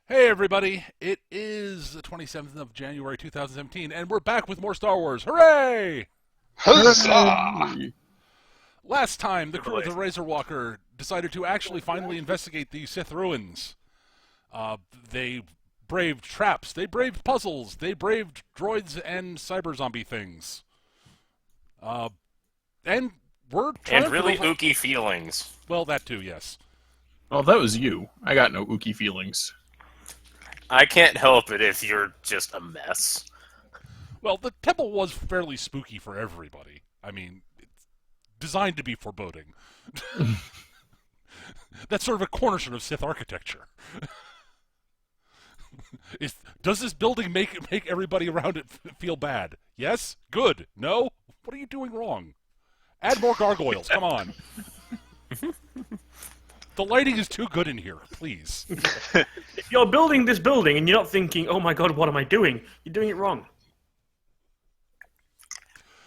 Hey everybody, it is the 27th of January 2017, and we're back with more Star Wars. Hooray! Huzzah! Last time, the crew of the Razorwalker decided to actually finally investigate the Sith ruins. They braved traps, they braved puzzles, they braved droids and cyber zombie things. And we're And triumphant really over... ooky feelings. Well, that too, yes. Well, that was you. I got no ooky feelings. I can't help it if you're just a mess. Well, the temple was fairly spooky for everybody. I mean, it's designed to be foreboding. That's sort of a cornerstone of Sith architecture. Does this building make everybody around it feel bad? Yes? Good. No? What are you doing wrong? Add more gargoyles. Come on. The lighting is too good in here. Please. If you're building this building and you're not thinking, oh my god, what am I doing? You're doing it wrong.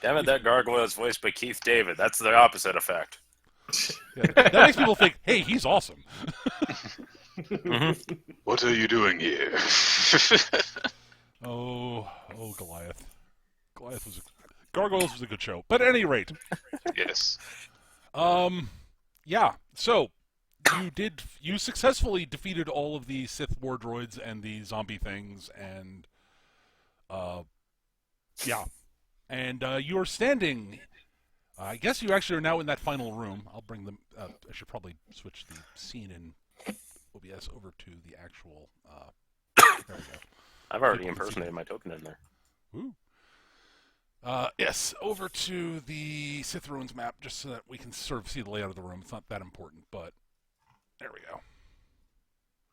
Damn it, that gargoyle is voiced by Keith David. That's the opposite effect. Yeah, that makes people think, hey, he's awesome. What are you doing here? Oh, Goliath. Gargoyles was a good show. But at any rate. Yes. Yeah, so you successfully defeated all of the Sith war droids and the zombie things, and yeah, and you are standing. I guess you actually are now in that final room. I'll bring them. I should probably switch the scene in OBS over to the actual. There we go. I've already impersonated my token in there. Woo. Yes, over to the Sith Ruins map, just so that we can sort of see the layout of the room. It's not that important, but there we go.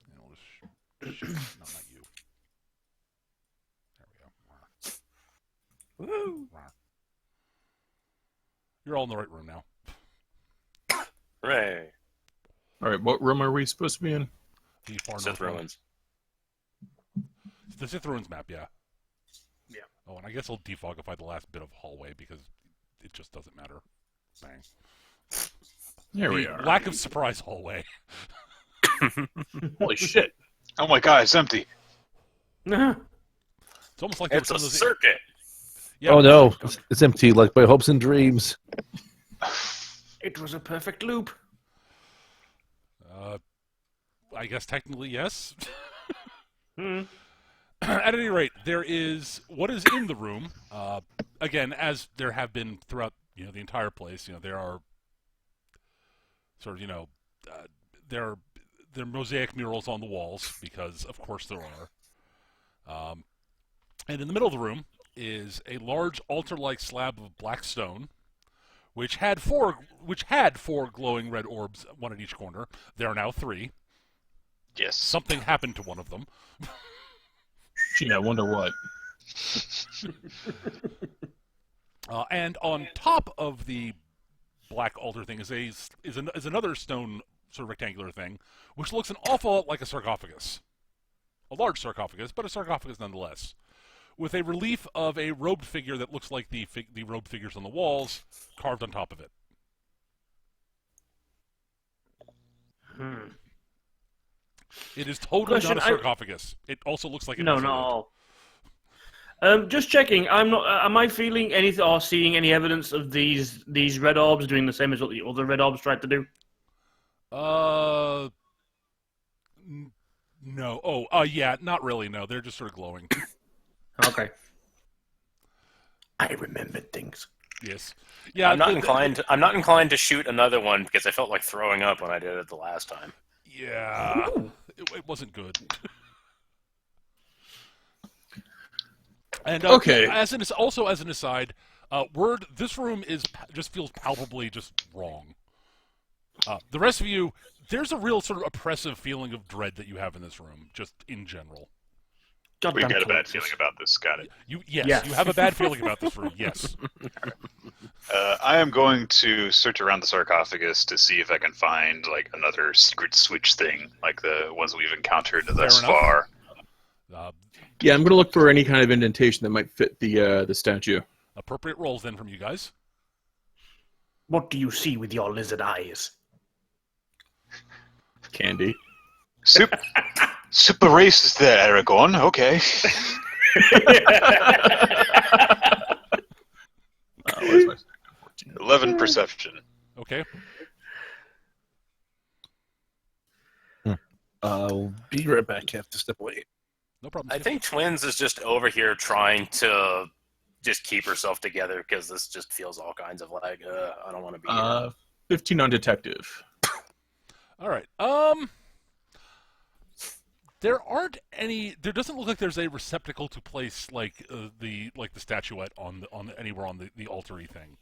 And we'll just no, not you. There we go. Woo! You're all in the right room now. Hooray! Alright, what room are we supposed to be in? The far Sith north room. ruins. The Sith Ruins map, yeah. Yeah. Oh, and I guess I'll defogify the last bit of hallway because it just doesn't matter. Bang. There we The are. lack of surprise hallway. Holy shit. Oh my god, it's empty. Uh-huh. It's almost like It's a some of those- circuit! Yeah, Oh no, it's empty like my hopes and dreams. It was a perfect loop. I guess technically yes. Hmm. At any rate, there is what is in the room. Again, as there have been throughout, the entire place. There are sort of, there are mosaic murals on the walls because, of course, there are. And in the middle of the room is a large altar-like slab of black stone, which had four glowing red orbs, one at each corner. There are now 3. Yes. Something happened to one of them. Gee, I wonder what. And on top of the black altar thing is another stone sort of rectangular thing, which looks an awful lot like a sarcophagus. A large sarcophagus, but a sarcophagus nonetheless. With a relief of a robed figure that looks like the robed figures on the walls carved on top of it. Hmm. It is totally Question, not a sarcophagus. It also looks like it No, has a not robe. all. Just checking. I'm not. Am I feeling anything or seeing any evidence of these red orbs doing the same as what the other red orbs tried to do? No. Oh, yeah, not really, no. They're just sort of glowing. Okay. I remembered things. Yes. Yeah, I'm not inclined to shoot another one because I felt like throwing up when I did it the last time. Yeah. It wasn't good. And Okay. as an aside, this room just feels palpably just wrong. The rest of you, there's a real sort of oppressive feeling of dread that you have in this room, just in general. We Goddamn got a bad corpses. feeling about this. Got it. Yes, you have a bad feeling about this room. Yes. I am going to search around the sarcophagus to see if I can find like another secret switch thing, like the ones we've encountered thus enough. far. Yeah, I'm going to look for any kind of indentation that might fit the statue. Appropriate rolls then from you guys. What do you see with your lizard eyes? Candy. Soup. Super racist there, Aragorn. Okay. Where's my 11 perception. Okay. I'll be right back. Have to step away. No problem. I Steve. think Twins is just over here trying to just keep herself together because this just feels all kinds of like, I don't want to be here. 15 on detective. All right. There aren't any. There doesn't look like there's a receptacle to place like the statuette on anywhere on the altar-y thing.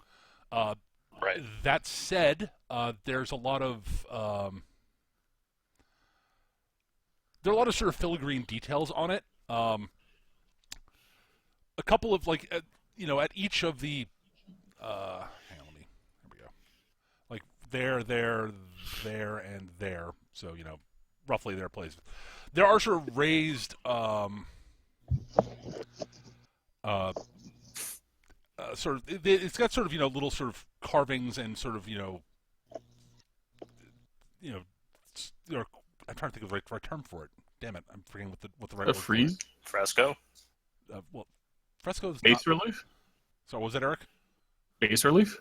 Right. That said, there's a lot of there are a lot of sort of filigree details on it. A couple of like at each of the hang on, here we go. Like there, and there. So roughly their place. There are sort of raised sort of it's got sort of little sort of carvings and sort of I'm trying to think of the right term for it. Damn it, I'm forgetting what the right A word for it. frieze? Fresco? Well, fresco is Base not. relief? So what was that, Eric? Base relief?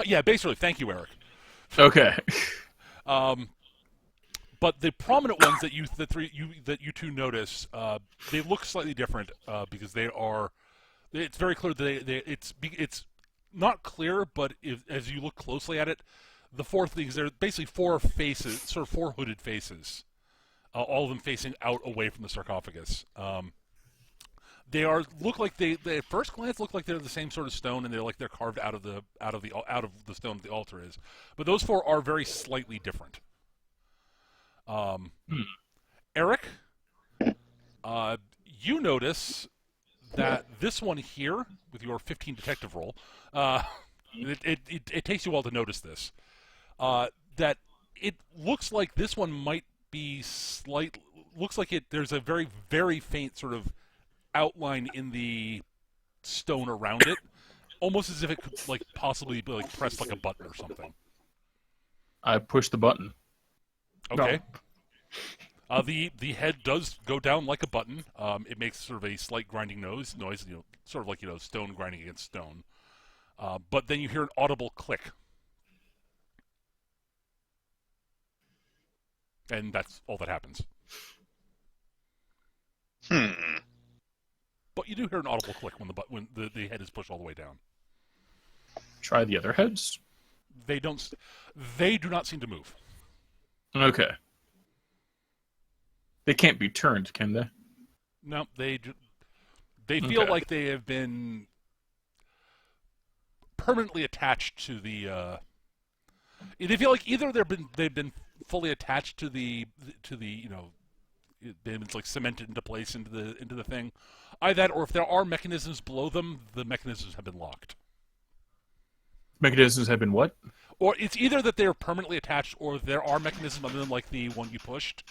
Yeah, base relief. Thank you, Eric. Okay. But the prominent ones that you two notice, they look slightly different because they are. It's very clear that it's not clear, but as you look closely at it, the four things, they're basically four faces, sort of four hooded faces, all of them facing out away from the sarcophagus. They look like they at first glance look like they're the same sort of stone, and they're carved out of the stone that the altar is. But those four are very slightly different. Eric, you notice that this one here, with your 15 detective roll, it takes you a while to notice this. That it looks like this one might be looks like there's a very, very faint sort of outline in the stone around it, almost as if it could possibly be pressed like a button or something. I push the button. Okay. The head does go down like a button. It makes sort of a slight grinding noise, sort of like stone grinding against stone. But then you hear an audible click, and that's all that happens. But you do hear an audible click when the head is pushed all the way down. Try the other heads. They do not seem to move. Okay. They can't be turned, can they? No, they feel Okay. like they have been permanently attached to the. They feel like either they've been fully attached to the they've been cemented into place into the thing. Either that, or if there are mechanisms below them, the mechanisms have been locked. Mechanisms have been what? Or it's either that they are permanently attached, or there are mechanisms other than the one you pushed.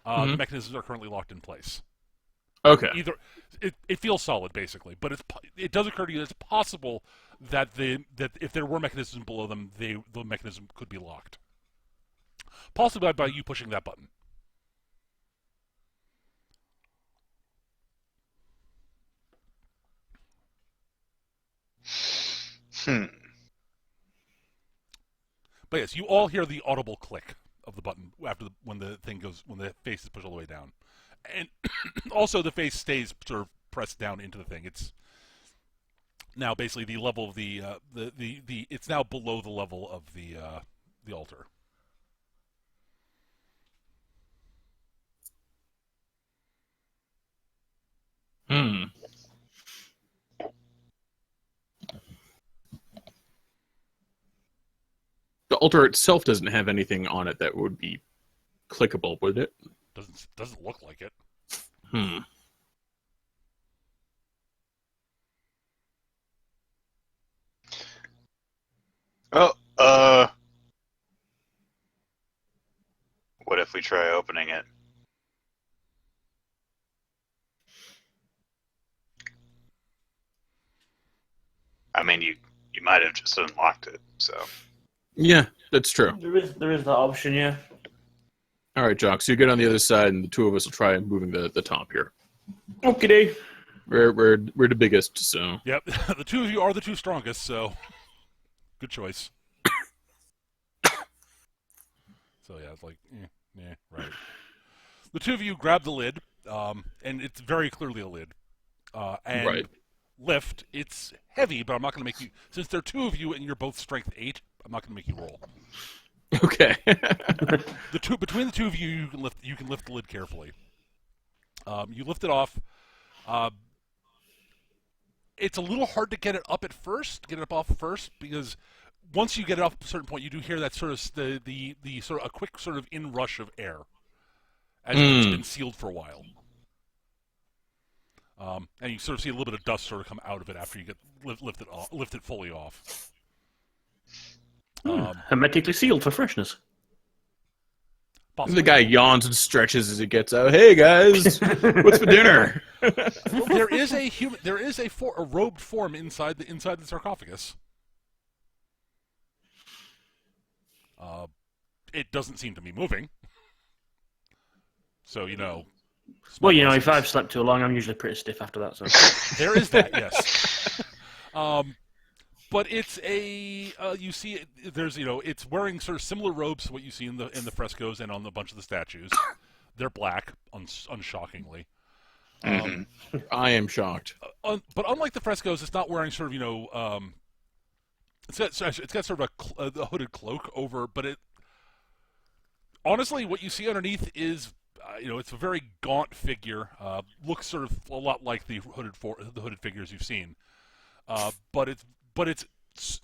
The mechanisms are currently locked in place. Okay. Either it feels solid basically, but it does occur to you that it's possible that if there were mechanisms below them, the mechanism could be locked. Possibly by you pushing that button. But yes, you all hear the audible click of the button when the face is pushed all the way down, and also the face stays sort of pressed down into the thing. It's now basically the level of the it's now below the level of the altar. The altar itself doesn't have anything on it that would be clickable, would it? Doesn't look like it. Well, what if we try opening it? I mean, you might have just unlocked it, so. Yeah, that's true. There is that option, yeah. All right, Jock. So you get on the other side, and the two of us will try moving the top here. Okay. We're the biggest, so Yep, the two of you are the two strongest, so good choice. So yeah, it's like, right. The two of you grab the lid, and it's very clearly a lid, and Right. lift. It's heavy, but I'm not going to make you. Since there are two of you and you're both strength 8, I'm not going to make you roll. Okay. Between the two of you, you can lift the lid carefully. You lift it off. It's a little hard to get it up off first, because once you get it off a certain point, you do hear that sort of the sort of a quick sort of inrush of air as it's been sealed for a while. And you sort of see a little bit of dust sort of come out of it after you get lift it fully off. Hermetically sealed for freshness. Possibly. The guy yawns and stretches as he gets out. Hey guys, what's for dinner? There is a robed form inside the sarcophagus. It doesn't seem to be moving. So Well, if I've slept too long, I'm usually pretty stiff after that. So there is that, yes. But it's you see there's it's wearing sort of similar robes to what you see in the frescoes and on a bunch of the statues. They're black, unshockingly. I am shocked. But unlike the frescoes, it's not wearing sort of it's got sort of a hooded cloak over, but it honestly what you see underneath is it's a very gaunt figure. Looks sort of a lot like the hooded figures you've seen, but it's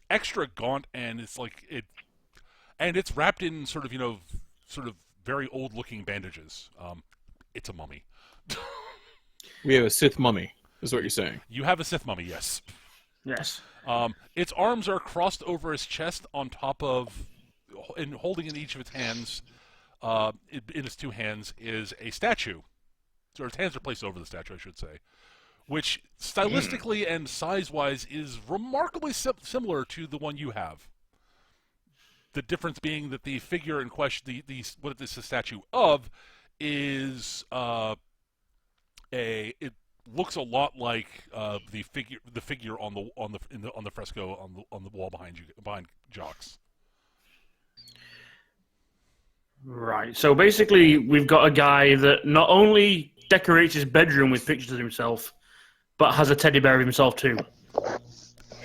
extra gaunt, and it's it's wrapped in sort of very old looking bandages. It's a mummy. We have a Sith mummy, is what you're saying. You have a Sith mummy, yes. yes. Its arms are crossed over his chest on top of, and holding in each of its hands, in its two hands, is a statue. So its hands are placed over the statue, I should say, which stylistically and size-wise is remarkably similar to the one you have. The difference being that the figure in question, what this is a statue of, is it looks a lot like the figure on the fresco on the wall behind Jocks. Right. So basically, we've got a guy that not only decorates his bedroom with pictures of himself, but has a teddy bear of himself too.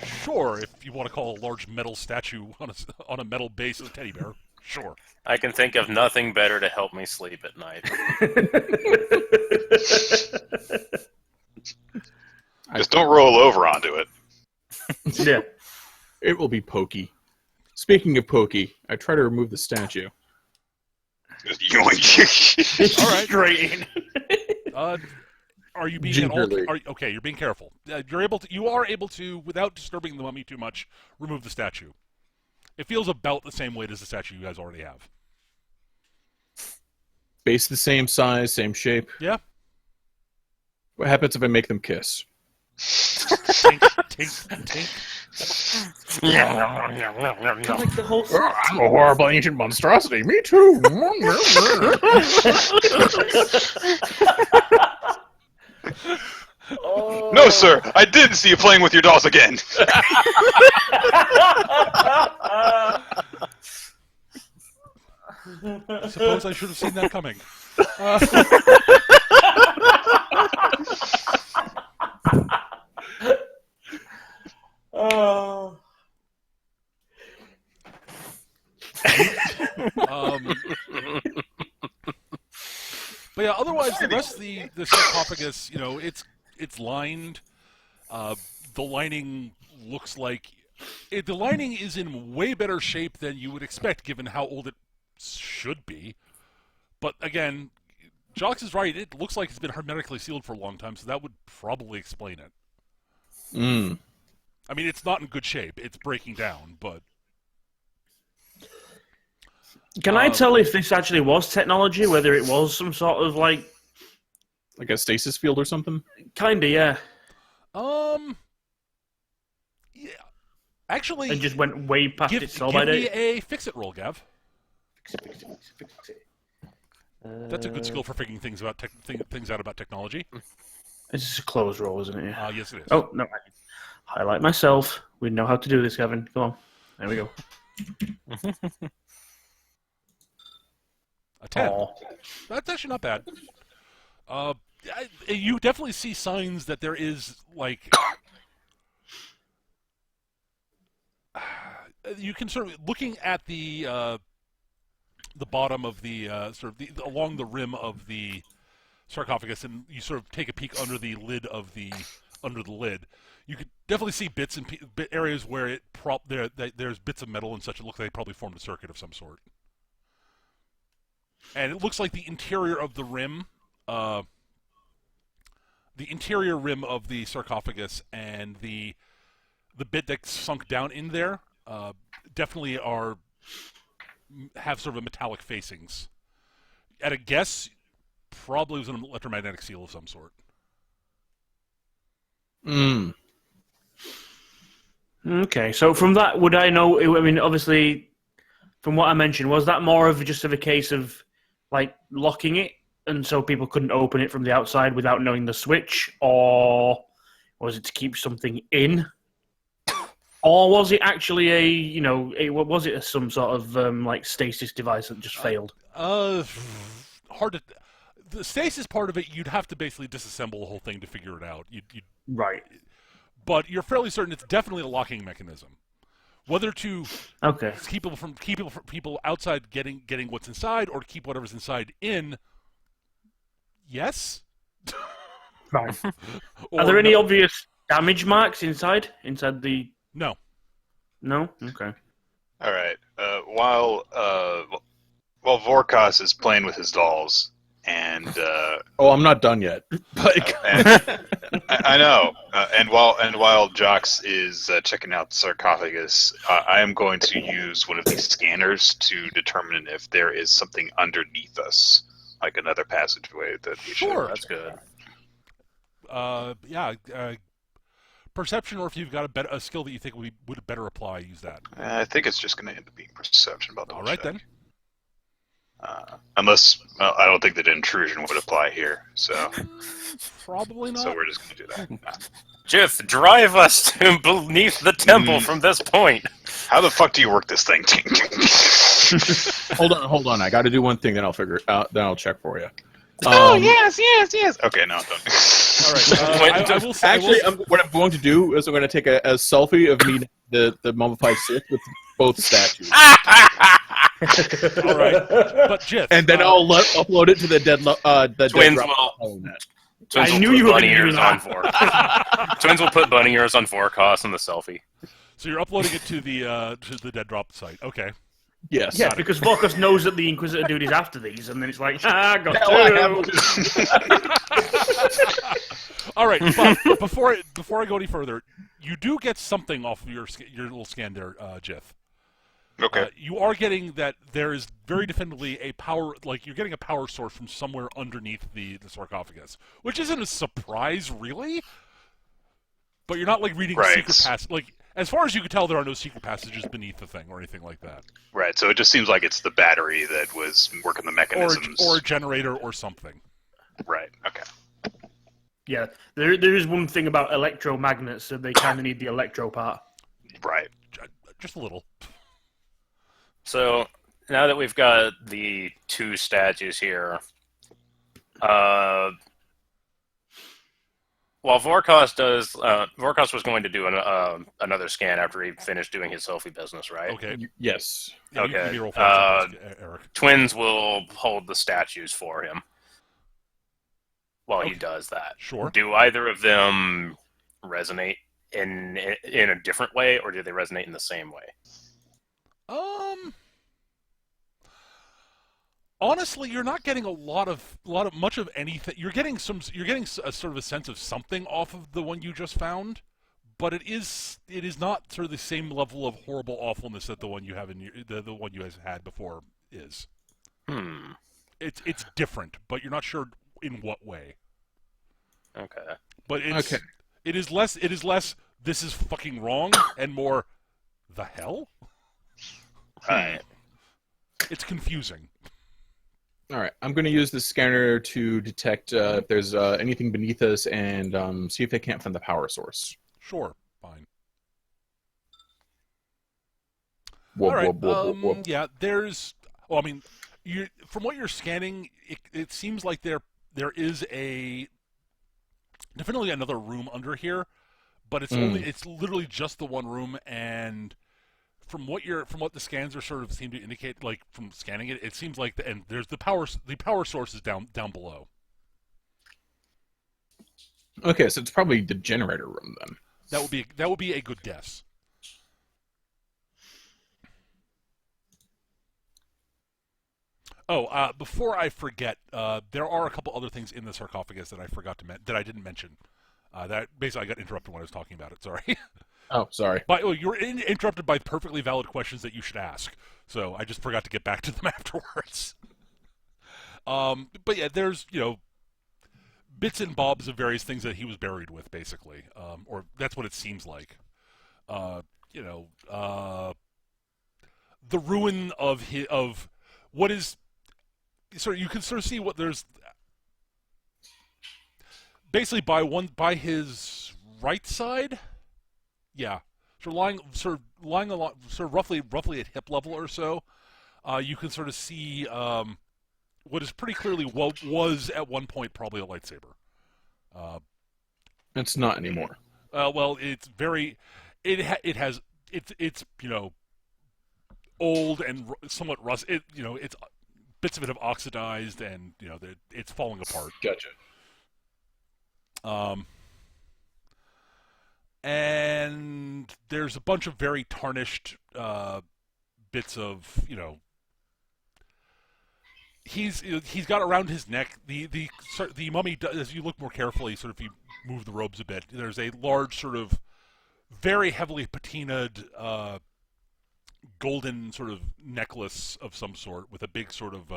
Sure, if you want to call a large metal statue on a metal base a teddy bear, sure. I can think of nothing better to help me sleep at night. Just don't roll over onto it. Yeah. It will be Pokey. Speaking of Pokey, I try to remove the statue. Yoink. All right. Straight in. Are you being Gingerly. okay? You're being careful. You are able to, without disturbing the mummy too much, remove the statue. It feels about the same weight as the statue you guys already have. Base the same size, same shape. Yeah. What happens if I make them kiss? Tink, tink, tink. Like the whole I'm a horrible ancient monstrosity. Me too. Oh. No, sir, I didn't see you playing with your dolls again. I suppose I should have seen that coming. Oh. But yeah, otherwise the rest of the sarcophagus, it's lined. The lining looks like the lining is in way better shape than you would expect, given how old it should be. But again, Jocks is right. It looks like it's been hermetically sealed for a long time, so that would probably explain it. I mean, it's not in good shape. It's breaking down, but... Can I tell if this actually was technology, whether it was some sort of like Like a stasis field or something? kinda, yeah. Yeah. Actually, It just went way past give its sell by me date. a fix-it roll, Gav. That's a good skill for figuring things out about technology. This is a close roll, isn't it? Yes, it is. Oh, no. Highlight myself. We know how to do this, Kevin. Come on. There we go. A 10. Aw. That's actually not bad. You definitely see signs that there is, like... you can sort of... Looking at the bottom of the... along the rim of the sarcophagus, and you sort of take a peek under the lid of the... Under the lid, you could definitely see bits and areas where there's bits of metal and such. It looks like they probably formed a circuit of some sort. And it looks like the interior of the rim, of the sarcophagus and the bit that's sunk down in there, definitely have sort of a metallic facings. At a guess, probably was an electromagnetic seal of some sort. Okay, so from that, would I know? I mean, obviously, from what I mentioned, was that more of just a case of like locking it, and so people couldn't open it from the outside without knowing the switch, or was it to keep something in, or was it actually was it some sort of like stasis device that just failed? Hard to. The stasis part of it, you'd have to basically disassemble the whole thing to figure it out. Right. But you're fairly certain it's definitely a locking mechanism. Whether to keep people outside getting what's inside, or to keep whatever's inside in. Right. Are there any obvious damage marks inside the? No. No. Okay. All right. While Vorkos is playing with his dolls, and I'm not done yet. I know. And while Jox is checking out the sarcophagus, I am going to use one of these scanners to determine if there is something underneath us, like another passageway that we should. Sure, that's good. Perception, or if you've got a skill that you think would better apply, use that. I think it's just going to end up being perception. All right, then. Unless, I don't think that intrusion would apply here, so probably not. So we're just going to do that. Jiff, drive us to beneath the temple from this point. How the fuck do you work this thing? Hold on. I got to do one thing, then I'll figure it out. Then I'll check for you. Yes. Okay, now I'm done. All right. I will say, what I'm going to do is I'm going to take a selfie of me, the mummified Sith, with both statues. All right, but Jiff, and then I'll upload it to the Twins dead will. I knew you were bunny ears on Vorkos. Twins will put bunny ears on Vorkos in the selfie. So you're uploading it to the dead drop site. Okay. Yes. Yeah, because Vorkos knows that the Inquisitor dude is after these, and then it's like, got two. All right, but before I go any further, you do get something off of your little scan there, Jiff. Okay. You are getting that there is very definitively a power, like you're getting a power source from somewhere underneath the sarcophagus, which isn't a surprise, really. But you're not like reading secret passage. Like as far as you can tell, there are no secret passages beneath the thing or anything like that. Right. So it just seems like it's the battery that was working the mechanisms, or a generator or something. Right. Okay. Yeah, there is one thing about electromagnets, so they kind of need the electro part. Right. Just a little. So now that we've got the two statues here, while Vorkos was going to do another scan after he finished doing his selfie business, right? Okay. Yes. Yeah, okay. You Eric. Twins will hold the statues for him while he does that. Sure. Do either of them resonate in a different way, or do they resonate in the same way? Honestly, you're not getting much of anything. You're getting a sort of a sense of something off of the one you just found, but it is not sort of the same level of horrible awfulness that the one you have the one you guys had before is. It's different, but you're not sure in what way. Okay. But it is less this is fucking wrong and more the hell? Right. It's confusing. All right, I'm going to use the scanner to detect if there's anything beneath us and see if they can't find the power source. Sure, fine. Whoop, All right. whoop, whoop, whoop, whoop. Yeah, there's. Well, I mean, from what you're scanning, it seems like there is definitely another room under here, but it's literally just the one room, and from what the scans are sort of seem to indicate, like from scanning it, it seems like and there's the power source is down below. Okay, so it's probably the generator room then. That would be a good guess. Oh, before I forget, there are a couple other things in the sarcophagus that I forgot to that I didn't mention. That basically I got interrupted when I was talking about it. Sorry. Oh, sorry. But you were interrupted by perfectly valid questions that you should ask. So I just forgot to get back to them afterwards. But yeah, there's bits and bobs of various things that he was buried with, basically, or that's what it seems like. The ruin of what is. You can sort of see what there's basically by his right side, yeah, lying along, roughly at hip level or so. You can sort of see what is pretty clearly what was at one point probably a lightsaber. It's not anymore. Well, it's old and somewhat rust. It's bits of it have oxidized, and it's falling apart. Gotcha. And there's a bunch of very tarnished bits of he's got around his neck the mummy does, as you look more carefully, sort of if you move the robes a bit, there's a large sort of very heavily patinaed golden sort of necklace of some sort with a big sort of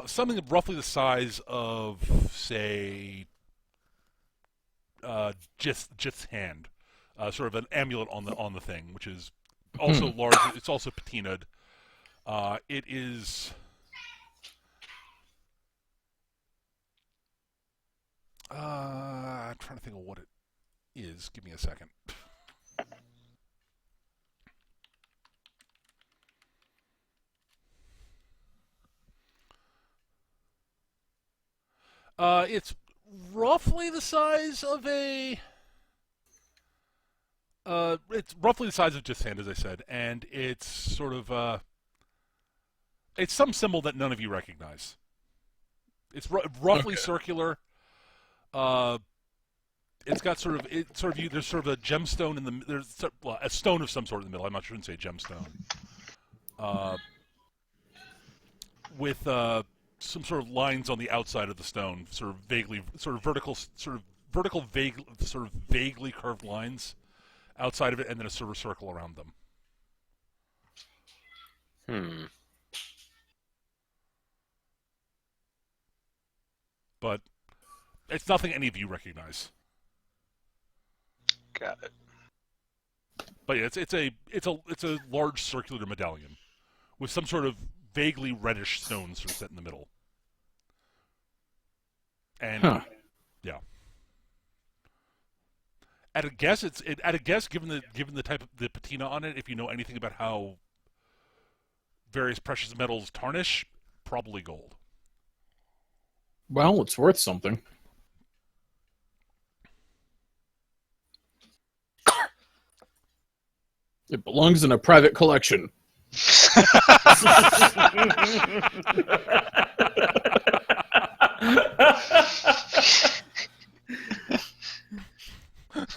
something roughly the size of, say, Jith's hand, sort of an amulet on the thing, which is also large. It's also patinaed. It is. I'm trying to think of what it is. Give me a second. It's roughly the size of a. It's roughly the size of Jith's hand, as I said, and it's sort of it's some symbol that none of you recognize. It's roughly circular. It's got there's sort of a gemstone in the there's a stone of some sort in the middle. I'm not sure I shouldn't say gemstone. With some sort of lines on the outside of the stone, sort of vertical, vaguely curved lines outside of it, and then a sort of circle around them. But it's nothing any of you recognize. Got it. But yeah, it's a large circular medallion with some sort of vaguely reddish stones sort of set in the middle. And yeah, at a guess, given the type of the patina on it, if you know anything about how various precious metals tarnish, probably gold. Well, it's worth something. It belongs in a private collection.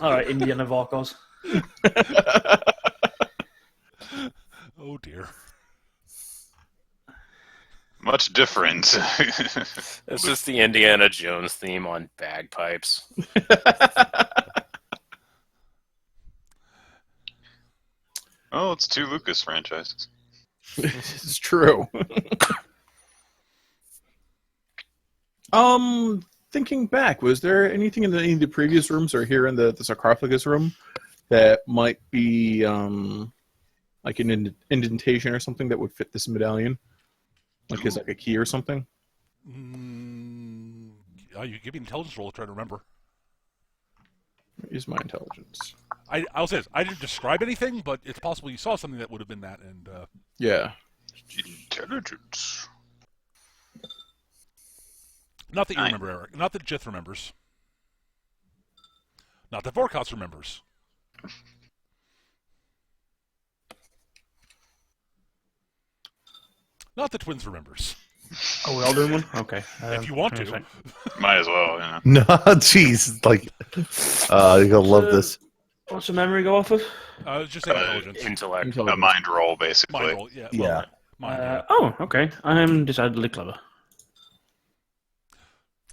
All right, Indiana Vorkos. Oh dear. Much different. It's just the Indiana Jones theme on bagpipes. Oh, it's 2 Lucas franchises. It's true. Thinking back, was there anything in any of the previous rooms or here in the sarcophagus room that might be like an indentation or something that would fit this medallion? Like, is like a key or something? You give me an intelligence roll to try to remember. Use my intelligence. I'll say this. I didn't describe anything, but it's possible you saw something that would have been that. And Yeah. Intelligence. not that you 9. remember, Eric. Not that Jith remembers. Not that Vorkos remembers. Not that Twins remembers. Oh, we all doing one? Okay. If you want hang on a to. sec. Might as well, yeah. No, jeez. Like, you're going to love this. What's the memory go off of? Just say intelligence. Intellect. A mind roll, basically. Mind roll, yeah. Yeah. Mind, yeah. Oh, okay. I'm decidedly clever.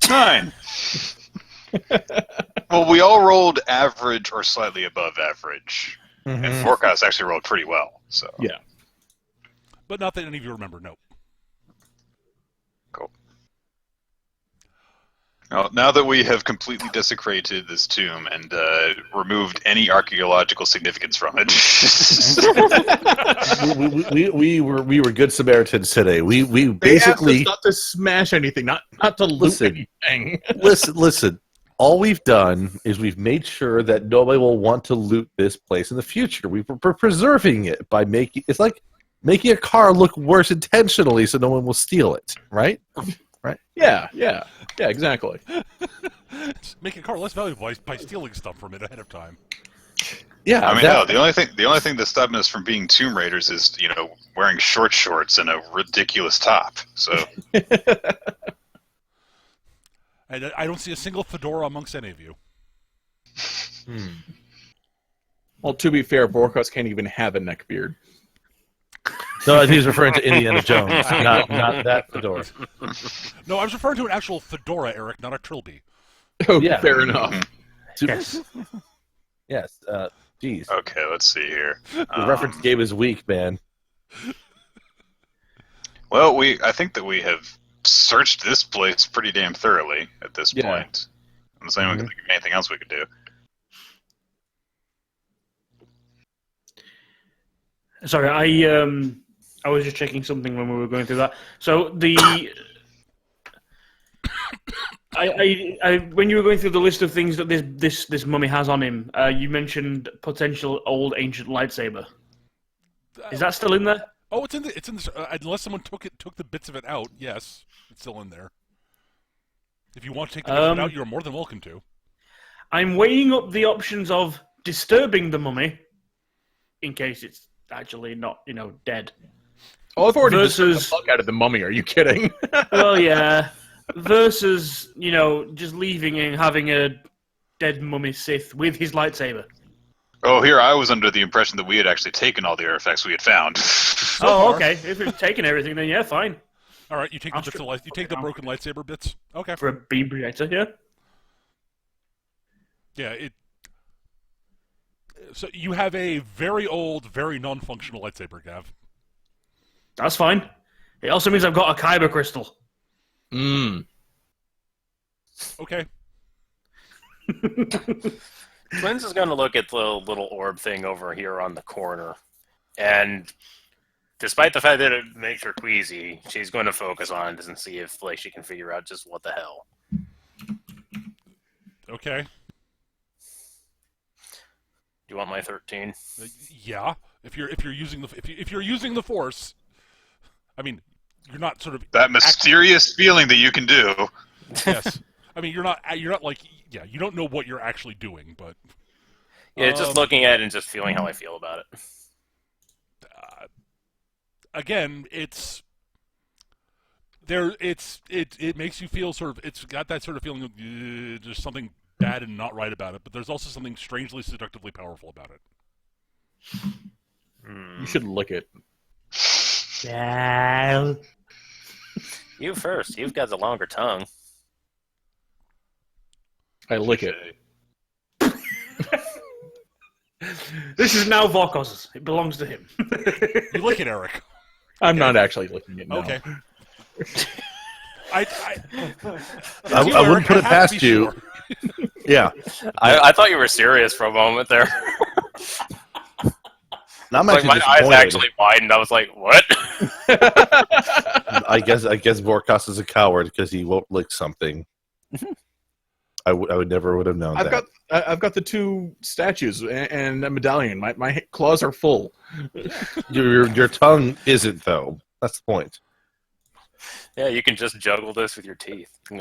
9. Well, we all rolled average or slightly above average. And Mhm. Forecast actually rolled pretty well. So Yeah. But not that any of you remember, no. Cool. Now that we have completely desecrated this tomb and removed any archaeological significance from it, we were good Samaritans today. We They asked basically us not to smash anything, not to loot Listen. anything. listen. All we've done is we've made sure that nobody will want to loot this place in the future. We're preserving it by making it's like making a car look worse intentionally so no one will steal it, right? Yeah, exactly. Make a car less valuable by stealing stuff from it ahead of time. Yeah, I mean, no. The only thing that's stopping us from being Tomb Raiders is wearing short shorts and a ridiculous top. So And I don't see a single fedora amongst any of you. Well, to be fair, Vorkos can't even have a neck beard. No, I think he's referring to Indiana Jones, not that fedora. No, I was referring to an actual fedora, Eric, not a trilby. Oh, Yeah. fair enough. Yes. Yes. Geez, okay, let's see here. the reference game is weak, man. Well, I think that we have searched this place pretty damn thoroughly at this Yeah. point. I'm not saying we can think of anything else we could do. Sorry, I was just checking something when we were going through that. So the when you were going through the list of things that this mummy has on him, you mentioned potential old ancient lightsaber. Is that still in there? Oh, it's in the unless someone took the bits of it out. Yes, it's still in there. If you want to take the bits of it out, you're more than welcome to. I'm weighing up the options of disturbing the mummy, in case it's actually not, dead. Oh, I've already disturbed the Versus- fuck out of the mummy. Are you kidding? Well, yeah. Versus, just leaving and having a dead mummy Sith with his lightsaber. Oh, here I was under the impression that we had actually taken all the artifacts we had found. Oh, okay. If we've taken everything, then yeah, fine. All right, you take the bits of you take the broken lightsaber bits. Okay. For a beam projector, yeah. Yeah, So you have a very old, very non-functional lightsaber, Gav. That's fine. It also means I've got a kyber crystal. Okay. Twins is going to look at the little orb thing over here on the corner, and despite the fact that it makes her queasy, she's going to focus on it and see if she can figure out just what the hell. Okay. Do you want my 13? Yeah. If you're using if you're using the Force, I mean, you're not sort of That mysterious feeling that you can do. yes. I mean, you're not like you don't know what you're actually doing, but Yeah, just looking at it and just feeling how I feel about it. Again, it makes you feel sort of it's got that sort of feeling of there's something bad and not right about it, but there's also something strangely seductively powerful about it. You should lick it. Yeah. You first. You've got the longer tongue. I lick it. This is now Vorkos's. It belongs to him. You lick it, Eric. I'm not actually licking it now. Okay. I wouldn't put it past you. Yeah, I thought you were serious for a moment there. I'm Like actually my eyes disappointed. actually widened. I was like, "What?" I guess Vorkos is a coward because he won't lick something. I would never would have known that. I've got the 2 statues and a medallion. My claws are full. Your tongue isn't though. That's the point. Yeah, you can just juggle this with your teeth. All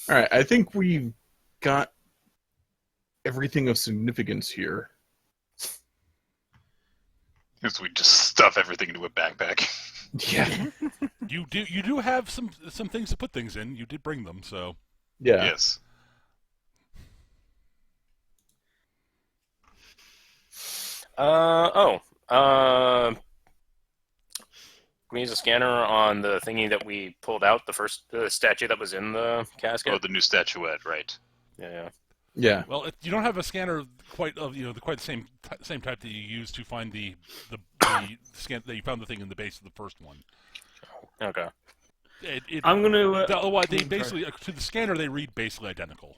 right, I think we've got everything of significance here. Because we just stuff everything into a backpack. Yeah. You do have some things to put things in. You did bring them, so Yeah. Yes. Can we use a scanner on the thingy that we pulled out, the statue that was in the casket? Oh, the new statuette, right? Yeah. Yeah. well, you don't have a scanner quite of quite the same type that you used to find the scan that you found the thing in the base of the first one. Okay. I'm going to... They basically to the scanner they read basically identical.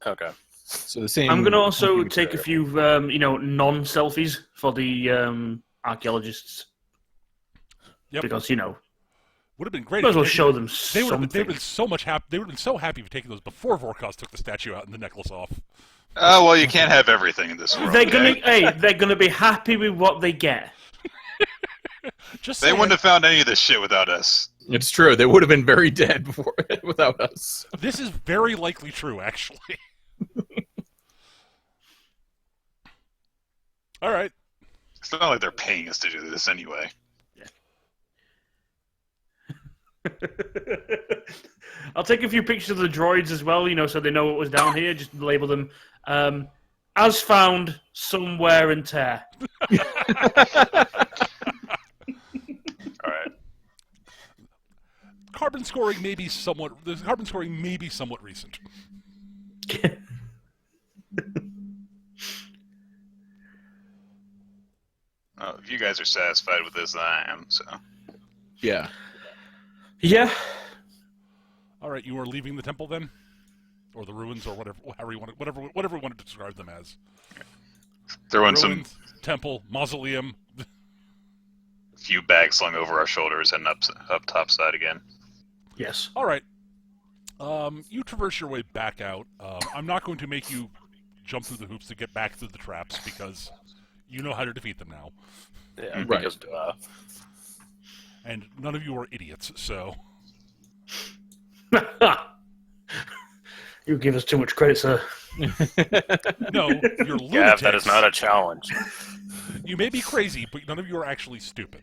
Okay. So the same. I'm going to also material. take a few, non-selfies for the archaeologists. Yep. Because, Would have been great. might if as well they- show them They would something. have been so much happy. They would have been so happy for taking those before Vorkos took the statue out and the necklace off. Oh, well, you can't have everything in this world. They're okay? gonna be happy with what they get. Just They saying. wouldn't have found any of this shit without us. It's true. They would have been very dead before without us. This is very likely true, actually. All right. It's not like they're paying us to do this anyway. I'll take a few pictures of the droids as well, so they know what was down here. Just label them as found somewhere in tear. Alright. Carbon scoring may be somewhat. The carbon scoring may be somewhat recent. Well, if you guys are satisfied with this, then I am, so. Yeah. Yeah. All right, you are leaving the temple then, or the ruins, or whatever, however you want, whatever you want to describe them as. Throw in some Ruins, temple, mausoleum. few bags slung over our shoulders and up top side again. Yes. All right. You traverse your way back out. I'm not going to make you jump through the hoops to get back through the traps because you know how to defeat them now, Yeah, Right. because, and none of you are idiots. So You give us too much credit, sir. no, you're lunatics. Gav, that is not a challenge. You may be crazy, but none of you are actually stupid.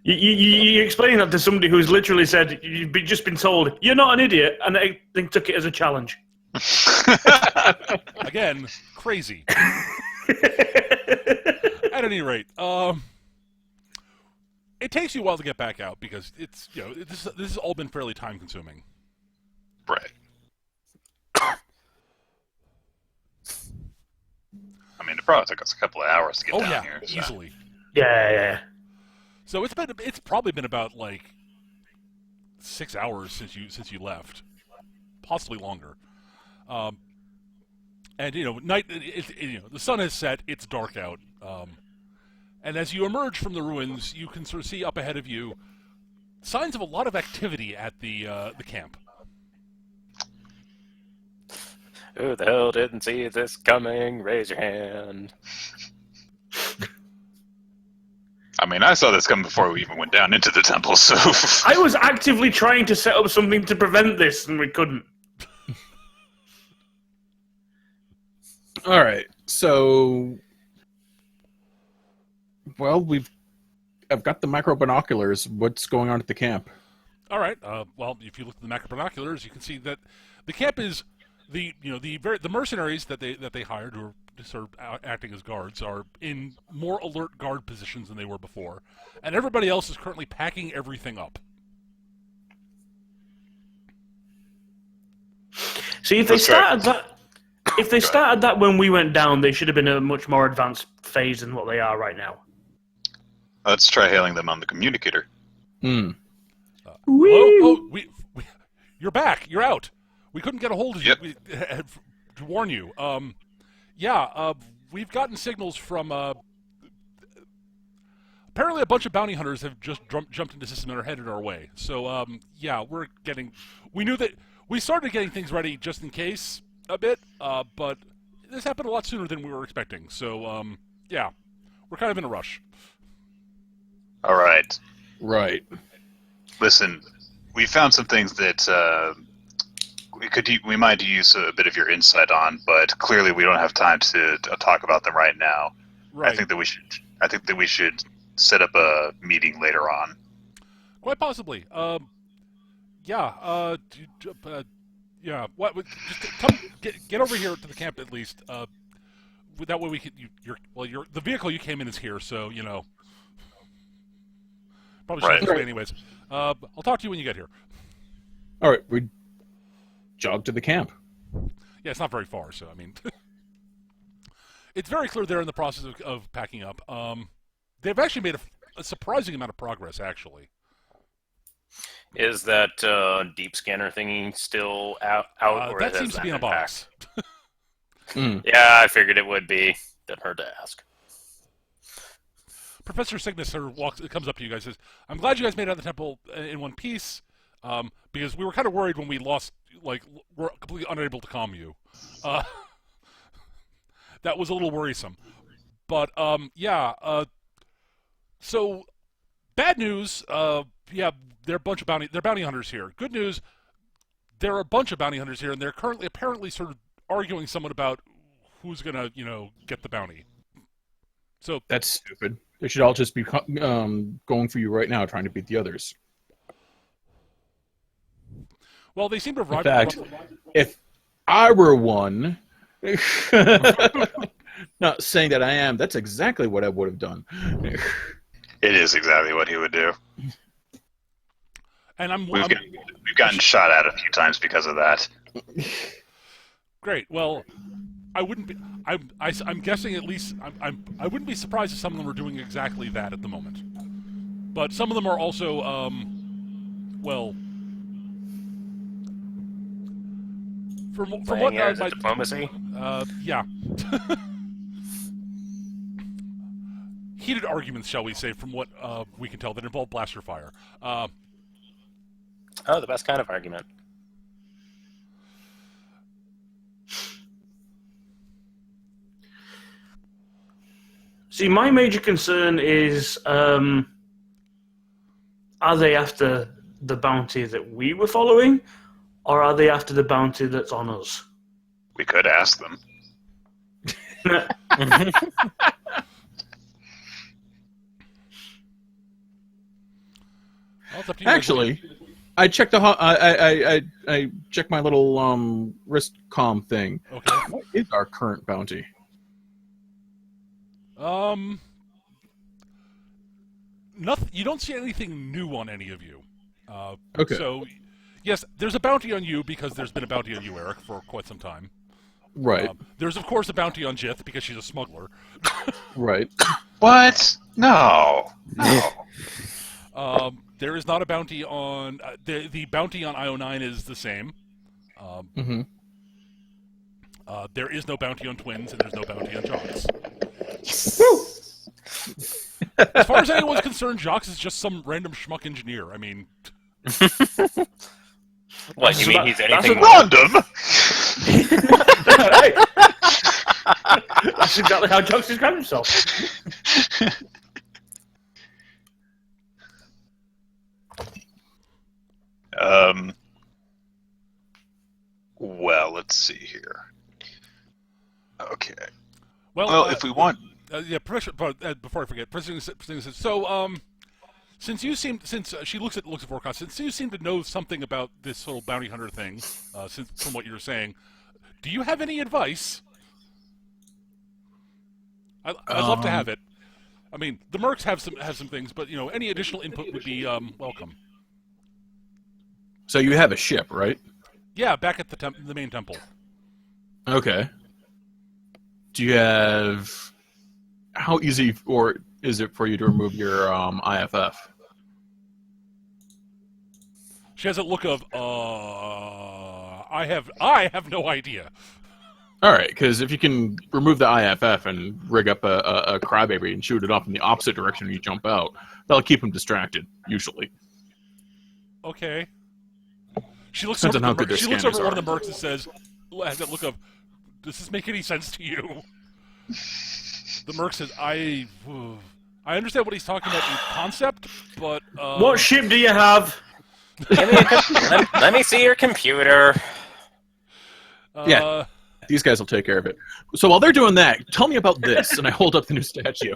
You explain that to somebody who's literally said you've just been told you're not an idiot, and they took it as a challenge. Again, crazy. At any rate, it takes you a while to get back out because it's this has all been fairly time consuming. Right. I mean, it probably took us a couple of hours to get Oh down yeah, here. So. easily. Yeah. So it's probably been about like 6 hours since you left, possibly longer. And night. The sun has set. It's dark out. And as you emerge from the ruins, you can sort of see up ahead of you signs of a lot of activity at the camp. Who the hell didn't see this coming? Raise your hand. I mean, I saw this come before we even went down into the temple, so... I was actively trying to set up something to prevent this, and we couldn't. All right. So, well, I've got the micro binoculars. What's going on at the camp? All right. Well, if you look at the macro binoculars, you can see that the camp is the mercenaries that they hired, who are sort of acting as guards, are in more alert guard positions than they were before, and everybody else is currently packing everything up. See, if they That's right. started that when we went down, they should have been a much more advanced phase than what they are right now. Let's try hailing them on the communicator. Hello? Oh, you're back. You're out. We couldn't get a hold of you to warn you. We've gotten signals from apparently a bunch of bounty hunters have just jumped into the system and are headed our way. So, yeah, we knew that we started getting things ready just in case a bit, but this happened a lot sooner than we were expecting. So, yeah, we're kind of in a rush. All right. Right. Listen, we found some things that we might use a bit of your insight on, but clearly we don't have time to talk about them right now. Right. I think that we should set up a meeting later on. Quite possibly. Yeah. Yeah. Just come get over here to the camp at least. That way we can. The vehicle you came in is here, so you know. Probably shouldn't Right. say anyways. I'll talk to you when you get here. All right, we jog to the camp. Yeah, it's not very far, so I mean, it's very clear they're in the process of packing up. They've actually made a surprising amount of progress, actually. Is that deep scanner thingy still out? Or That has seems to be in a been box. packed? Yeah, I figured it would be. Didn't hurt to ask. Professor Cygnus comes up to you guys and says, "I'm glad you guys made it out of the temple in one piece, because we were kind of worried when we lost, we're completely unable to calm you. That was a little worrisome. But, yeah, so, bad news, yeah, they're bounty hunters here. Good news, there are a bunch of bounty hunters here, and they're currently apparently sort of arguing somewhat about who's gonna, get the bounty. So That's stupid. They should all just be going for you right now, trying to beat the others. well, they seem to have In arrived. fact, if I were one, not saying that I am, that's exactly what I would have done. It is exactly what he would do. And We've gotten shot at a few times because of that. great. Well, I wouldn't be. I'm guessing at least. I wouldn't be surprised if some of them are doing exactly that at the moment. But some of them are also, well, from what Playing as a diplomacy. Yeah. Heated arguments, shall we say, from what we can tell, that involve blaster fire. Oh, the best kind of argument. See, my major concern is, are they after the bounty that we were following, or are they after the bounty that's on us? We could ask them. Well, it's up to you guys. Actually, I checked I checked my little wrist comm thing. Okay. What is our current bounty? Nothing. You don't see anything new on any of you. Okay. So, yes, there's a bounty on you because there's been a bounty on you, Eric, for quite some time. Right. There's of course a bounty on Jith because she's a smuggler. Right. What? No. No. There is not a bounty on the bounty on IO9 is the same. Mm-hmm. There is no bounty on twins, and there's no bounty on Jocks. As far as anyone's concerned, Jocks is just some random schmuck engineer. I mean, What, you mean he's anything more? Random. Hey! That's exactly how Jokes described himself. Well, let's see here. Okay. well, Well, if we want, yeah, before I forget, President says, so, since she looks at forecast, since you seem to know something about this whole bounty hunter thing, from what you were saying, do you have any advice? I'd love to have it. I mean, the Mercs have some things, but any additional input would be welcome. So you have a ship, right? Yeah, back at the main temple. Okay. Do you have? How easy or is it for you to remove your IFF? She has a look of I have no idea. All right, because if you can remove the IFF and rig up a crybaby and shoot it off in the opposite direction when you jump out, that'll keep him distracted, usually. Okay. She looks Depends over on at how good their she looks scanners over at one are. of the mercs and says, has that look of, does this make any sense to you? The merc says, I understand what he's talking about in concept, but What ship do you have? Give me let me see your computer. Yeah. These guys will take care of it. So while they're doing that, tell me about this. And I hold up the new statue.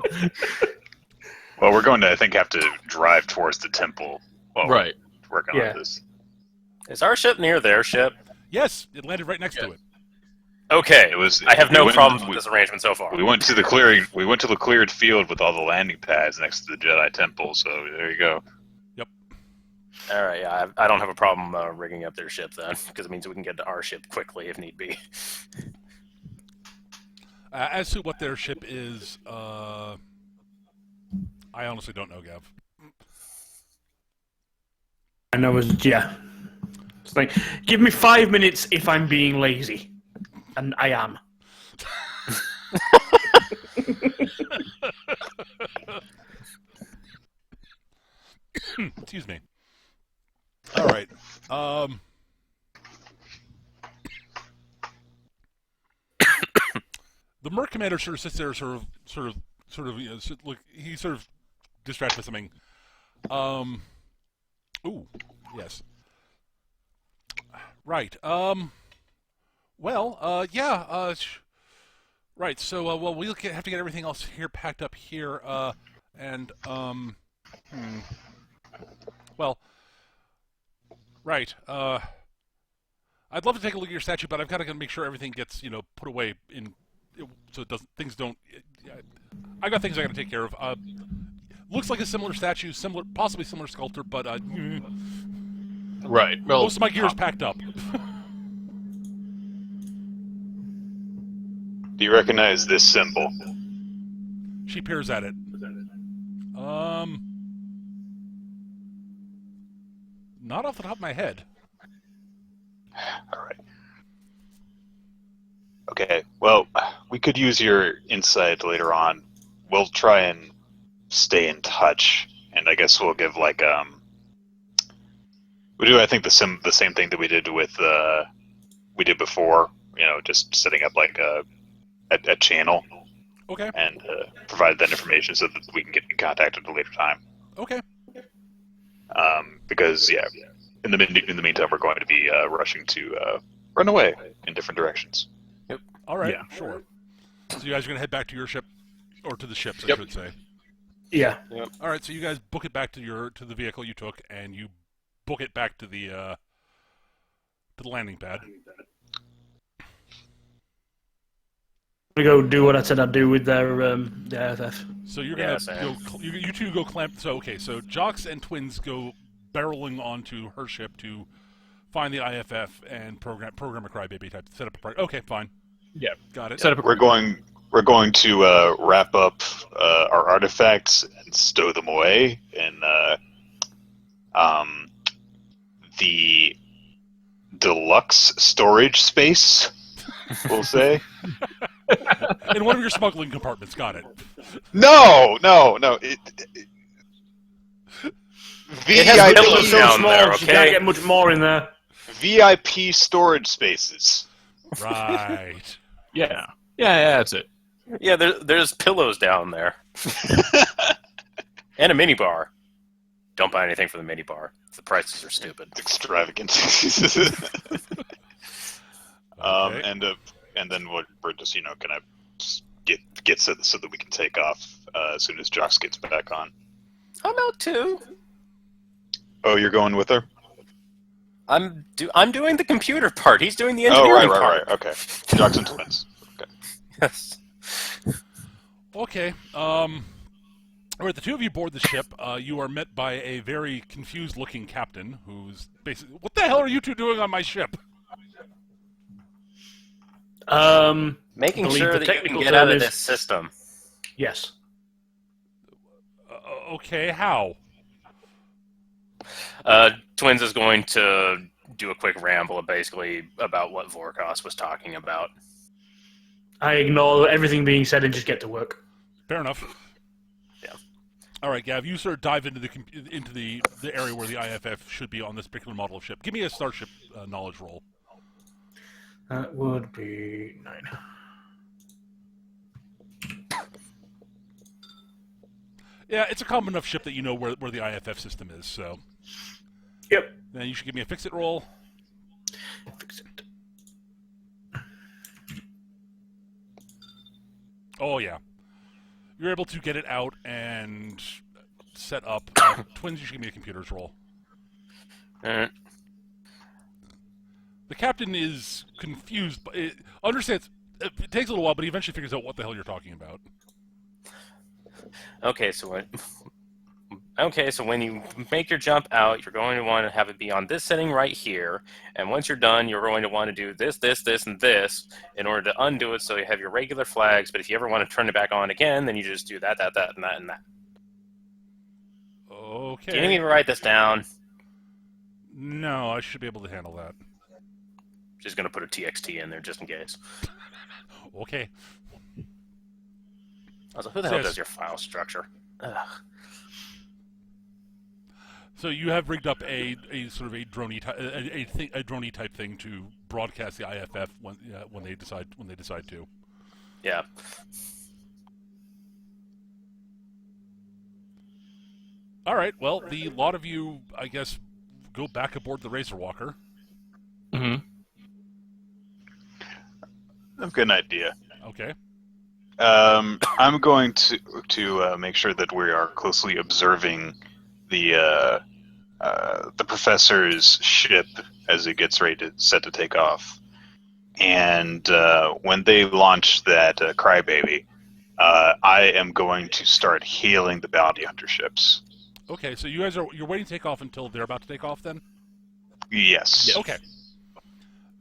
Well, we're going to, I think, have to drive towards the temple while Right. we're working Yeah. on this. Is our ship near their ship? Yes, it landed right next to it. Okay. I have no problems with we- this arrangement so far. We went to the clearing. We went to the cleared field with all the landing pads next to the Jedi Temple. So there you go. All right, yeah, I don't have a problem rigging up their ship then, because it means we can get to our ship quickly if need be. As to what their ship is, I honestly don't know, Gav. I know, yeah. It's like, give me 5 minutes if I'm being lazy. And I am. Excuse me. All right. The Merc Commander sort of sits there, sort of, you know, look. He's sort of distracted by something. Ooh, yes. Right. Well. Yeah. Right. So, well, we'll have to get everything else here packed up here. And. Well. Right. I'd love to take a look at your statue, but I've got to make sure everything gets, you know, put away so it doesn't. Things don't. I got things I got to take care of. Looks like a similar statue, possibly similar sculptor, but Right. Well, most of my gear is packed up. Do you recognize this symbol? She peers at it. Not off the top of my head. All right. Okay. Well, we could use your insight later on. We'll try and stay in touch, and I guess we'll give like we do. I think the same thing that we did before. You know, just setting up like a channel. Okay. And provide that information so that we can get in contact at a later time. Okay. Because yeah, in the meantime, we're going to be rushing to run away in different directions. Yep. All right. Yeah. Sure. So you guys are gonna head back to your ship, or to the ships, I Yep. should say. Yeah. All right. So you guys book it back to the vehicle you took, and you book it back to the landing pad. We go do what I said I'd do with the AFF. So you're Yeah, gonna go. You two go clamp. So okay. So Jocks and Twins go barreling onto her ship to find the IFF and program a crybaby type. Set up a. Okay, fine. Yeah. Got it. set up a We're going to wrap up our artifacts and stow them away in the deluxe storage space. We'll say. In one of your smuggling compartments. Got it. No. It has VIP, pillows So down small, there, you can't okay? get much more in there. VIP storage spaces. Right. Yeah. Yeah, that's it. Yeah, there's pillows down there. And a minibar. Don't buy anything for the minibar. The prices are stupid. Extravagant. Okay. And then we're just gonna get so that we can take off as soon as Jox gets back on. I'm out too. Oh, you're going with her? I'm doing the computer part. He's doing the Oh, engineering right. part. Okay. Jox and twins. Okay. Yes. Okay. All right. The two of you board the ship. You are met by a very confused-looking captain who's basically, "What the hell are you two doing on my ship?" Making Believe sure the that you can technical get out of term is- this system. Yes. Okay. How? Twins is going to do a quick ramble basically about what Vorkos was talking about. I ignore everything being said and just get to work. Fair enough. Yeah. All right, Gav, you sort of dive into the area where the IFF should be on this particular model of ship. Give me a starship knowledge roll. That would be 9. Yeah, it's a common enough ship that you know where the IFF system is, so... Yep. Then you should give me a fix-it roll. Fix it. Oh, yeah. You're able to get it out and set up. Twins, you should give me a computer's roll. Alright. The captain is confused, but understands. It takes a little while, but he eventually figures out what the hell you're talking about. Okay, so when you make your jump out, you're going to want to have it be on this setting right here, and once you're done, you're going to want to do this, this, this, and this in order to undo it so you have your regular flags, but if you ever want to turn it back on again, then you just do that, that, that, and that, and that. Okay. Do you need me to write this down? No, I should be able to handle that. Just going to put a TXT in there just in case. Okay. I was like, who the hell Yes. does your file structure? Ugh. So you have rigged up a sort of a droney a droney type thing to broadcast the IFF when they decide to. Yeah. All right. Well, the lot of you, I guess, go back aboard the Razorwalker. Mm-hmm. I've got an idea. Okay. I'm going to make sure that we are closely observing the professor's ship as it gets ready set to take off, and when they launch that crybaby, I am going to start hailing the bounty hunter ships. Okay. So you're waiting to take off until they're about to take off, then? Yes. Okay.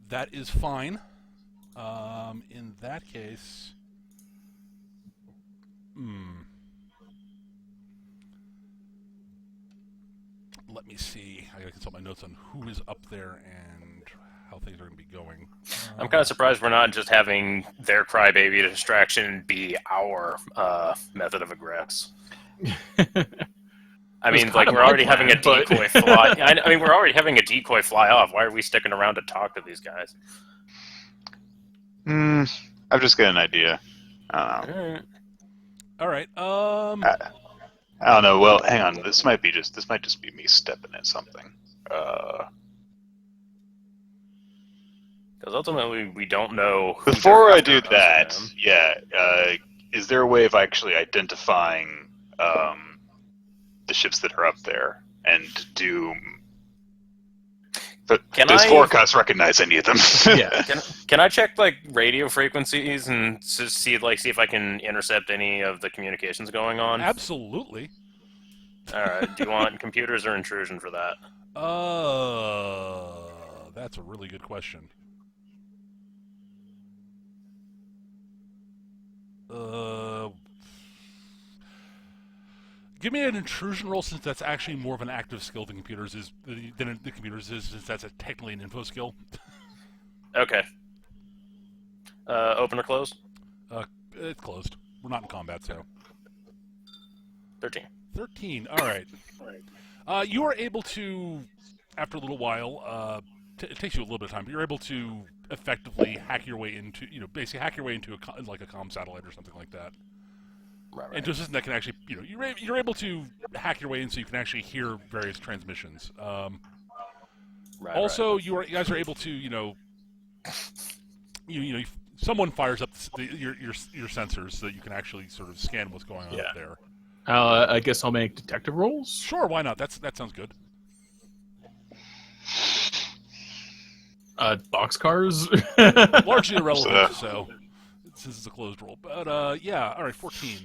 That is fine. In that case, let me see. I gotta consult my notes on who is up there and how things are going to be going. I'm kind of surprised we're not just having their crybaby distraction be our method of egress. I mean, like, we're already having a decoy fly. I mean, we're already having a decoy fly off. Why are we sticking around to talk to these guys? I've just got an idea. I don't know. All right. I don't know. Well, hang on. This might just be me stepping in something. Because ultimately, we don't know. Who Before they're I do after that, us, is there a way of actually identifying the ships that are up there and do? But does forecast recognize any of them? Yeah. Can I check like radio frequencies and see if I can intercept any of the communications going on? Absolutely. All right. Do you want computers or intrusion for that? That's a really good question. Give me an intrusion roll, since that's actually more of an active skill than the computers is, since that's technically an info skill. Okay. Open or close? It's closed. We're not in combat, so 13. 13. All right. You are able to, after a little while, it takes you a little bit of time, but you're able to effectively hack your way into, basically hack your way into a comm satellite or something like that. Right. Into a system that can actually, you're able to hack your way in so you can actually hear various transmissions. Also, you guys are able to, someone fires up your sensors so that you can actually sort of scan what's going on up there. I guess I'll make detective rolls. Sure, why not? That sounds good. Boxcars. Largely irrelevant, so since it's a closed roll. But yeah, all right, 14.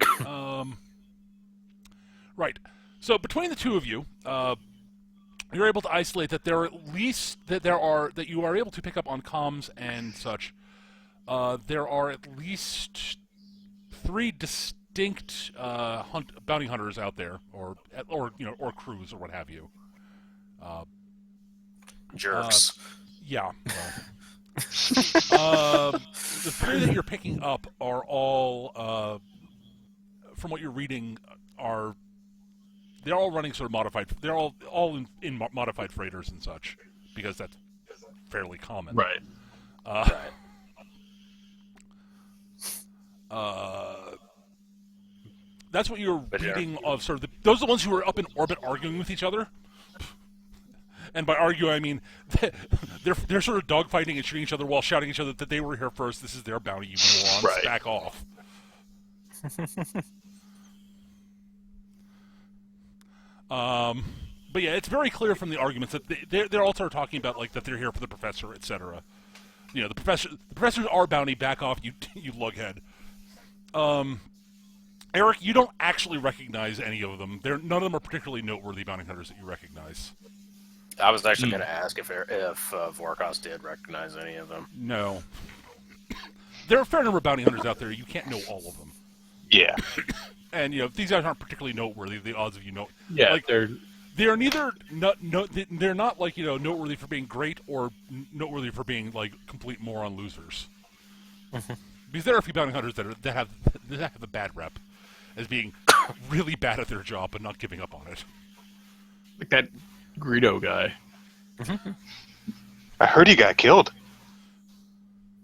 Right. So between the two of you, you're able to isolate that there are at least that you are able to pick up on comms and such. There are at least 3 distinct bounty hunters out there, or crews or what have you. Jerks. Yeah. Well. the three that you're picking up are all, from what you're reading, they're all running sort of modified. They're all in modified freighters and such, because that's fairly common. Right. That's what you're reading of sort of those are the ones who are up in orbit arguing with each other. And by arguing, I mean they're sort of dogfighting and shooting each other while shouting at each other that they were here first. This is their bounty, you morons. Right. Back off. But yeah, it's very clear from the arguments that they're all sort of talking about like that they're here for the professor, etc. You know, the professors are bounty. Back off, you lughead. Eric, you don't actually recognize any of them. None of them are particularly noteworthy bounty hunters that you recognize. I was actually going to ask if Vorkos did recognize any of them. No. There are a fair number of bounty hunters out there. You can't know all of them. Yeah. And, you know, if these guys aren't particularly noteworthy, the odds of you know... Yeah, like, they're neither... they're not, like, you know, noteworthy for being great or noteworthy for being, like, complete moron losers. Because there are a few bounty hunters that have a bad rep as being really bad at their job but not giving up on it. like that Greedo guy. I heard he got killed.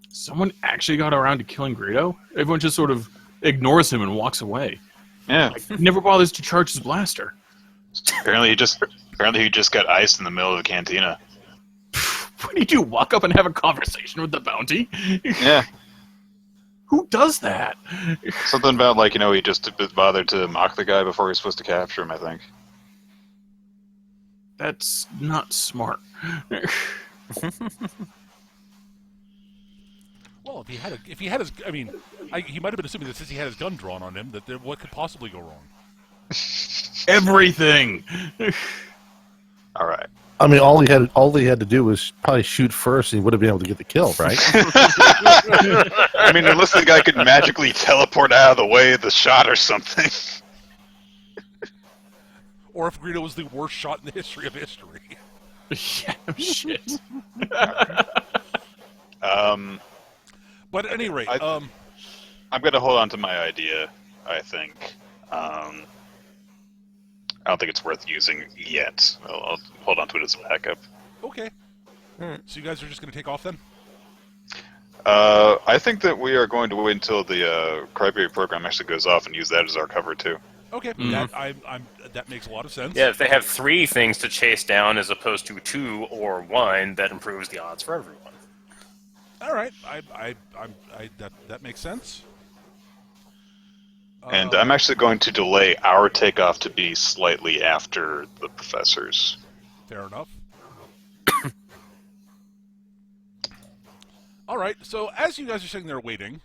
Someone actually got around to killing Greedo? Everyone just sort of ignores him and walks away. Yeah. Like, he never bothers to charge his blaster. Apparently he just got iced in the middle of the cantina. What do you do? Walk up and have a conversation with the bounty? Yeah. Who does that? Something about, like, you know, he just bothered to mock the guy before he was supposed to capture him, I think. That's not smart. Well, if he had his, I mean, he might have been assuming that since he had his gun drawn on him, that what could possibly go wrong? Everything. All right. I mean, all he had to do was probably shoot first, and he would have been able to get the kill, right? I mean, unless the guy could magically teleport out of the way of the shot or something. Or if Greedo was the worst shot in the history of history. Yeah, shit. But at any rate, I'm going to hold on to my idea, I think. I don't think it's worth using yet. I'll hold on to it as a backup. okay. So you guys are just going to take off then? I think that we are going to wait until the Cryberry program actually goes off and use that as our cover, too. Okay, that makes a lot of sense. Yeah, if they have 3 things to chase down as opposed to 2 or 1, that improves the odds for everyone. All right, that makes sense. And I'm actually going to delay our takeoff to be slightly after the professors. Fair enough. All right, so as you guys are sitting there waiting,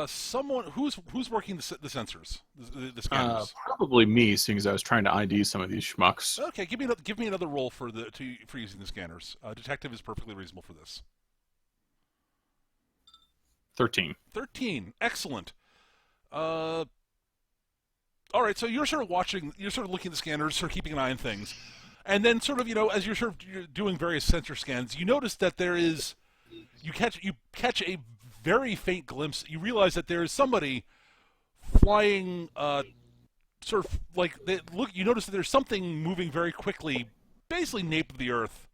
someone who's working the sensors, the scanners. Probably me, seeing as I was trying to ID some of these schmucks. Okay, give me another roll for using the scanners. Detective is perfectly reasonable for this. 13. 13, excellent. All right, so you're sort of looking at the scanners, sort of keeping an eye on things, and then sort of as you're doing various sensor scans, you notice that you catch a very faint glimpse. You realize that there is somebody flying, sort of like you notice that there's something moving very quickly, basically nape of the earth,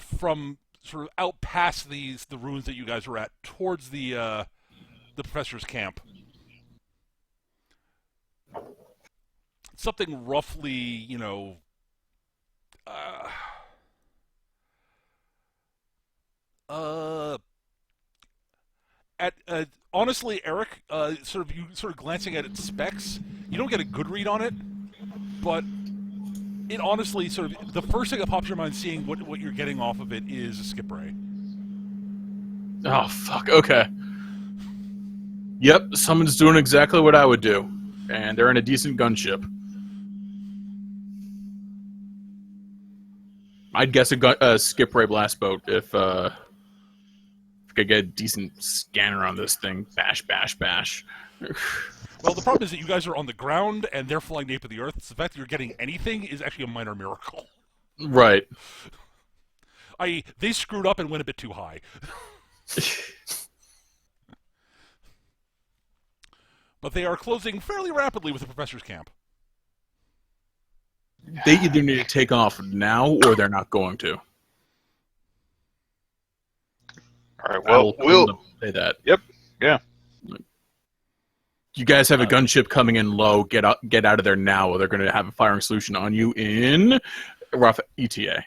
from sort of out past the ruins that you guys were at towards the professor's camp. Something roughly, honestly, Eric, sort of glancing at its specs, you don't get a good read on it, but it honestly sort of the first thing that pops your mind seeing what you're getting off of it is a skip ray. Oh, fuck. Okay. Yep, someone's doing exactly what I would do. And they're in a decent gunship. I'd guess a skip ray blast boat if I could get a decent scanner on this thing. Bash, bash, bash. Well, the problem is that you guys are on the ground and they're flying nape of the earth. So the fact that you're getting anything is actually a minor miracle. Right. I.e., they screwed up and went a bit too high. But they are closing fairly rapidly with the professor's camp. They either need to take off now or they're not going to. All right. I Well, will say that. Yep. Yeah. You guys have a gunship coming in low. Get out of there now, or they're going to have a firing solution on you in rough ETA.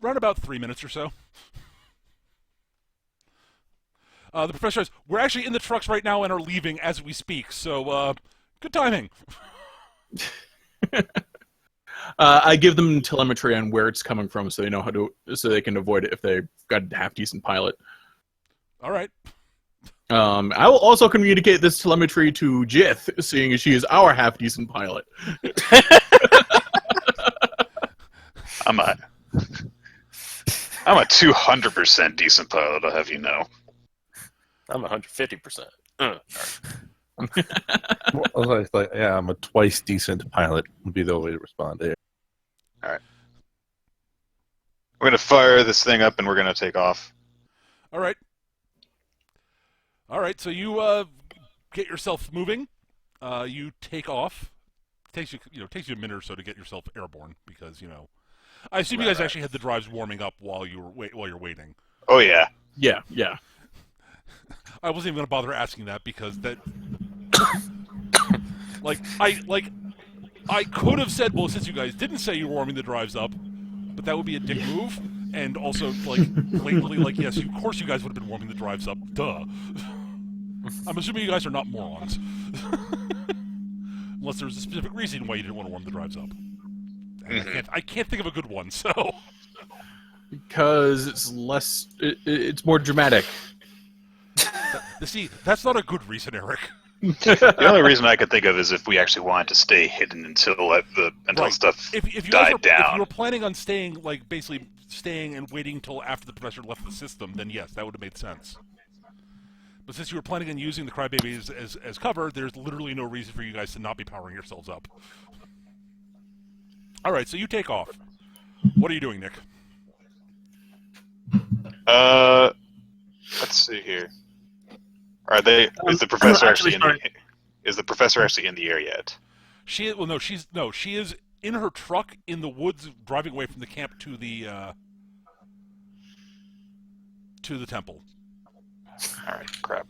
Around about 3 minutes or so. The professor says, we're actually in the trucks right now and are leaving as we speak, so good timing. I give them telemetry on where it's coming from, so they know so they can avoid it if they've got a half decent pilot. All right. I will also communicate this telemetry to Jith, seeing as she is our half decent pilot. I'm a 200% decent pilot. I'll have you know. I'm 150%. Yeah, I'm a twice decent pilot. Would be the way to respond there. All right. We're gonna fire this thing up and we're gonna take off. All right. So you get yourself moving. You take off. Takes you a minute or so to get yourself airborne because I assume you guys actually had the drives warming up while you're waiting. Oh yeah. Yeah. I wasn't even going to bother asking that because that, I could have said, well, since you guys didn't say you were warming the drives up, but that would be a dick move, and also blatantly yes, of course you guys would have been warming the drives up. Duh. I'm assuming you guys are not morons, unless there's a specific reason why you didn't want to warm the drives up. And I can't think of a good one, so. Because it's more dramatic. See, that's not a good reason, Eric. The only reason I could think of is if we actually wanted to stay hidden until stuff if you died down. If you were planning on staying, basically staying and waiting until after the professor left the system, then yes, that would have made sense. But since you were planning on using the crybabies as cover, there's literally no reason for you guys to not be powering yourselves up. All right, so you take off. What are you doing, Nick? Let's see here. Are they? Is the professor actually in the? Is the professor actually in the air yet? She is in her truck in the woods, driving away from the camp to the temple. All right, crap.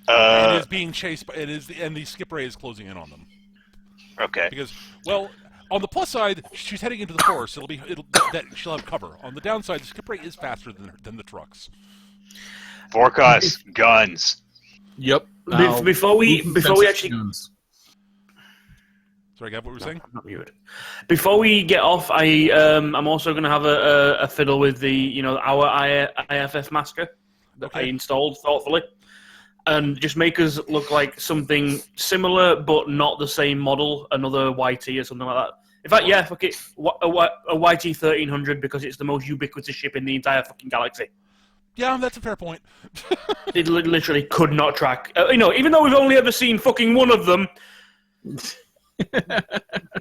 And is being chased by and the skip ray is closing in on them. Okay. Because on the plus side, she's heading into the forest. She'll have cover. On the downside, the skip ray is faster than the trucks. Vorkos, guns. Yep. Before we actually. Guns. Sorry, Gav, what were you saying? Not muted. Before we get off, I'm also going to have a fiddle with our IFF masker that I installed thoughtfully, and just make us look like something similar but not the same model, another YT or something like that. In fact, yeah, fuck it, a YT 1300 because it's the most ubiquitous ship in the entire fucking galaxy. Yeah, that's a fair point. It literally could not track. Even though we've only ever seen fucking one of them.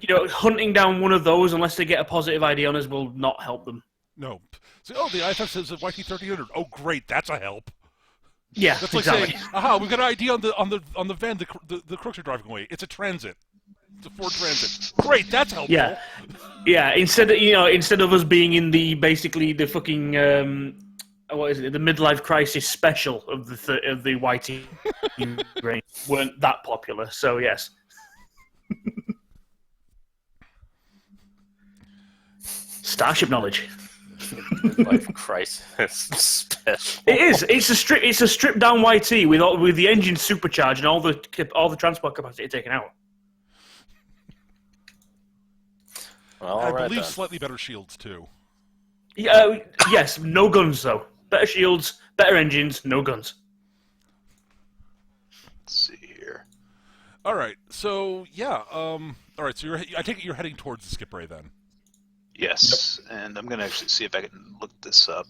Hunting down one of those unless they get a positive ID on us will not help them. No. So, the IFF says YT 1300. Oh, great, that's a help. Yeah, that's like exactly. saying, "Aha, we've got an ID on the van the crooks are driving away. It's a Transit. It's a Ford Transit. Great, that's helpful." Yeah. Instead of us being in the fucking what is it? The midlife crisis special of the YT brain weren't that popular. So yes. Starship knowledge. Midlife crisis special. It is. It's a stripped down YT with the engine supercharged and all the transport capacity taken out. Well, I right believe then. slightly better shields too. Yes, no guns though. Better shields, better engines, no guns. Let's see here. All right. So yeah. All right. So I take it you're heading towards the skip ray then. Yes, and I'm gonna actually see if I can look this up.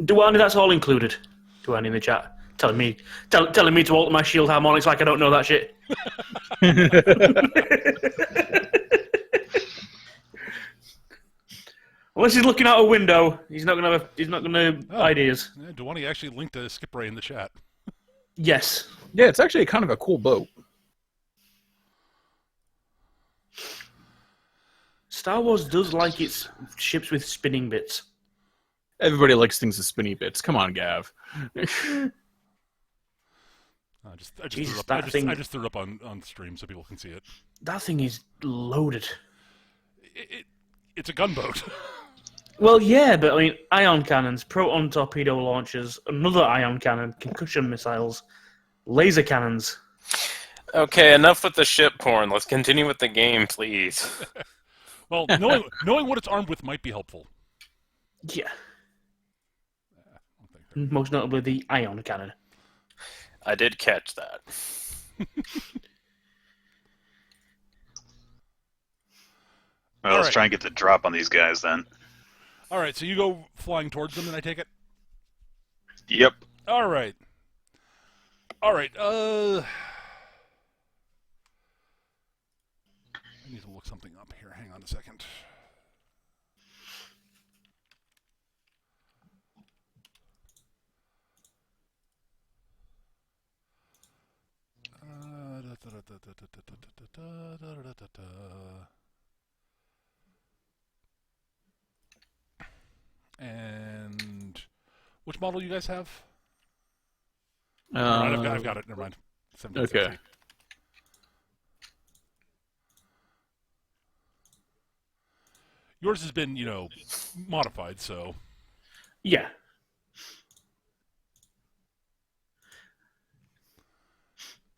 Duani, that's all included. Duani in the chat. Telling me to alter my shield harmonics like I don't know that shit. Unless he's looking out a window, he's not gonna have ideas. Yeah, Duani actually linked a skip ray in the chat. Yes. Yeah, it's actually kind of a cool boat. Star Wars does like its ships with spinning bits. Everybody likes things with spinny bits. Come on, Gav. I Jesus, just threw it up on stream so people can see it. That thing is loaded. It's a gunboat. Well, yeah, but I mean, ion cannons, proton torpedo launchers, another ion cannon, concussion missiles, laser cannons. Okay, enough with the ship porn. Let's continue with the game, please. Well, knowing what it's armed with might be helpful. Yeah. Most notably the ion cannon. I did catch that. Well, let's try and get the drop on these guys then. All right, so you go flying towards them, and I take it. Yep. All right. I need to look something up here. Hang on a second. And which model you guys have? I've got it. Never mind. 1760. Okay. Yours has been, modified, so. Yeah.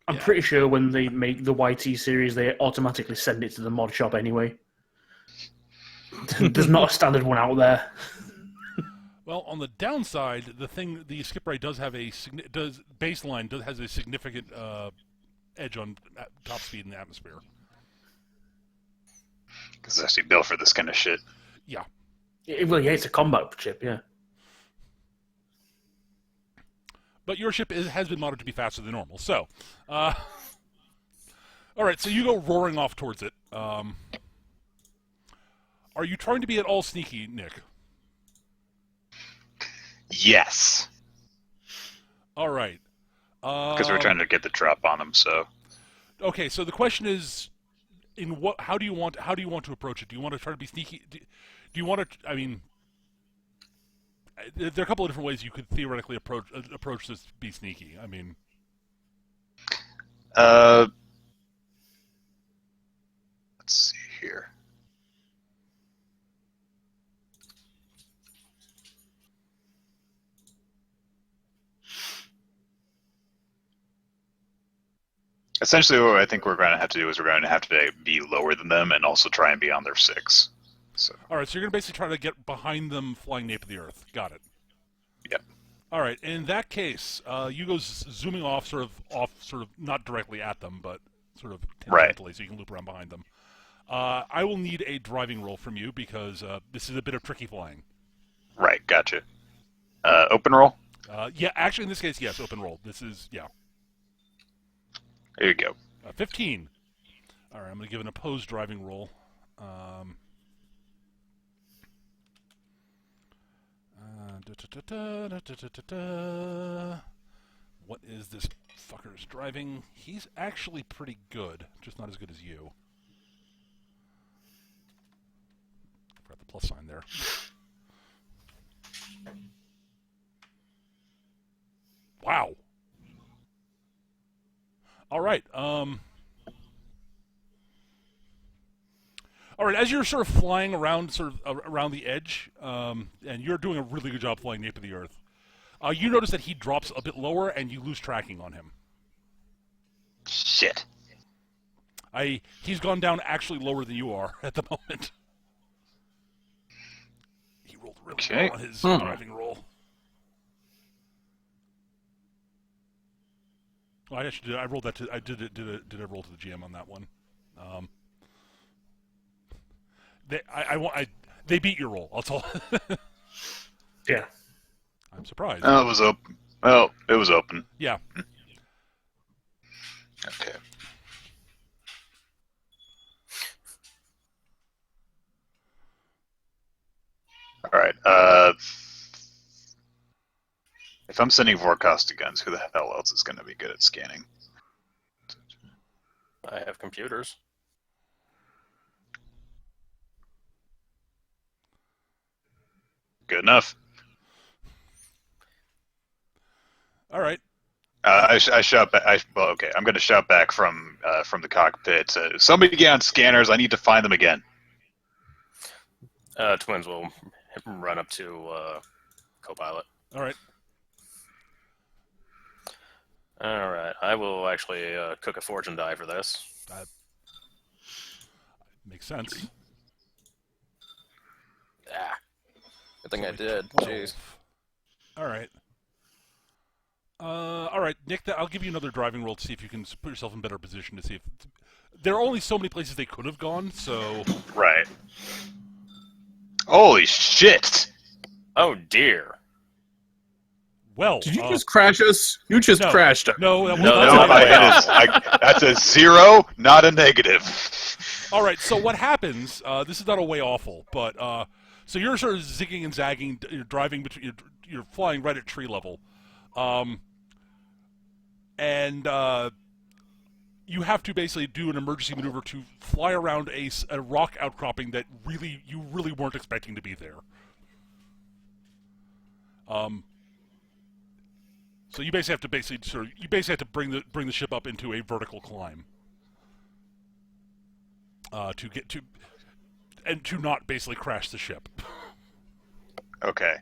I'm pretty sure when they make the YT series, they automatically send it to the mod shop anyway. There's not a standard one out there. Well, on the downside, the skip ray has a significant edge on top speed in the atmosphere. Because it's actually built for this kind of shit. Yeah. Well, yeah, it's a combat ship, yeah. But your ship has been modded to be faster than normal. So, all right. So you go roaring off towards it. Are you trying to be at all sneaky, Nick? Yes. All right. Because we're trying to get the drop on them. So. Okay. So the question is, how do you want to approach it? Do you want to try to be sneaky? Do you want to? I mean, there are a couple of different ways you could theoretically approach this to be sneaky. I mean, let's see here. Essentially, what I think we're going to have to do is we're going to have to be lower than them and also try and be on their 6. So. All right, so you're going to basically try to get behind them flying nape of the earth. Got it. Yep. All right, in that case, you go zooming off, sort of not directly at them, but sort of tangentially, so you can loop around behind them. I will need a driving roll from you because this is a bit of tricky flying. Right, gotcha. Open roll? Yeah, actually, in this case, yes, open roll. This is, yeah. There you go. 15. All right, I'm going to give an opposed driving roll. What is this fucker's driving? He's actually pretty good, just not as good as you. Forgot the plus sign there. Wow. All right. All right. As you're sort of flying around, around the edge, and you're doing a really good job flying nape of the earth, you notice that he drops a bit lower, and you lose tracking on him. Shit. He's gone down actually lower than you are at the moment. He rolled really well on his driving roll. Well, I actually did. I rolled that to. I did a roll to the GM on that one. They beat your roll. That's all. Yeah. I'm surprised. Oh, it was open. Well, it was open. Yeah. Okay. All right. If I'm sending Vorkosta guns, who the hell else is going to be good at scanning? I have computers. Good enough. All right. I shout back. Well, okay. I'm going to shout back from the cockpit. Somebody get on scanners. I need to find them again. Twins will run up to co-pilot. All right. All right. I will actually cook a fortune die for this. Makes sense. Ah. Good thing I did. 12. Jeez. All right. All right, Nick. I'll give you another driving roll to see if you can put yourself in better position to see if there are only so many places they could have gone. So Right. Holy shit! Oh dear. well, Did you just crash us? You just no. crashed us. no, that was No, not that's No, the- not that's a 0, not a negative. All right. So what happens? This is not a way awful, but so you're sort of zigging and zagging. You're driving between. You're flying right at tree level, and you have to basically do an emergency maneuver to fly around a rock outcropping that you really weren't expecting to be there. So you basically have to bring the ship up into a vertical climb to get to and to not basically crash the ship. Okay.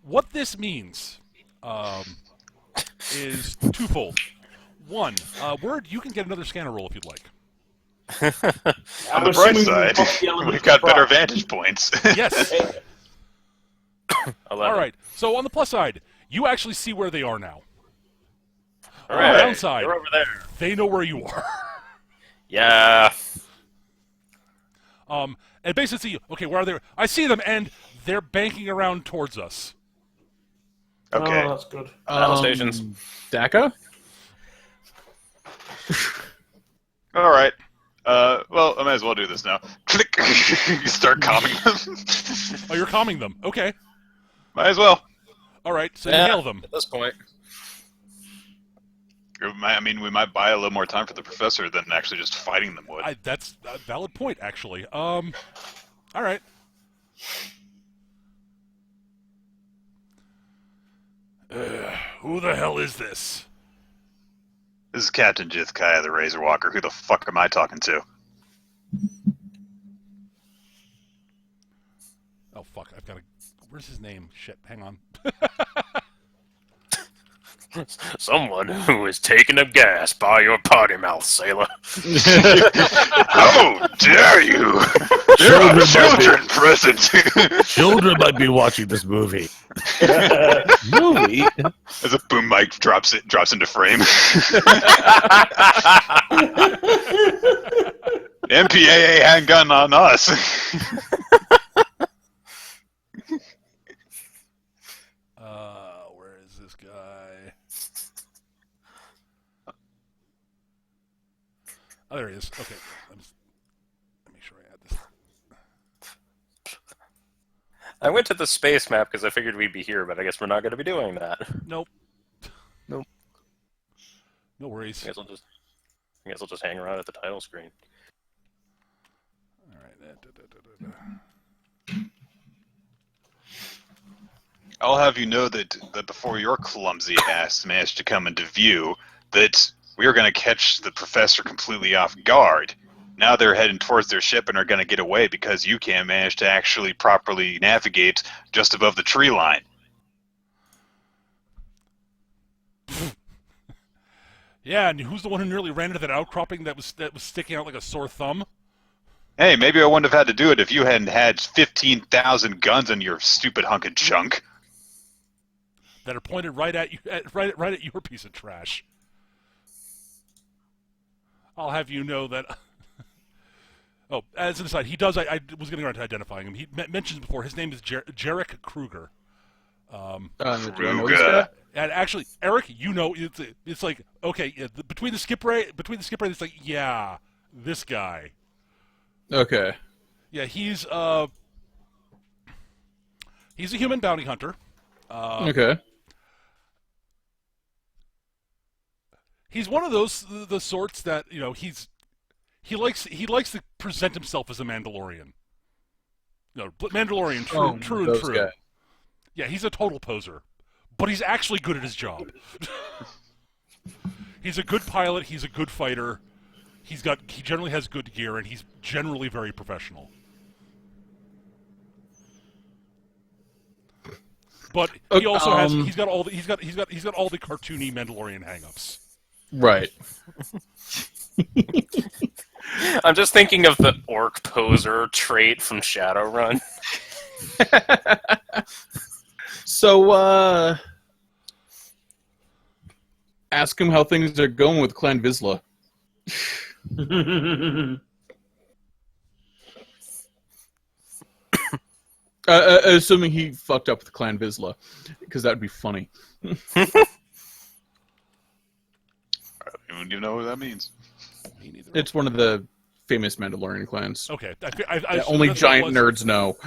What this means is twofold. One, Word, you can get another scanner roll if you'd like. On the bright side, we've got better vantage points. Yes. 11. All right. So on the plus side, you actually see where they are now. All On the right. downside, They're over there. they know where you are. Yeah. And basically, okay, where are they? I see them, and they're banking around towards us. Okay. Oh, that's good. Battle stations. DACA? All right. Well, I might as well do this now. Click. Start calming them. Oh, you're calming them. Okay. Might as well. All right. So you Yeah, nail them. At this point. I mean, we might buy a little more time for the professor than actually just fighting them would. That's a valid point, actually. All right. Who the hell is this? This is Captain Jithkai of the Razorwalker. Who the fuck am I talking to? Oh fuck! I've got to. Where's his name? Shit! Hang on. Someone who is taking a gas by your potty mouth, sailor. How dare you! There are children present! Children might be watching this movie. Movie? As a boom mic drops into frame. MPAA handgun on us. Where is this guy? Oh, there he is. Okay. Let me make sure I add this. I went to the space map because I figured we'd be here, but I guess we're not going to be doing that. Nope. Nope. No worries. I guess I'll just hang around at the title screen. All right. I'll have you know that before your clumsy ass managed to come into view, that we are going to catch the professor completely off guard. Now they're heading towards their ship and are going to get away because you can't manage to actually properly navigate just above the tree line. Yeah, and who's the one who nearly ran into that outcropping that was sticking out like a sore thumb? Hey, maybe I wouldn't have had to do it if you hadn't had 15,000 guns on your stupid hunk of junk. That are pointed right at you, right at your piece of trash. I'll have you know that. Oh, as an aside, he does. I was getting around to identifying him. He mentions before his name is Jarek Kruger. Do I know this guy? And actually, Eric, you know, it's like okay, between the skip rate, it's like yeah, this guy. Okay. Yeah, he's a human bounty hunter. Okay. He's one of the sorts that he likes to present himself as a Mandalorian. No, Mandalorian, true and those true. guys. Yeah, he's a total poser, but he's actually good at his job. He's a good pilot. He's a good fighter. He generally has good gear, and he's generally very professional. But he also has he's got all the cartoony Mandalorian hang-ups. Right. I'm just thinking of the orc poser trait from Shadowrun. So, ask him how things are going with Clan Vizsla. Assuming he fucked up with Clan Vizsla, because that would be funny. I don't even know what that means. Me neither. It's one of the famous Mandalorian clans. Okay. That only giant nerds know.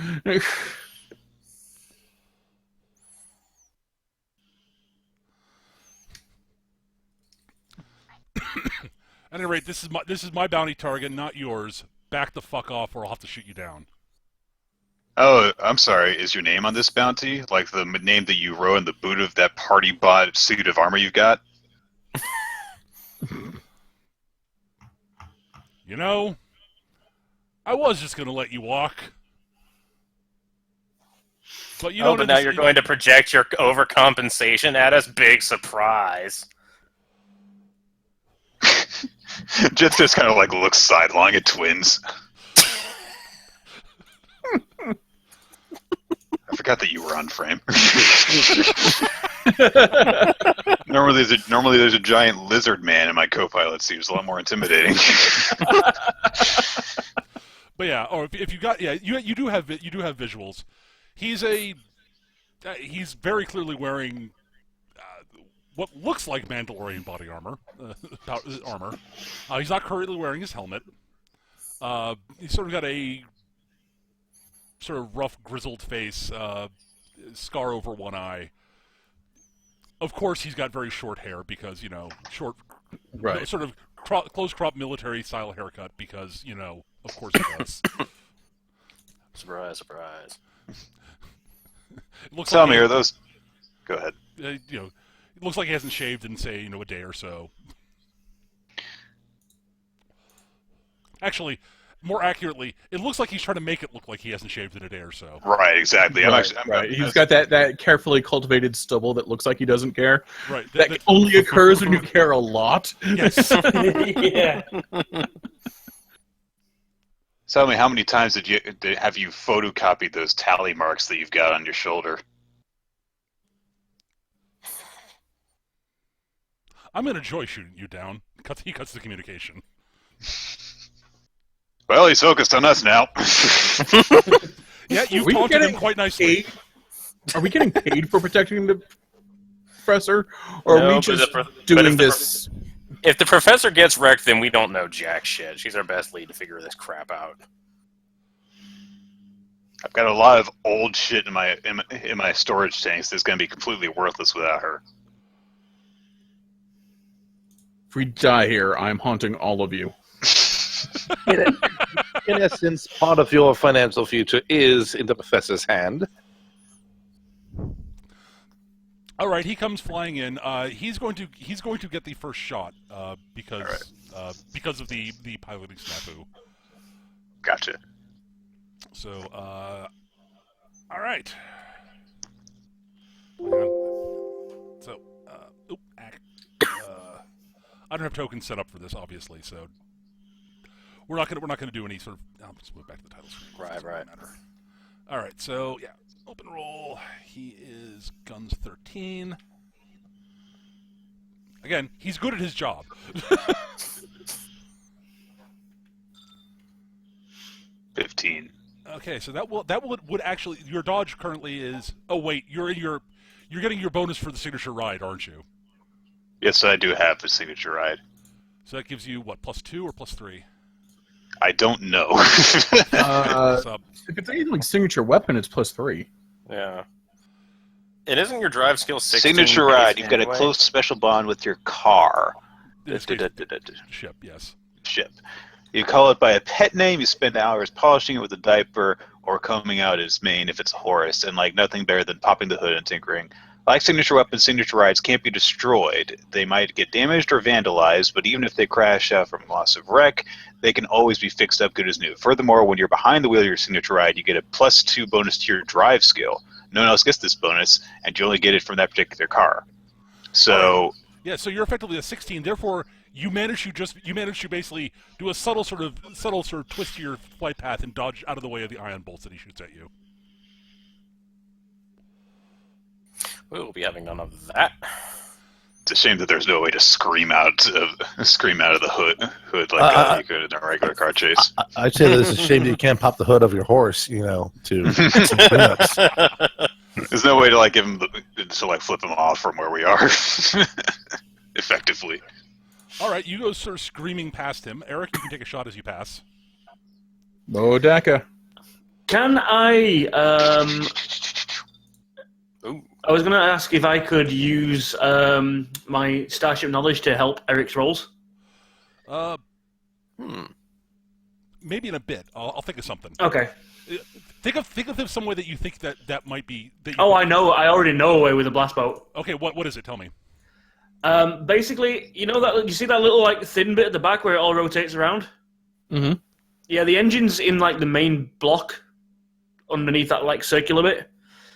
At any rate, this is my bounty target, not yours. Back the fuck off, or I'll have to shoot you down. Oh, I'm sorry. Is your name on this bounty? Like the name that you wrote in the boot of that party bot suit of armor you've got? You know, I was just going to let you walk. But you don't But now you're going to project your overcompensation at us? Big surprise. Jets just kind of like looks sidelong at twins. I forgot that you were on frame. Normally there's a giant lizard man in my co-pilot seat. It's a lot more intimidating. But yeah, or if you got you do have visuals. He's very clearly wearing what looks like Mandalorian body armor. He's not currently wearing his helmet. He's sort of got a sort of rough, grizzled face, scar over one eye. Of course, he's got very short hair because short, Right. sort of close crop military style haircut because of course he does. Surprise, surprise. Tell me, are those... Go ahead. It looks like he hasn't shaved in, say, a day or so. Actually, more accurately, it looks like he's trying to make it look like he hasn't shaved in a day or so. Right, exactly. Right. He's got that carefully cultivated stubble that looks like he doesn't care. Right. That only occurs when you care a lot. Yes. Yeah. Tell me, how many times have you photocopied those tally marks that you've got on your shoulder? I'm going to enjoy shooting you down. He cuts the communication. Well, he's focused on us now. Yeah, you've We taunted getting him quite nicely. paid? Are we getting paid for protecting the professor? Or No, are we but just but doing if the this? If the professor gets wrecked, then we don't know jack shit. She's our best lead to figure this crap out. I've got a lot of old shit in my storage tanks that's going to be completely worthless without her. If we die here, I'm haunting all of you. In essence, part of your financial future is in the professor's hand. All right, he comes flying in. He's going to get the first shot because of the piloting snafu. Gotcha. So, all right. Hang on. So, I don't have tokens set up for this, obviously. So, we're not gonna do any sort of. I'll just move back to the title screen. Right. Matter. All right. So yeah, open roll. He is guns 13. Again, he's good at his job. 15. Okay, so would actually your dodge currently is. Oh wait, you're getting your bonus for the signature ride, aren't you? Yes, I do have the signature ride. So that gives you what, +2 or +3? I don't know. This up. If it's anything like signature weapon, it's +3. Yeah. It isn't your drive skill 16 Signature based ride. You've got a anyway? close special bond with your car. This case, ship, yes. Ship. You call it by a pet name. You spend hours polishing it with a diaper or combing out its mane if it's a horse, and like nothing better than popping the hood and tinkering. Like signature weapons, signature rides can't be destroyed. They might get damaged or vandalized, but even if they crash out from loss of wreck, they can always be fixed up good as new. Furthermore, when you're behind the wheel of your signature ride, you get a +2 bonus to your drive skill. No one else gets this bonus, and you only get it from that particular car. So, Yeah, so you're effectively a 16. Therefore, you manage to basically do a subtle sort of twist to your flight path and dodge out of the way of the ion bolts that he shoots at you. We will be having none of that. it's a shame that there's no way to scream out of the hood like you could in a regular car chase. I'd say that it's a shame that you can't pop the hood of your horse, to some cleanups. There's no way to give him to flip him off from where we are effectively. All right, you go sort of screaming past him. Eric, you can take a shot as you pass. Modaka. Can I? Ooh. I was going to ask if I could use my Starship knowledge to help Eric's rolls. Maybe in a bit. I'll think of something. Okay. Think of some way that you think that might be. I know. I already know a way with a blast bolt. Okay, what is it? Tell me. Basically, you see that little thin bit at the back where it all rotates around? Mm-hmm. Yeah, the engine's in the main block underneath that circular bit.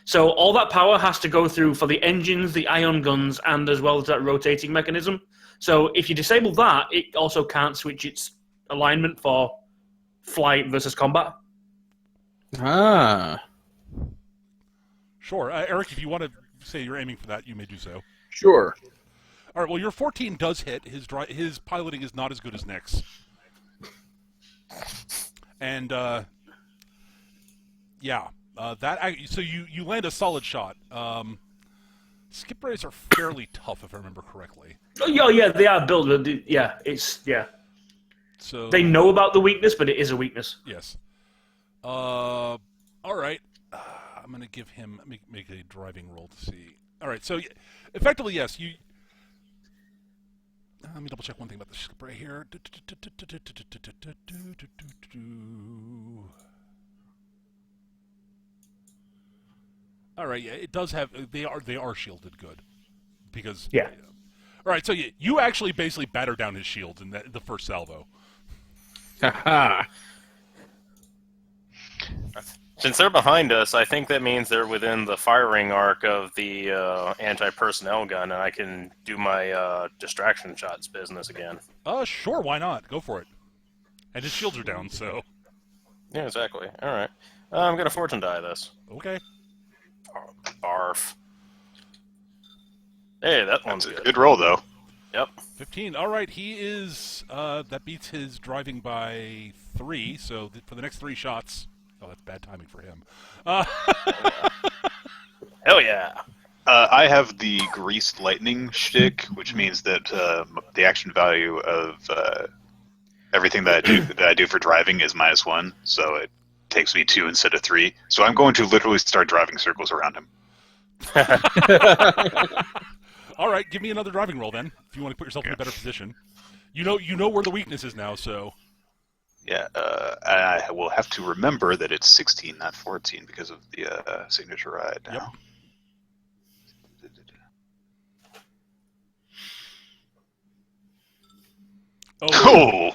So all that power has to go through for the engines, the ion guns, and as well as that rotating mechanism. So if you disable that, it also can't switch its alignment for flight versus combat. Ah. Sure, Eric. If you want to say you're aiming for that, you may do so. Sure. All right. Well, your 14 does hit. His piloting is not as good as Nick's. And so you land a solid shot. Skip rays are fairly tough, if I remember correctly. Oh yeah, they are built. Yeah, So they know about the weakness, but it is a weakness. Yes. All right. I'm gonna give him make a driving roll to see. All right. So effectively, yes. You. Let me double check one thing about the skip ray here. All right, yeah, it does have. They are shielded good, because yeah. All right, so you actually basically batter down his shields in the first salvo. Haha. Since they're behind us, I think that means they're within the firing arc of the anti-personnel gun, and I can do my distraction shots business again. Sure, why not? Go for it. And his shields are down, so. Yeah, exactly. All right, I'm gonna fortune die this. Okay. Barf. Hey, that one's That's a good. good roll, though. Yep. 15. All right, he is. That beats his driving by 3. So for the next 3 shots. Oh, that's bad timing for him. Hell yeah. I have the greased lightning shtick, which means that the action value of everything that I do for driving is -1, so it takes me 2 instead of 3. So I'm going to literally start driving circles around him. All right, give me another driving roll then, if you want to put yourself in a better position. You know where the weakness is now, so. Yeah, I will have to remember that it's 16, not 14, because of the signature ride now. Yep. Oh!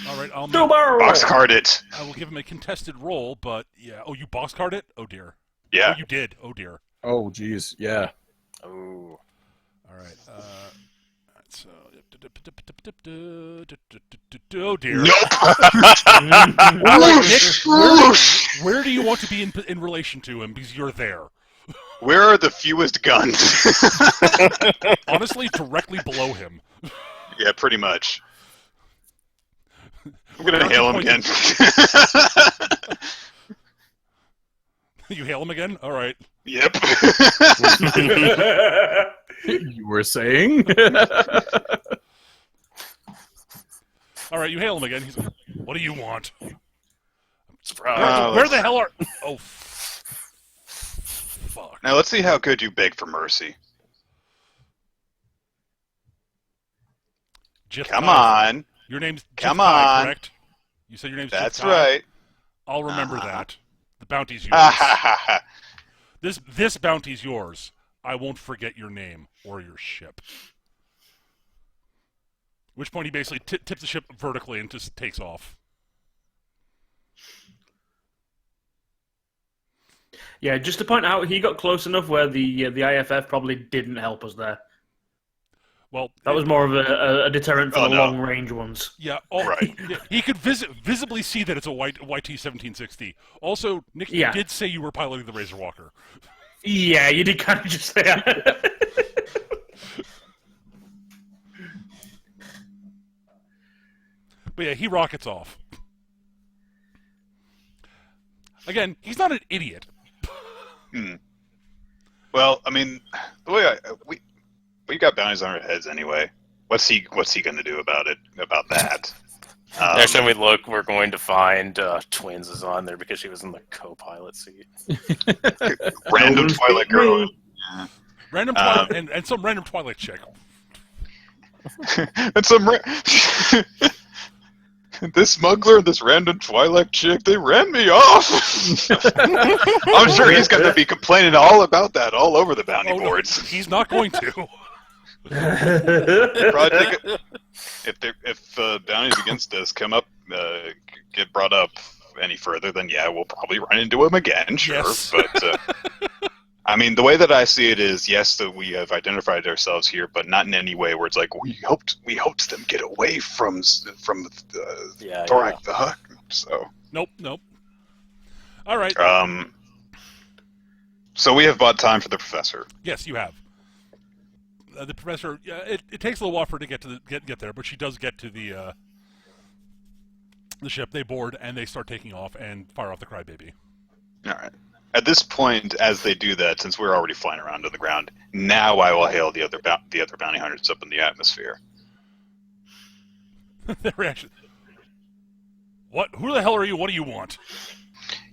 All right, I'll Boxcard it! I will give him a contested roll, but yeah. Oh, you boxcard it? Oh dear. Yeah. Oh, you did. Oh dear. Oh, jeez. Yeah. Oh. All right. So. Oh dear. Nope! Where do you want to be in relation to him? Because you're there. Where are the fewest guns? Honestly, directly below him. Yeah, pretty much. I'm gonna hail him again. You hail him again? All right. Yep. You were saying? All right, you hail him again. He's like, what do you want? Surprise. Where the hell are... Oh, fuck. Now let's see how good you beg for mercy. Jif Come Kai. on. Your name's Jif Come Kai, on. correct? You said your name's That's Jif Kai? right. I'll remember that. The bounty's yours. Ah, ha, ha, ha. This bounty's yours. I won't forget your name or your ship. At which point he basically tips the ship vertically and just takes off. Yeah, just to point out, he got close enough where the IFF probably didn't help us there. Well, That was more of a deterrent for Oh, the no. long range ones. yeah. Right. Yeah, he could visibly see that it's a YT-1760. Also, Nick, Yeah. you did say you were piloting the Razorwalker. Yeah, you did kind of just say that. But yeah, he rockets off. Again, he's not an idiot. Well, I mean, the way we got bounties on our heads anyway. What's he going to do about it? About that? Next time we look, we're going to find Twins is on there because she was in the co-pilot seat. Random Twilight girl. Random Twilight, and some random Twilight chick. And some this smuggler and this random Twilight chick, they ran me off. I'm sure he's going to be complaining all about that all over the bounty Oh, no, boards. he's not going to. Probably if bounties against us come up, get brought up any further, then yeah, we'll probably run into him again, sure. Yes. But I mean, the way that I see it is, yes, that we have identified ourselves here, but not in any way where it's like we helped them get away from Thorak the Huck. So Nope. All right. so we have bought time for the professor. Yes, you have. The professor. It takes a little while for her to get there, but she does get to the ship. They board and they start taking off and fire off the crybaby. All right. At this point, as they do that, since we're already flying around on the ground, now I will hail the other bounty hunters up in the atmosphere. Their reaction. What? Who the hell are you? What do you want?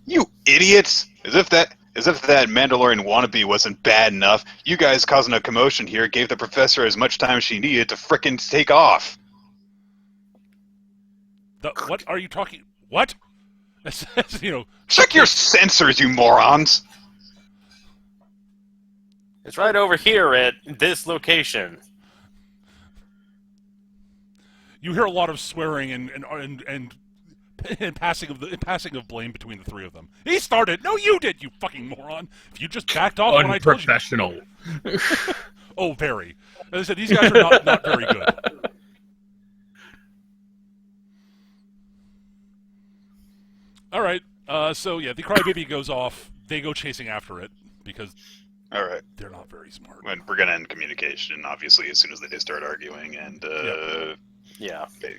You idiots! As if that Mandalorian wannabe wasn't bad enough, you guys causing a commotion here gave the professor as much time as she needed to frickin' take off. What are you talking? What? Check your sensors, you morons! It's right over here at this location. You hear a lot of swearing and passing of blame between the three of them. He started. No, you did. You fucking moron. If you just backed off when I told you. Unprofessional. Oh, very. As I said, these guys are not very good. All right. So yeah, the crybaby goes off. They go chasing after it because All right. they're not very smart. And we're gonna end communication, obviously, as soon as they start arguing, and Yeah. they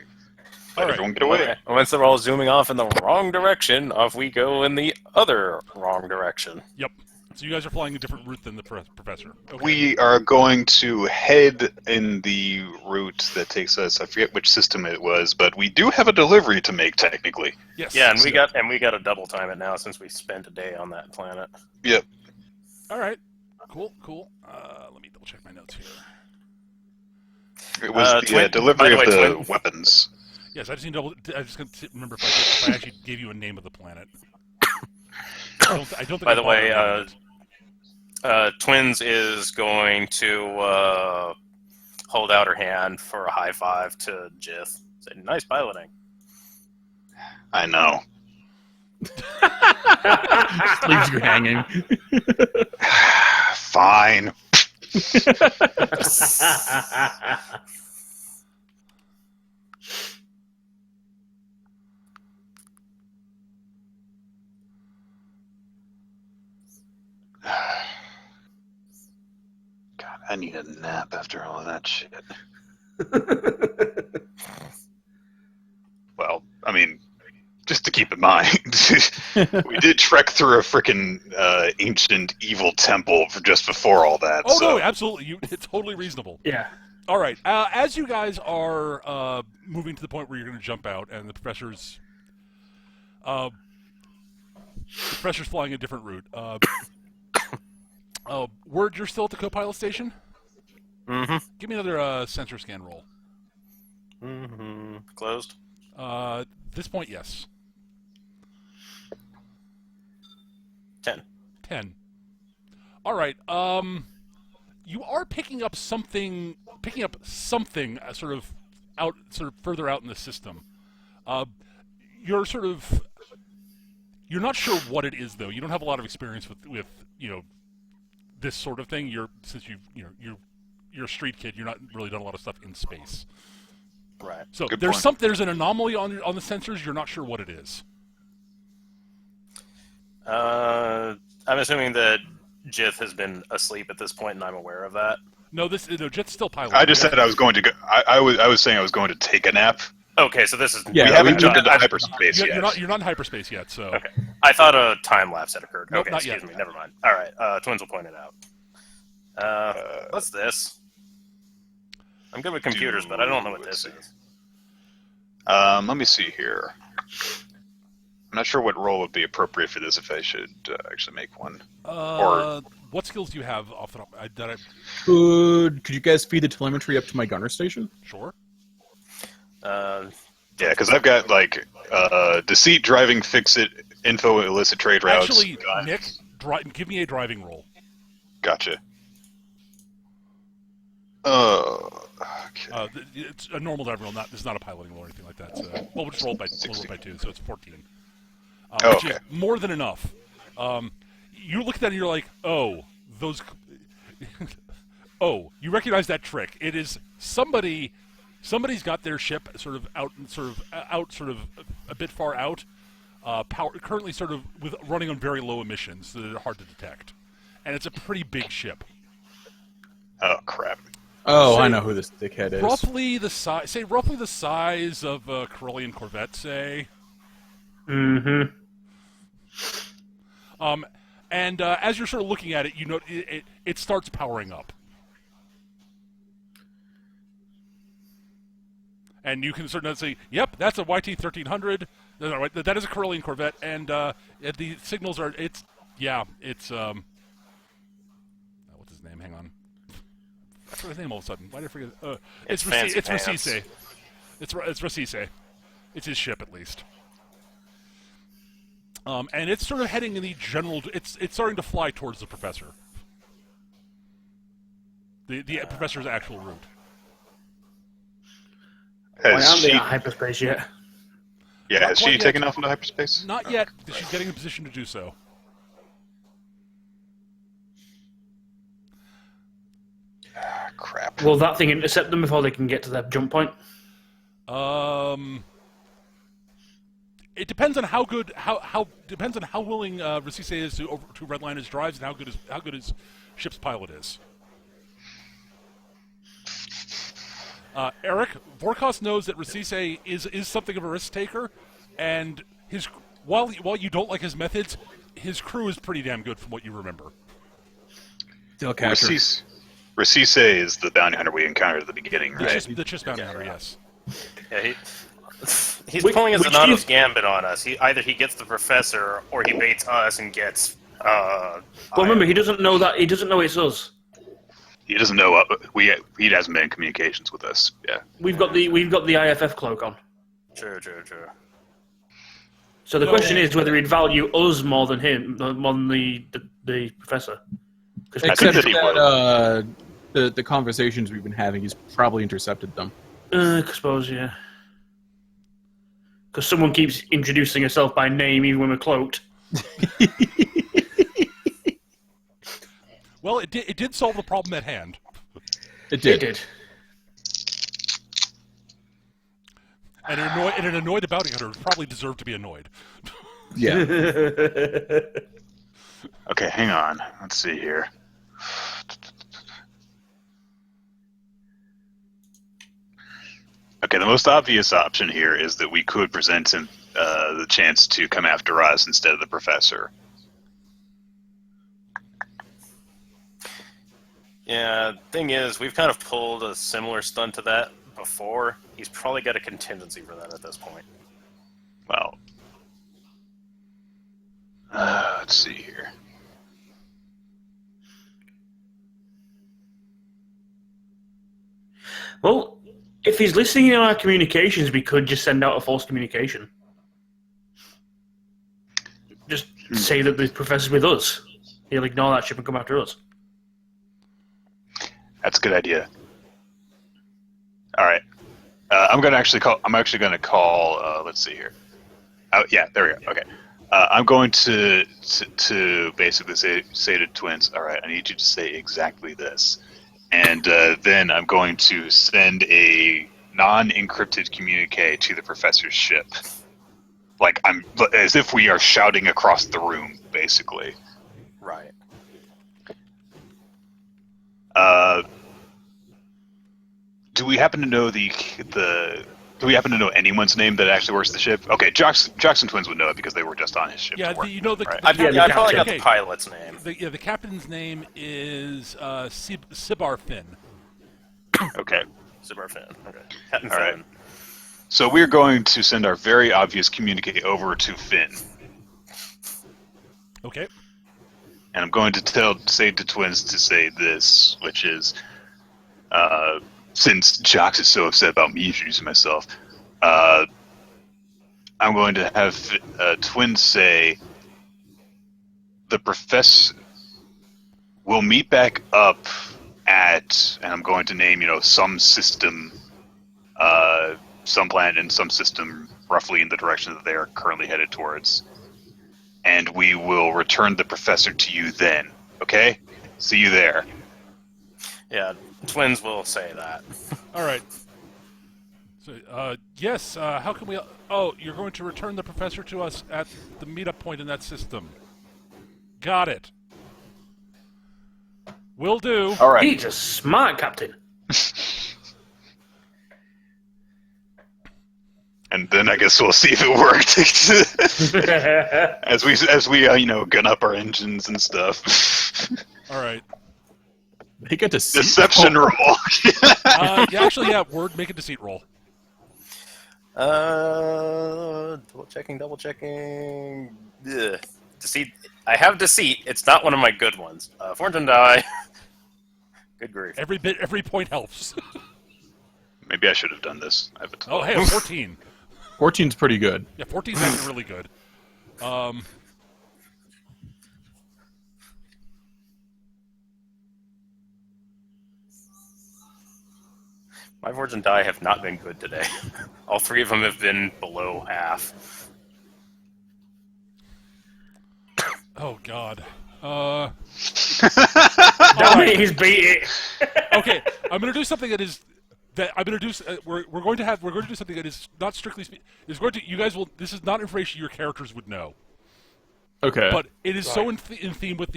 All let right. everyone get away. Okay. Once they're all zooming off in the wrong direction, off we go in the other wrong direction. Yep. So you guys are flying a different route than the professor. Okay. We are going to head in the route that takes us. I forget which system it was, but we do have a delivery to make technically. Yes. Yeah, and we got to double time it now since we spent a day on that planet. Yep. All right. Cool. Let me double check my notes here. It was the Twin- delivery by of the way, the Twin- weapons. Yes, I just need to I just can't remember if I actually gave you a name of the planet. I don't think. By I the way, bothered with it. Twins is going to hold out her hand for a high five to Jith. Say, nice piloting. I know. Just leaves you hanging. Fine. God, I need a nap after all of that shit. Well, I mean, just to keep in mind, we did trek through a freaking ancient evil temple just before all that. Oh so. no, absolutely, it's totally reasonable. Yeah. All right, as you guys are moving to the point where you're going to jump out, and the professor's flying a different route. Word, you're still at the co-pilot station? Mm-hmm. Give me another sensor scan roll. Mm-hmm. Closed. This point, yes. 10. 10. All right. You are picking up something sort of further out in the system. You're not sure what it is though. You don't have a lot of experience with this sort of thing. You're a street kid. You're not really done a lot of stuff in space. Right. So Good there's point. there's an anomaly on the sensors. You're not sure what it is. I'm assuming that Jith has been asleep at this point, and I'm aware of that. No, Jet's still piloting. I just said I was going to go. I was saying I was going to take a nap. Okay, so this is... Yeah, we haven't jumped into I- hyperspace yet. You're not in hyperspace yet. So Okay. I thought a time lapse had occurred. Nope, Okay, not excuse yet. me. Never mind. All right. Twins will point it out. What's this? I'm good with computers, but I don't know what this is. Let me see here. I'm not sure what role would be appropriate for this if I should actually make one. what skills do you have off the top? Could you guys feed the telemetry up to my gunner station? Sure. Yeah, because I've got like deceit, driving, fix it, info, illicit trade routes. Actually, Nick, give me a driving roll. Gotcha. Okay. It's a normal driving roll. This is not a piloting roll or anything like that. So, we'll just roll by 2, so it's 14. Which is more than enough. You look at that and you're like, oh, those. Oh, you recognize that trick? It is somebody's got their ship sort of a bit far out, currently sort of running on very low emissions that are hard to detect, and it's a pretty big ship. Oh crap. Oh, Say I know who this dickhead is. Roughly the size of a Corellian Corvette, say. Mm-hmm. And as you're sort of looking at it, you know it starts powering up. And you can sort of say, "Yep, that's a YT 1300. That is a Corellian Corvette." And the signals are what's his name? Hang on, I forgot his name all of a sudden. Why did I forget? It's Fancy It's Pants. Racise. It's Racise. It's his ship, at least. And it's sort of heading in the general. It's starting to fly towards the professor. The professor's actual route. Why Has aren't they she? at hyperspace yet? Yeah, has Not she yet. taken off into hyperspace? Not yet. She's getting in a position to do so. Ah, crap. Will that thing intercept them before they can get to their jump point? It depends on how good depends on how willing Racise is to redline his drives and how good his ship's pilot is. Eric, Vorkos knows that Racise is something of a risk taker, and while you don't like his methods, his crew is pretty damn good from what you remember. Still catcher. Racise is the bounty hunter we encountered at the beginning, right? The Chis bounty hunter, yes. Yeah, he's Which- pulling a which Zanato's is- gambit on us. Either he gets the professor, or he baits us and gets. Well, remember, he doesn't know that. He doesn't know it's us. He doesn't know. He hasn't been in communications with us. Yeah. We've got the IFF cloak on. True. So the No. question is whether he'd value us more than him, more than the professor. I think Except that he that the conversations we've been having, he's probably intercepted them. I suppose, yeah. Because someone keeps introducing herself by name even when we're cloaked. Well, it did solve the problem at hand. It did. It did. And an annoyed bounty hunter probably deserved to be annoyed. Yeah. Okay, hang on. Let's see here. Okay, the most obvious option here is that we could present him the chance to come after us instead of the professor. Yeah, thing is, we've kind of pulled a similar stunt to that before. He's probably got a contingency for that at this point. Well, let's see here. Well, if he's listening in our communications, we could just send out a false communication. Just say that the professor's with us. He'll ignore that ship and come after us. That's a good idea. All right. I'm actually going to call. Let's see here. Oh, yeah, there we go. Okay. I'm going to basically say to twins. All right, I need you to say exactly this, and then I'm going to send a non-encrypted communique to the professor's ship, as if we are shouting across the room, basically. Right. Do we happen to know do we happen to know anyone's name that actually works the ship? Okay, Jackson twins would know it because they were just on his ship. Yeah, to work, you know the. right? I the probably got captain. the pilot's name. The captain's name is Sibar Finn. Okay. Super Finn. Okay. Captain All right. Finn. So we're going to send our very obvious communique over to Finn, Okay. and I'm going to say to twins to say this, which is, since Jocks is so upset about me introducing myself, I'm going to have twins say, the professor will meet back up at, and I'm going to name, some system, some planet in some system roughly in the direction that they are currently headed towards. And we will return the professor to you then, okay? See you there. Yeah, twins will say that. All right. So, yes. How can we? Oh, you're going to return the professor to us at the meetup point in that system. Got it. Will do. All right. He's a smart captain. And then I guess we'll see if it worked. as we gun up our engines and stuff. All right. They get to see. Deception roll. Yeah, word. Make a deceit roll. Double checking. Ugh. Deceit. I have deceit. It's not one of my good ones. Fortune die. Good grief. Every point helps. Maybe I should have done this. I have a Oh, hey, a 14. 14's pretty good. Yeah, 14's actually really good. My fortune die have not been good today. All three of them have been below half. Oh God. Damn right. it, he's beat it. Okay, I'm going to do something I'm going to do. We're going to do something that is not strictly is going to. You guys will. This is not information your characters would know, Okay. but it is so in theme with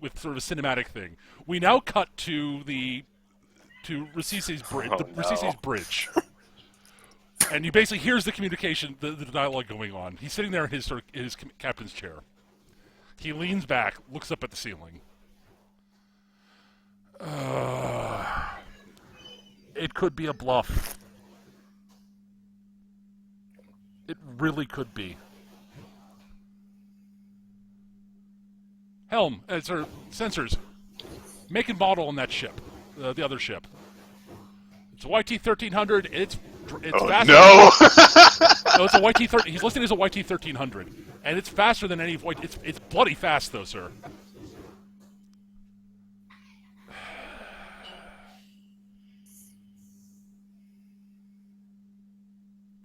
with sort of a cinematic thing. We now cut to Racice's bridge. Oh, Racice's bridge. And you basically here's the communication, the dialogue going on. He's sitting there in his captain's chair. He leans back, looks up at the ceiling. It could be a bluff. It really could be. Helm, sensors. Make and model on that ship, the other ship. It's a YT-1300. It's faster. No! No, it's a YT-13. He's listed as a YT-1300, and it's faster than any. It's bloody fast though, sir.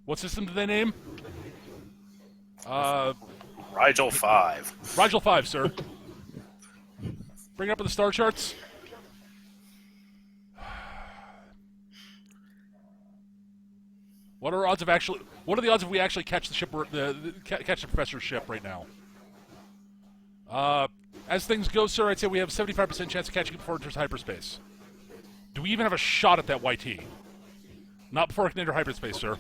What system did they name? Rigel 5. Rigel 5, sir. Bring it up in the star charts. What are the odds if we actually catch the ship, catch the professor's ship right now? As things go, sir, I'd say we have 75% chance of catching it before it enters hyperspace. Do we even have a shot at that YT? Not before it can enter hyperspace, sir.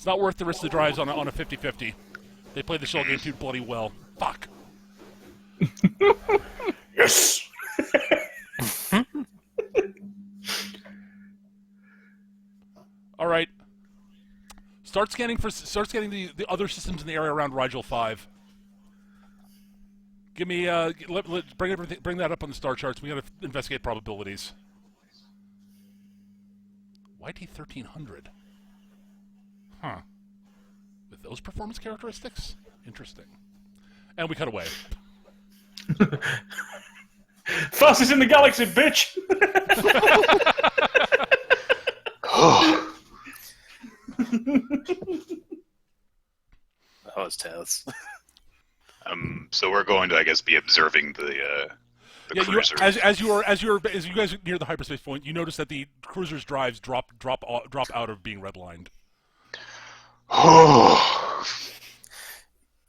It's not worth the risk of the drives on a 50-50. They played the shell game too bloody well. Fuck. Yes. All right. Start scanning the other systems in the area around Rigel 5. Give me bring that up on the star charts. We got to investigate probabilities. YT 1300. Huh. With those performance characteristics? Interesting. And we cut away. Fastest in the galaxy, bitch! That was tense. So we're going to, I guess, be observing the cruisers. As you guys near the hyperspace point, you notice that the cruiser's drives drop out of being redlined.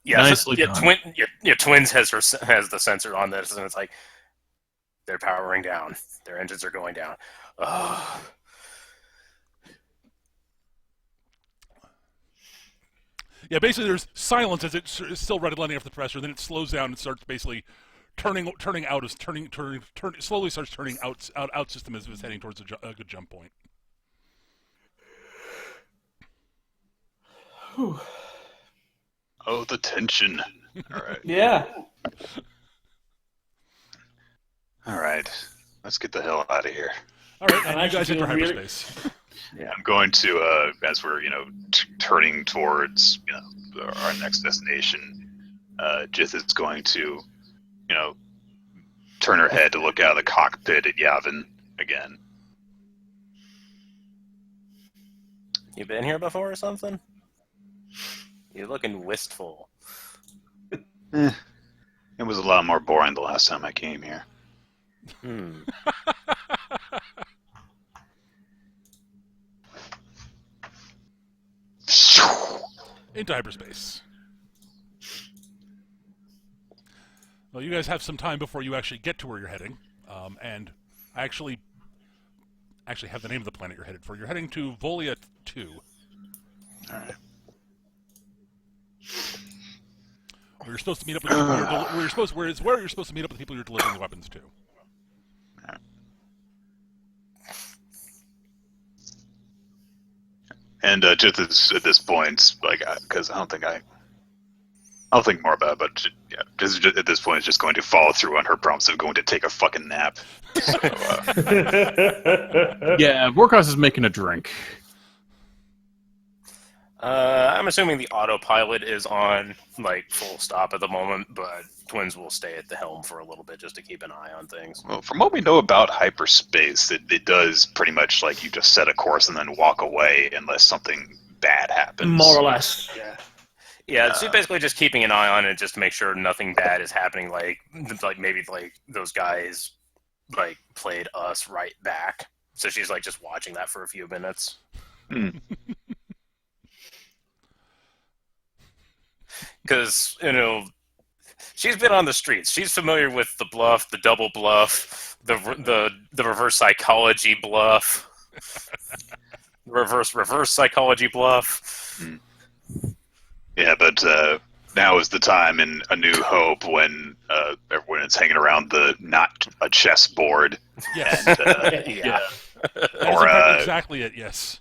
Yeah, Nicely done. Your twins has the sensor on this, and it's like they're powering down. Their engines are going down. Yeah, basically there's silence as it's still redlining after the pressure, then it slows down and starts basically slowly starts turning out system as it's heading towards a good jump point. Oh, the tension. All right. Yeah. All right. Let's get the hell out of here. All right, and I you guys actually enter feel really- hyperspace. Yeah, I'm going to, as we're, turning towards, our next destination, Jith is going to, turn her head to look out of the cockpit at Yavin again. You been here before or something? You're looking wistful. It was a lot more boring the last time I came here. Into hyperspace. Well, you guys have some time before you actually get to where you're heading, and I actually have the name of the planet you're headed for. You're heading to Volia II. All right. Where you're supposed to meet up with the people where you're supposed to meet up with the people you're delivering the weapons to. And just at this point, because I don't think more about it, but just at this point, it's just going to follow through on her promise of going to take a fucking nap. So, Yeah, Vorkos is making a drink. I'm assuming the autopilot is on, full stop at the moment, but Twins will stay at the helm for a little bit just to keep an eye on things. well, from what we know about hyperspace, it does pretty much like you just set a course and then walk away unless something bad happens. More or less. Yeah. Yeah, it's basically just keeping an eye on it just to make sure nothing bad is happening, maybe those guys, played us right back. So she's, just watching that for a few minutes. Because, she's been on the streets. She's familiar with the bluff, the double bluff, the reverse psychology bluff, reverse psychology bluff. Yeah, but now is the time in A New Hope when everyone is hanging around the not a chessboard. Yes. And, Yeah. That is in fact exactly it, yes.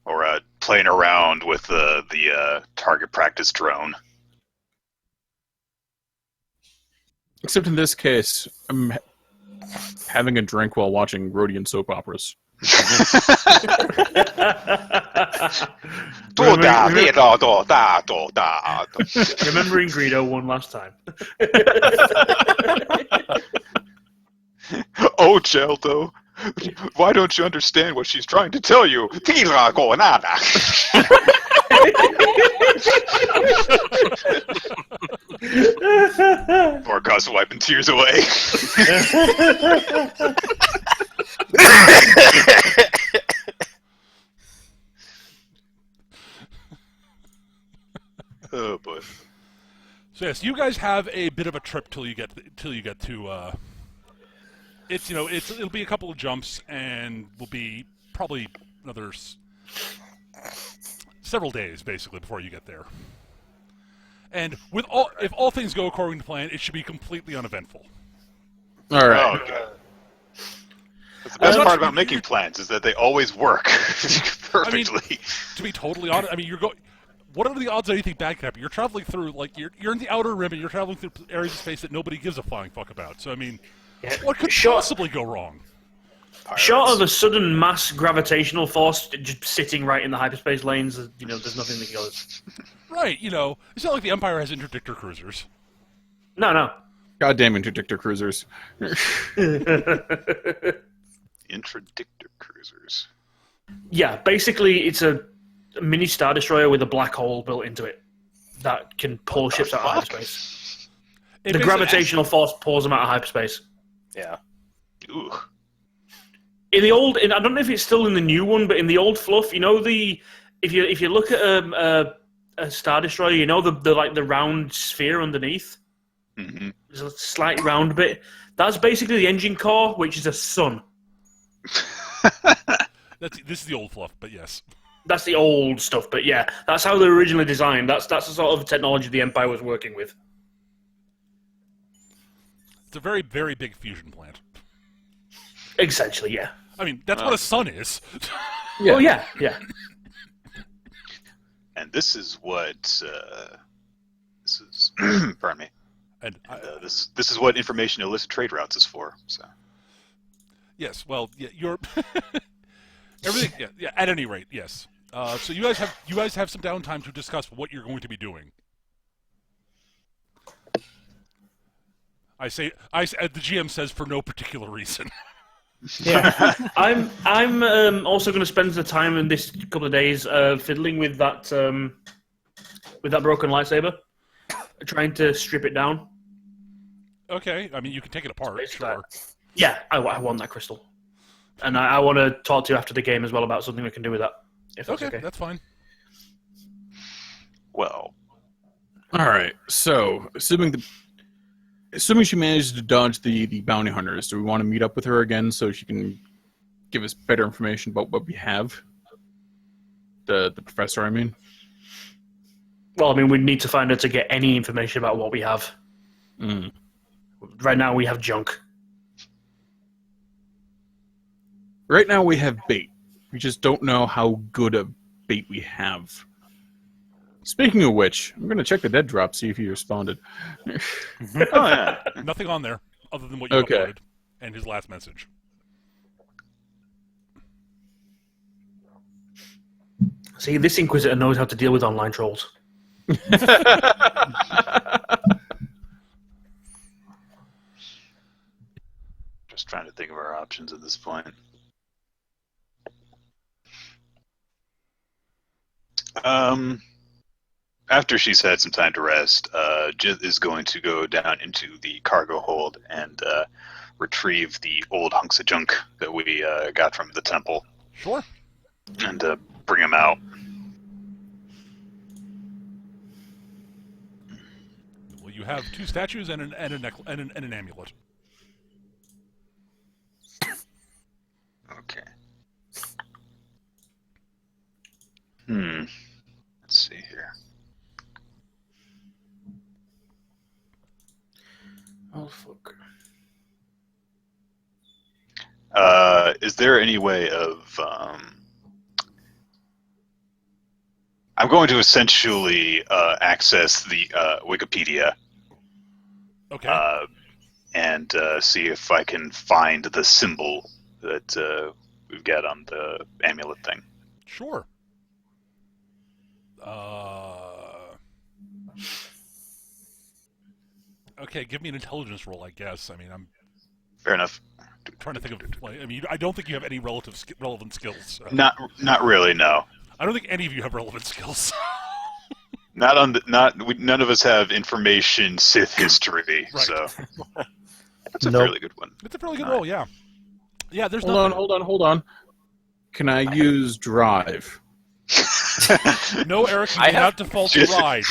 or playing around with the target practice drone. Except in this case, I'm having a drink while watching Rhodian soap operas. Remembering Greedo one last time. Oh, Geldo, why don't you understand what she's trying to tell you? Tira gonada. Vorkos wiping tears away. Oh boy. So yes, you guys have a bit of a trip till you get to. It'll be a couple of jumps and will be probably another several days basically before you get there. And if all things go according to plan, it should be completely uneventful. All right. Oh, okay. That's the best part about making plans is that they always work perfectly. To be totally honest, what are the odds that anything bad can happen? You're traveling through, you're in the outer rim, and you're traveling through areas of space that nobody gives a flying fuck about. So, what could possibly go wrong? Short of a sudden mass gravitational force just sitting right in the hyperspace lanes, there's nothing that goes. Right, it's not like the Empire has interdictor cruisers. No. Goddamn interdictor cruisers. Interdictor cruisers. Yeah, basically it's a mini Star Destroyer with a black hole built into it that can pull ships out of hyperspace. The gravitational force pulls them out of hyperspace. Yeah. Ooh. In the old, I don't know if it's still in the new one, but in the old fluff, if you look at a Star Destroyer, the round sphere underneath. Mm-hmm. There's a slight round bit. That's basically the engine core, which is a sun. This is the old fluff, but yes. That's the old stuff, but yeah, that's how they're originally designed. That's the sort of technology the Empire was working with. It's a very, very big fusion plant. Essentially, yeah. That's what a sun is. Yeah. Oh, yeah. And this is what this is. Pardon me. And this is what information illicit trade routes is for. So. Yes. Well, yeah, you're everything. Yeah. At any rate, yes. So you guys have some downtime to discuss what you're going to be doing. The GM says for no particular reason. Yeah, I'm also going to spend the time in this couple of days fiddling with that broken lightsaber, trying to strip it down. Okay, you can take it apart. Sure. Yeah, I want that crystal, and I want to talk to you after the game as well about something we can do with that. If that's okay. That's fine. Well, All right. So, assuming she managed to dodge the bounty hunters, do we want to meet up with her again so she can give us better information about what we have? The professor, I mean. Well, we need to find her to get any information about what we have. Mm. Right now, we have junk. Right now, we have bait. We just don't know how good a bait we have. Speaking of which, I'm going to check the dead drop, see if he responded. oh yeah. Nothing on there other than what you Okay. uploaded and his last message. See, this Inquisitor knows how to deal with online trolls. Just trying to think of our options at this point. After she's had some time to rest, Jith is going to go down into the cargo hold and retrieve the old hunks of junk that we got from the temple. Sure. And bring them out. Well, you have 2 statues and an amulet. Okay. Let's see here. Oh, fuck. Is there any way of... I'm going to essentially access the Wikipedia. Okay. And see if I can find the symbol that we've got on the amulet thing. Sure. Okay, give me an intelligence roll, I guess. I'm Fair enough. trying to think of. I don't think you have any relevant skills. So. Not really. No. I don't think any of you have relevant skills. None of us have information Sith history, Right. so that's a Nope. fairly good one. It's a fairly good roll, yeah. Yeah, there's Hold on. Can I use drive? No, Eric, you I do have- not default to Just- ride.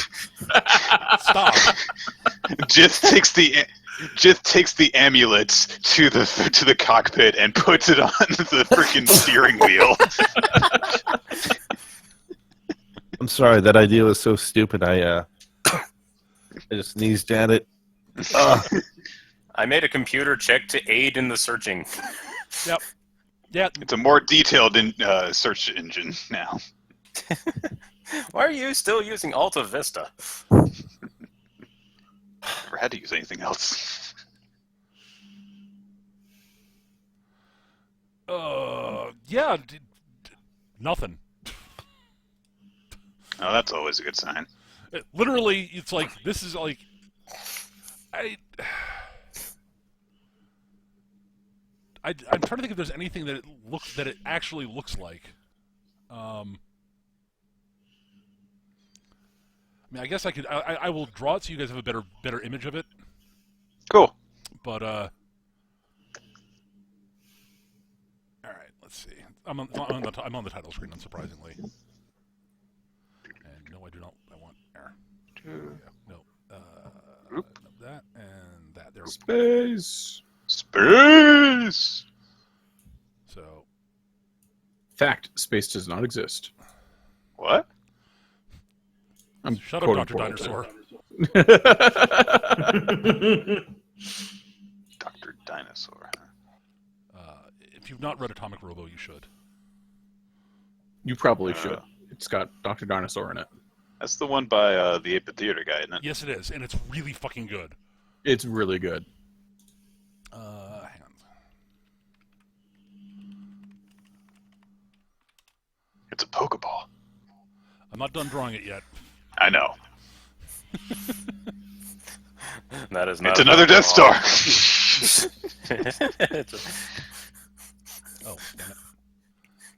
Stop. Jith takes the amulet to the cockpit and puts it on the freaking steering wheel. sorry. That idea was so stupid. I just sneezed at it. I made a computer check to aid in the searching. Yep. Yeah. It's a more detailed search engine now. Why are you still using Alta Vista? Never had to use anything else. Yeah. Nothing. Oh, that's always a good sign. Literally, it's like this is like I'm trying to think if there's anything that it actually looks like. I mean, I guess I could. I will draw it so you guys have a better image of it. Cool. But all right, let's see. I'm on the title screen, unsurprisingly. And no, I do not. I want air. No. No, that and that. There. Space. Space. So. Fact: space does not exist. What? I'm Shut up, quoting Dr. Volia Dinosaur. Dr. Dinosaur. If you've not read Atomic Robo, you should. You probably should. It's got Dr. Dinosaur in it. That's the one by the Ape Theater guy, isn't it? Yes, it is, and it's really fucking good. It's really good. Hang on. It's a Pokeball. I'm not done drawing it yet. I know. That is not It's another Death Star. Oh, damn it.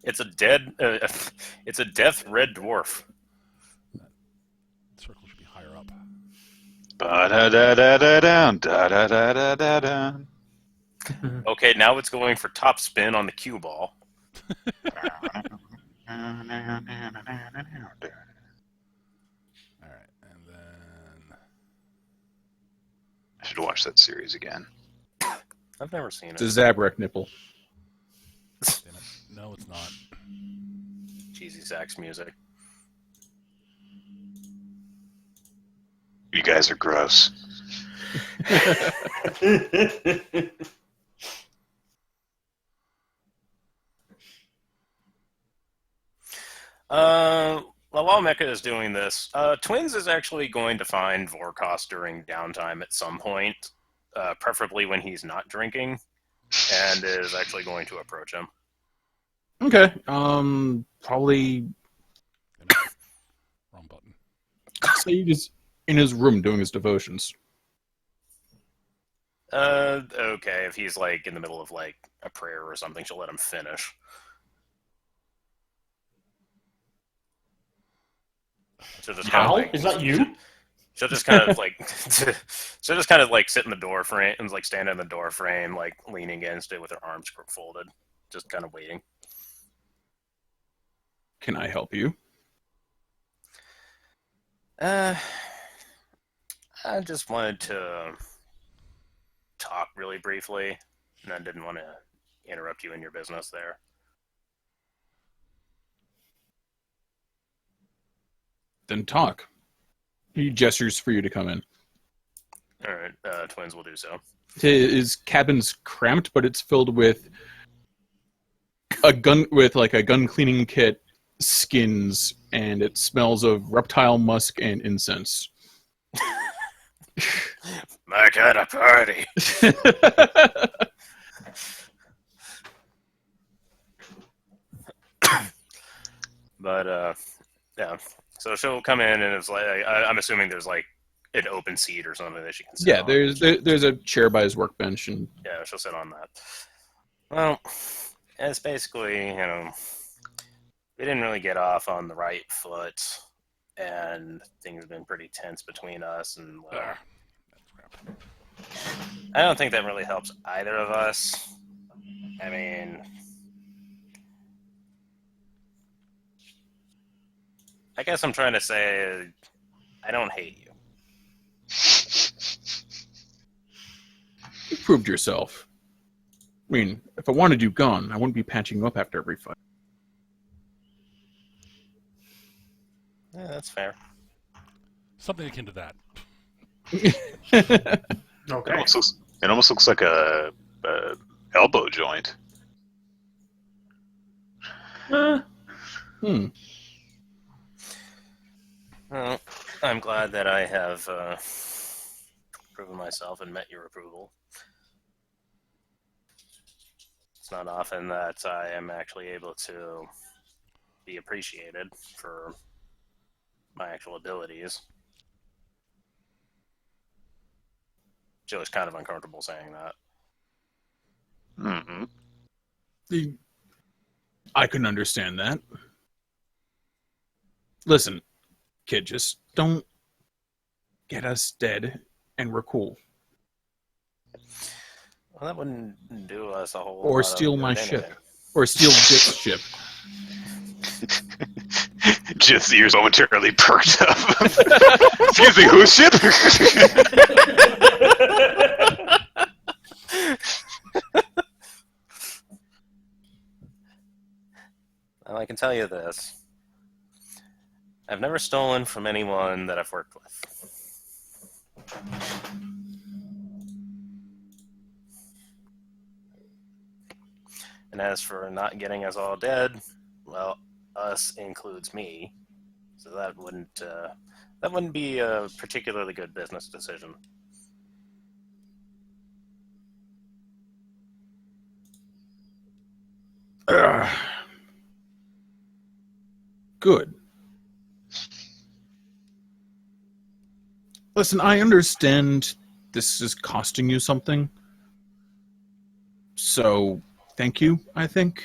It's a dead. It's a death red dwarf. That circle should be higher up. Ba-da-da-da-da-down, da-da-da-da-da-down. Okay, now it's going for top spin on the cue ball. All right, and then I should watch that series again. I've never seen It's it. a Zabrak nipple. damn it. No, it's not. Cheesy sax music. You guys are gross. While Mecha is doing this, Twins is actually going to find Vorkos during downtime at some point, preferably when he's not drinking, and is actually going to approach him. Okay. Probably Damn it. Wrong button. say he's in his room doing his devotions. Okay, if he's like in the middle of like a prayer or something, she'll let him finish. She'll just kind of Al, like, is that you? She'll just kind of like she'll just kind of like sit in the door frame and like stand in the door frame, like leaning against it with her arms folded, just kind of waiting. Can I help you? I just wanted to talk really briefly, and I didn't want to interrupt you in your business there. Then talk. He gestures for you to come in. All right, Twins will do so. His cabin's cramped, but it's filled with a gun cleaning kit, skins, and it smells of reptile musk and incense. My kind of party. But yeah. So she'll come in, and it's like I'm assuming there's like an open seat or something that she can sit Yeah, on. there's a chair by his workbench, and Yeah, she'll sit on that. Well, it's basically, we didn't really get off on the right foot, and things have been pretty tense between us, and well, Ah, that's crap. I don't think that really helps either of us. I mean, I guess I'm trying to say I don't hate you. you proved yourself. I mean, if I wanted you gone, I wouldn't be patching you up after every fight. Yeah, that's fair. Something akin to that. Okay. It almost looks like a elbow joint. Hmm. Well, I'm glad that I have proven myself and met your approval. It's not often that I am actually able to be appreciated for my actual abilities. Joe's kind of uncomfortable saying that. Mm-hmm. I can understand that. Listen, kid, just don't get us dead, and we're cool. Well, that wouldn't do us a whole lot Or of steal good my anyway. ship. Or steal Dick's ship. Jeff's ears momentarily perked up. Excuse me, whose ship? Well, I can tell you this. I've never stolen from anyone that I've worked with. And as for not getting us all dead, well, us includes me. So that wouldn't be a particularly good business decision. Good. Listen, I understand this is costing you something. So, thank you, I think.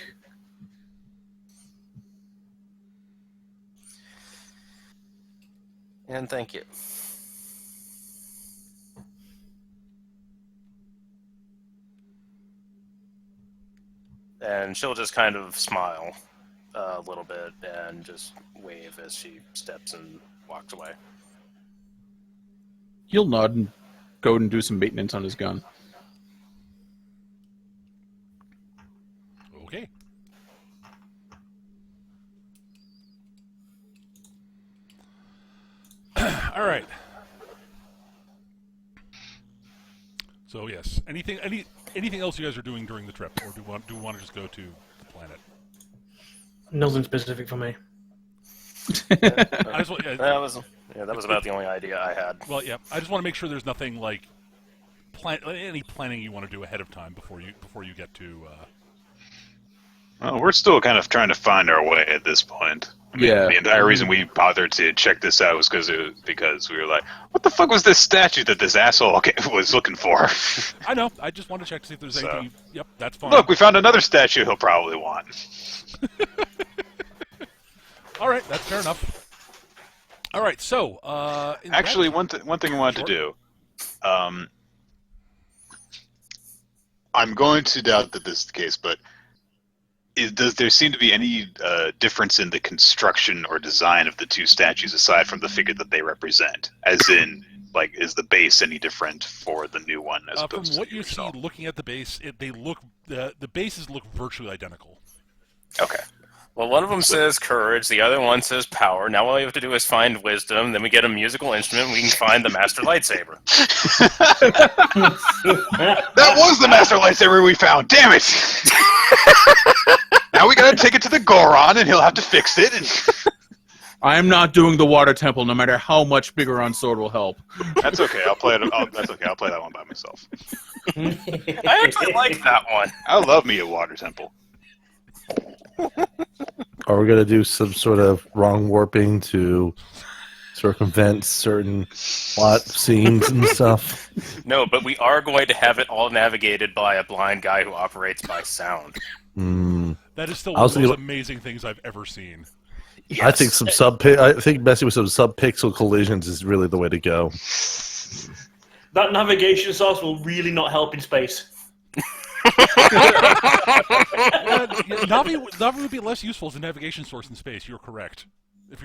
And thank you. And she'll just kind of smile a little bit and just wave as she steps and walks away. He'll nod and go and do some maintenance on his gun. Okay. All right. So yes, anything else you guys are doing during the trip, or do we want to just go to the planet? Nothing specific for me. I just want, That was about the only idea I had. well, yeah, I just want to make sure there's nothing like any planning you want to do ahead of time before you get to. Well, we're still kind of trying to find our way at this point. I mean, Yeah. the entire reason we bothered to check this out was because we were like, what the fuck was this statue that this asshole was looking for? I know. I just want to check to see if there's So- anything. Yep, that's fine. Look, we found another statue he'll probably want. All right, that's fair enough. All right, so Actually, one thing I wanted to do. I'm going to doubt that this is the case, but does there seem to be any difference in the construction or design of the two statues aside from the figure that they represent? As in, like, is the base any different for the new one as from opposed to what the you see, original? looking at the base, the bases look virtually identical. Okay. Well, one of them says courage, the other one says power. Now all we have to do is find wisdom, then we get a musical instrument, and we can find the master lightsaber. That was the master lightsaber we found. Damn it! Now we gotta take it to the Goron, and he'll have to fix it. And I am not doing the water temple, no matter how much bigger on sword will help. that's okay. I'll play it. That's okay. I'll play that one by myself. I actually like that one. I love me a water temple. Are we going to do some sort of wrong warping to circumvent certain plot scenes and stuff? No, but we are going to have it all navigated by a blind guy who operates by sound. That is still I one was of the most thinking- amazing things I've ever seen. Yes. I think messing with some sub-pixel collisions is really the way to go. That navigation source will really not help in space. Navi would be less useful as a navigation source in space. You're correct. If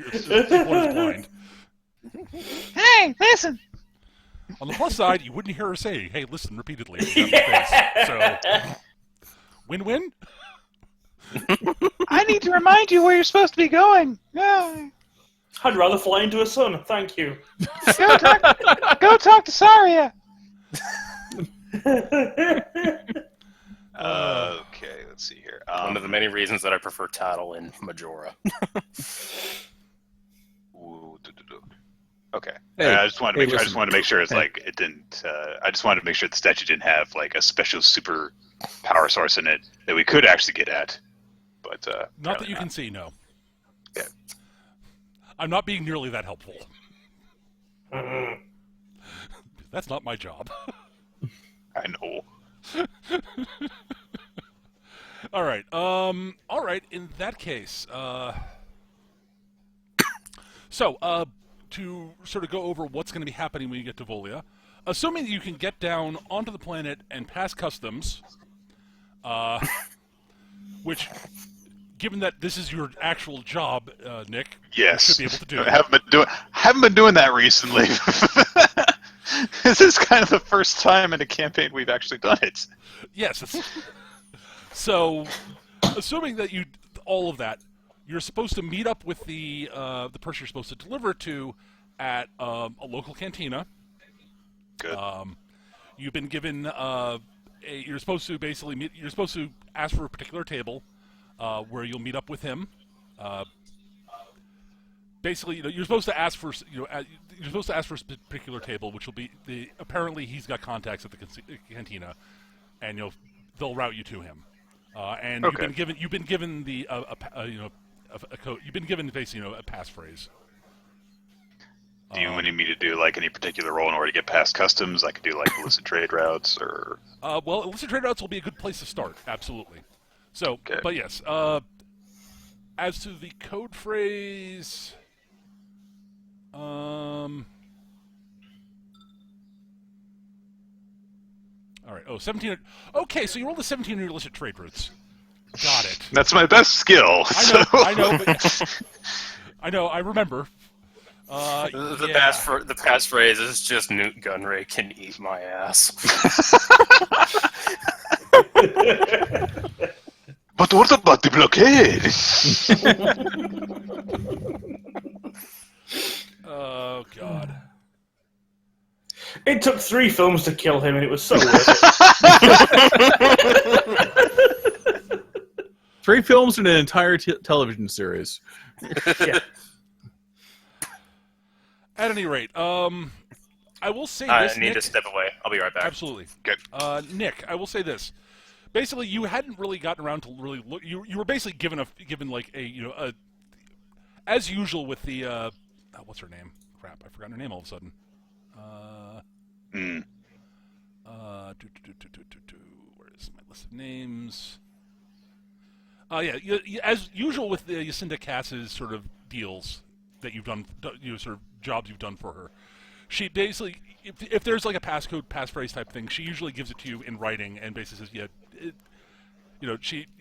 one is blind. Hey, listen. On the plus side, you wouldn't hear her say, "Hey, listen," repeatedly. In space. So, win-win. I need to remind you where you're supposed to be going. Yeah. I'd rather fly into a sun, thank you. Go talk to Saria. Okay, let's see here. One of the many reasons that I prefer Tattle in Majora. Okay. Hey, I just wanted to hey, make sure. I just listen. wanted to make sure it's Hey. like it didn't. I just wanted to make sure the statue didn't have like a special super power source in it that we could actually get at. But Not that you can see, no. Yeah. I'm not being nearly that helpful. That's not my job. I know. All right. All right. In that case, so to sort of go over what's going to be happening when you get to Volia, assuming that you can get down onto the planet and pass customs, which, given that this is your actual job, Nick, Yes. you should be able to do. I haven't been doing that recently. This is kind of the first time in a campaign we've actually done it. Yes. So, assuming that you all of that, you're supposed to meet up with the person you're supposed to deliver to at a local cantina. Good. You've been given you're supposed to basically meet. You're supposed to ask for a particular table where you'll meet up with him. Basically, you're supposed to ask for you're supposed to ask for a particular table, which will be apparently he's got contacts at the cantina, and they'll route you to him. And Okay. you've been given the a code. You've been given basically a passphrase. Do you need me to do like any particular role in order to get past customs? I could do like illicit trade routes or. Well, illicit trade routes will be a good place to start. Absolutely. So, Okay. but yes. As to the code phrase, all right. Oh, 17. Okay, so you rolled a 17 on your illicit trade routes. Got it. That's my best skill. I know. I know. I remember. The Yeah. passphrase is just Newt Gunray can eat my ass. But what about the blockade? Oh God. It took 3 films to kill him, and it was so worth it. 3 films and an entire television series. Yeah. At any rate, I will say I this. need Nick, to step away. I'll be right back. Absolutely. Okay. Nick, I will say this. Basically, you hadn't really gotten around to really look. You were basically given like a as usual with the what's her name? Crap, I forgot her name all of a sudden. Where is my list of names? Yeah, as usual with the Yacinda Cass's sort of deals that you've done, sort of jobs you've done for her. She basically, if there's like a passcode, passphrase type thing, she usually gives it to you in writing and basically says,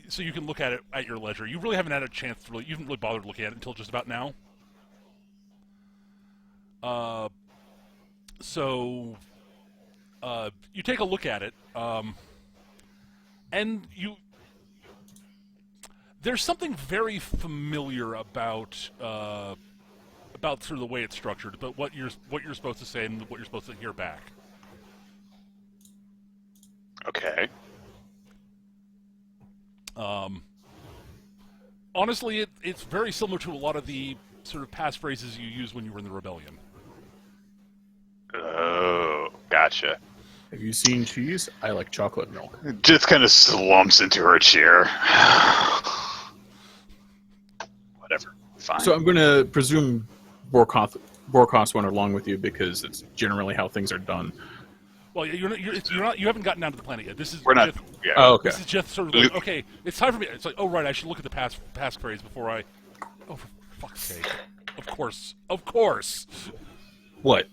so you can look at it at your leisure. You really haven't had a chance to you haven't really bothered looking at it until just about now. So you take a look at it, and there's something very familiar about sort of the way it's structured, but what you're supposed to say and what you're supposed to hear back. Okay. Honestly, it's very similar to a lot of the sort of passphrases you used when you were in the rebellion. Oh, gotcha. Have you seen cheese? I like chocolate milk. Just kind of slumps into her chair. Whatever. Fine. So I'm going to presume Borkoth went along with you because it's generally how things are done. Well, you haven't gotten down to the planet yet. This is We're not. Just, Yeah. Oh, okay. This is just sort of like, okay, it's time for me. It's like, oh right, I should look at the passphrase before I. Oh, for fuck's sake! Of course. What?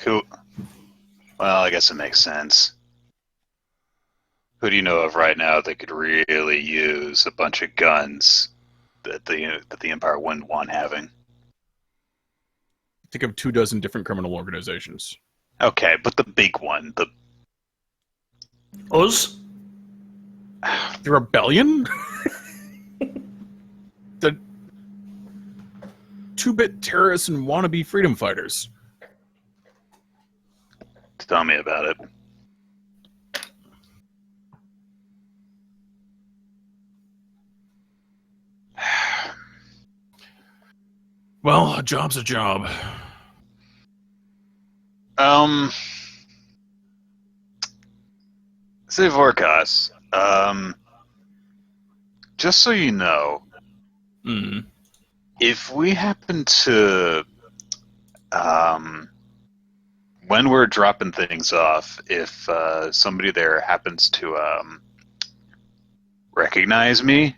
Who? Well, I guess it makes sense. Who do you know of right now that could really use a bunch of guns that the Empire wouldn't want having? Think of 24 different criminal organizations. Okay, but the big one, Us? The rebellion? two-bit terrorists and wannabe freedom fighters. Tell me about it. Well, a job's a job. Say Vorkas, just so you know, Mm. if we happen to, when we're dropping things off, if somebody there happens to recognize me,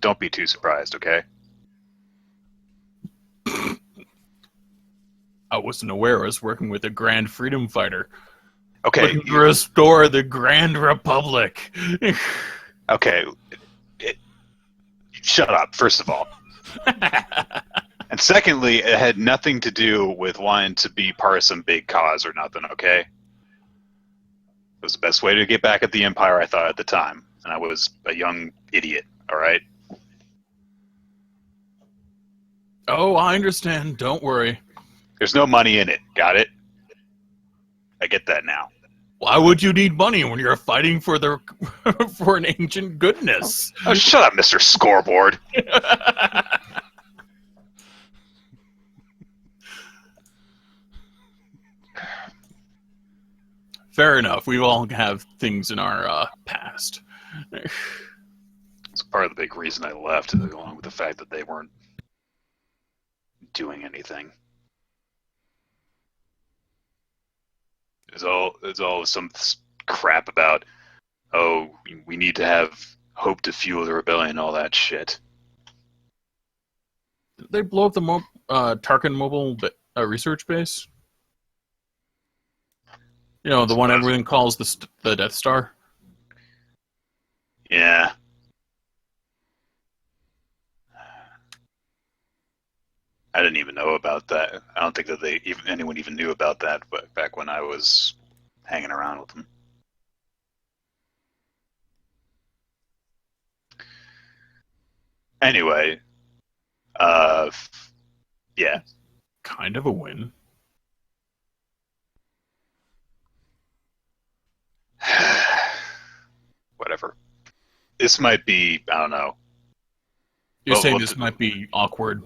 don't be too surprised, okay? I wasn't aware I was working with a Grand Freedom Fighter. Okay. Looking to restore the Grand Republic. Okay. Shut up, first of all. And secondly, it had nothing to do with wanting to be part of some big cause or nothing, okay? It was the best way to get back at the Empire, I thought, at the time. And I was a young idiot, alright? Oh, I understand. Don't worry. There's no money in it, got it? I get that now. Why would you need money when you're fighting for the for an ancient goodness? Oh, shut up, Mr. Scoreboard! Fair enough. We all have things in our past. It's part of the big reason I left, along with the fact that they weren't doing anything. There's all some crap about, oh, we need to have hope to fuel the rebellion and all that shit. Did they blow up the Tarkin mobile research base? You know, the one everyone calls the Death Star? Yeah. I didn't even know about that. I don't think that anyone even knew about that, but back when I was hanging around with them. Anyway, yeah. Kind of a win. Whatever. This might be, I don't know. You're Well, saying well, this might be awkward.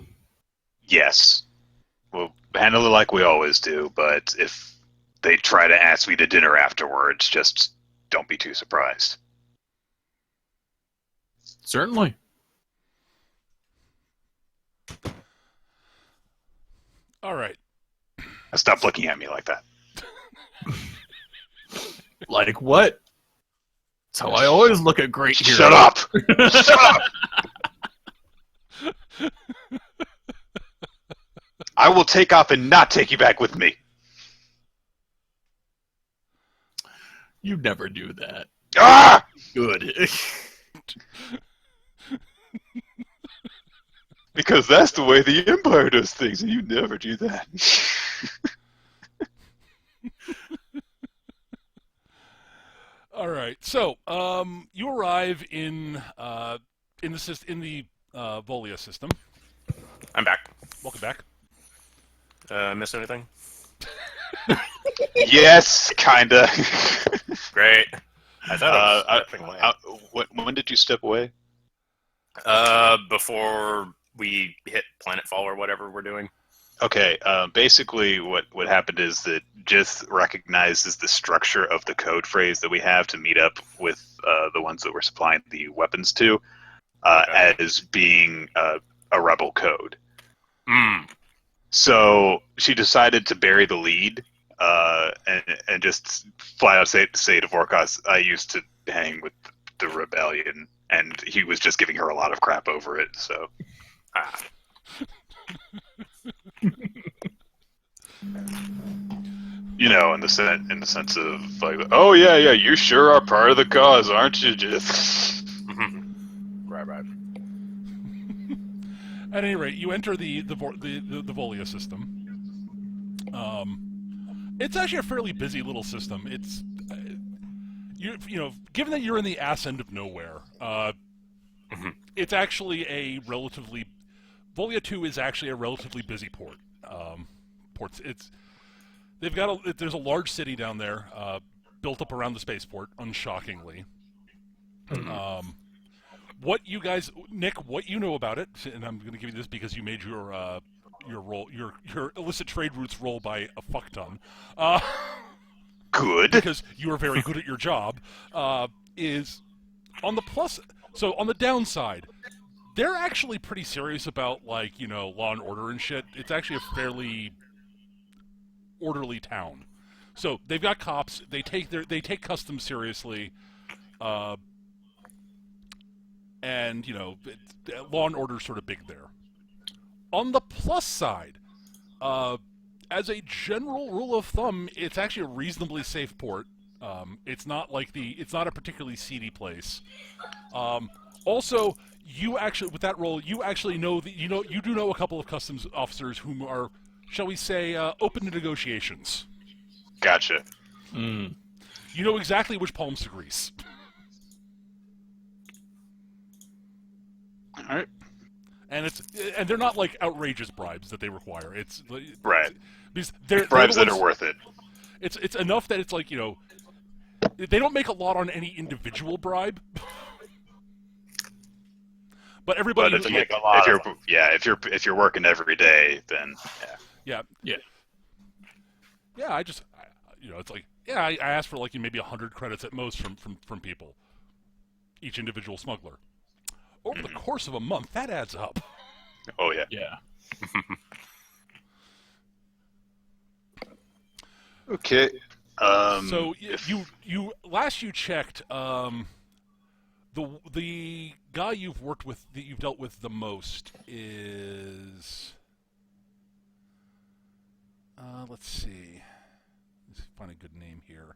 Yes. We'll handle it like we always do, but if they try to ask me to dinner afterwards, just don't be too surprised. Certainly. All right. Stop looking at me like that. Like what? That's how I always look at great heroes. Shut up! Shut up! I will take off and not take you back with me. You never do that. Ah! Good. Because that's the way the Empire does things, and you never do that. All right. So, you arrive in the Volia system. I'm back. Welcome back. Miss anything? Yes, kinda. Great. I thought I was stepping away. When did you step away? Before we hit planetfall or whatever we're doing. Okay, basically what happened is that Jith recognizes the structure of the code phrase that we have to meet up with the ones that we're supplying the weapons to as being a rebel code. Mm. So she decided to bury the lead and just flat out say to Vorkas, I used to hang with the rebellion, and he was just giving her a lot of crap over it, so... You know, in the sense of like, oh yeah, you sure are part of the cause, aren't you, Jith? Right. At any rate, you enter the Volia system. It's actually a fairly busy little system. It's you know, given that you're in the ass end of nowhere, it's actually a relatively Volia II is actually a relatively busy port. They've got there's a large city down there, built up around the spaceport, unshockingly. What you guys, Nick, what you know about it, and I'm going to give you this because you made your roll, your illicit trade routes roll by a fuck ton. Good. Because you are very good at your job. Is on the plus. So on the downside, they're actually pretty serious about law and order and shit. It's actually a fairly orderly town. So they've got cops. They take customs seriously. And law and order is sort of big there. On the plus side, as a general rule of thumb, it's actually a reasonably safe port. It's not a particularly seedy place. Also, you actually, with that role, you actually know that you do know a couple of customs officers whom are, shall we say, open to negotiations. Gotcha. You know exactly which palms to grease. All right. And they're not like outrageous bribes that they require. It's Right. Because Bribes that are worth it. It's enough that it's they don't make a lot on any individual bribe. But everybody, But if you're working every day, then yeah. It's like I asked for maybe 100 credits at most from people, each individual smuggler. Over the course of a month, that adds up. Oh yeah. Yeah. Okay. So you last you checked, the guy you've worked with that you've dealt with the most is let's see. Let's find a good name here.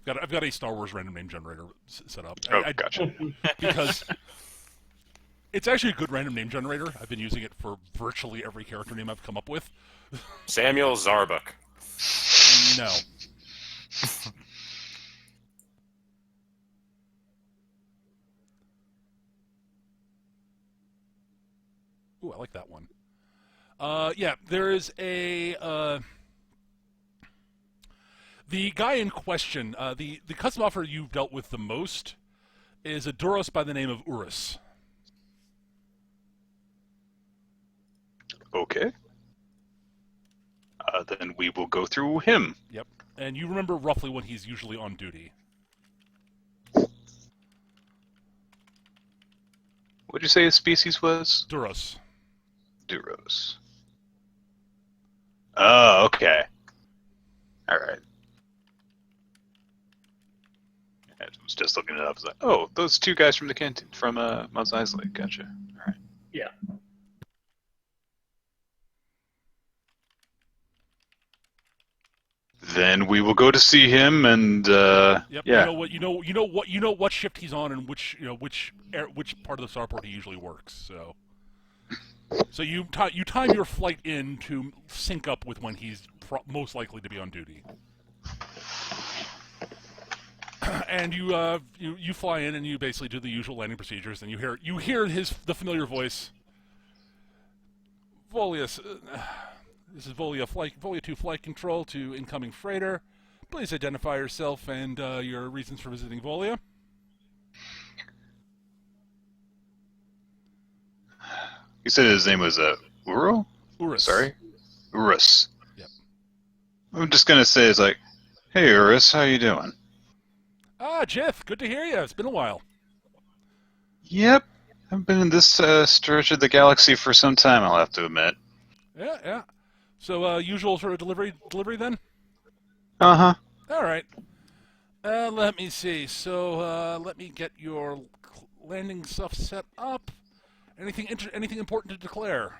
I've got a Star Wars random name generator set up. Oh, gotcha. Because it's actually a good random name generator. I've been using it for virtually every character name I've come up with. Samuel Zarbuk. No. Ooh, I like that one. Yeah, there is a... the guy in question, the custom officer you've dealt with the most is a Duros by the name of Urus. Okay. Then we will go through him. Yep. And you remember roughly when he's usually on duty. What'd you say his species was? Duros. Duros. Oh, okay. All right. I was just looking it up. I was like, oh, those two guys from the canteen, from Mos Eisley. Gotcha. All right. Yeah. Then we will go to see him, and Yep. yeah. You know what shift he's on, and which part of the starport he usually works. So you time your flight in to sync up with when he's most likely to be on duty. And you fly in, and you basically do the usual landing procedures, and you hear the familiar voice. Volia, this is Volia II flight control to incoming freighter. Please identify yourself and your reasons for visiting Volia. You said his name was Uro? Urus. Sorry? Urus. Yep. I'm just gonna say it's like, hey Urus, how you doing? Ah, Jeff, good to hear you. It's been a while. Yep. I've been in this stretch of the galaxy for some time, I'll have to admit. Yeah. So, usual sort of delivery then? Uh-huh. All right. Let me see. So, let me get your landing stuff set up. Anything important to declare?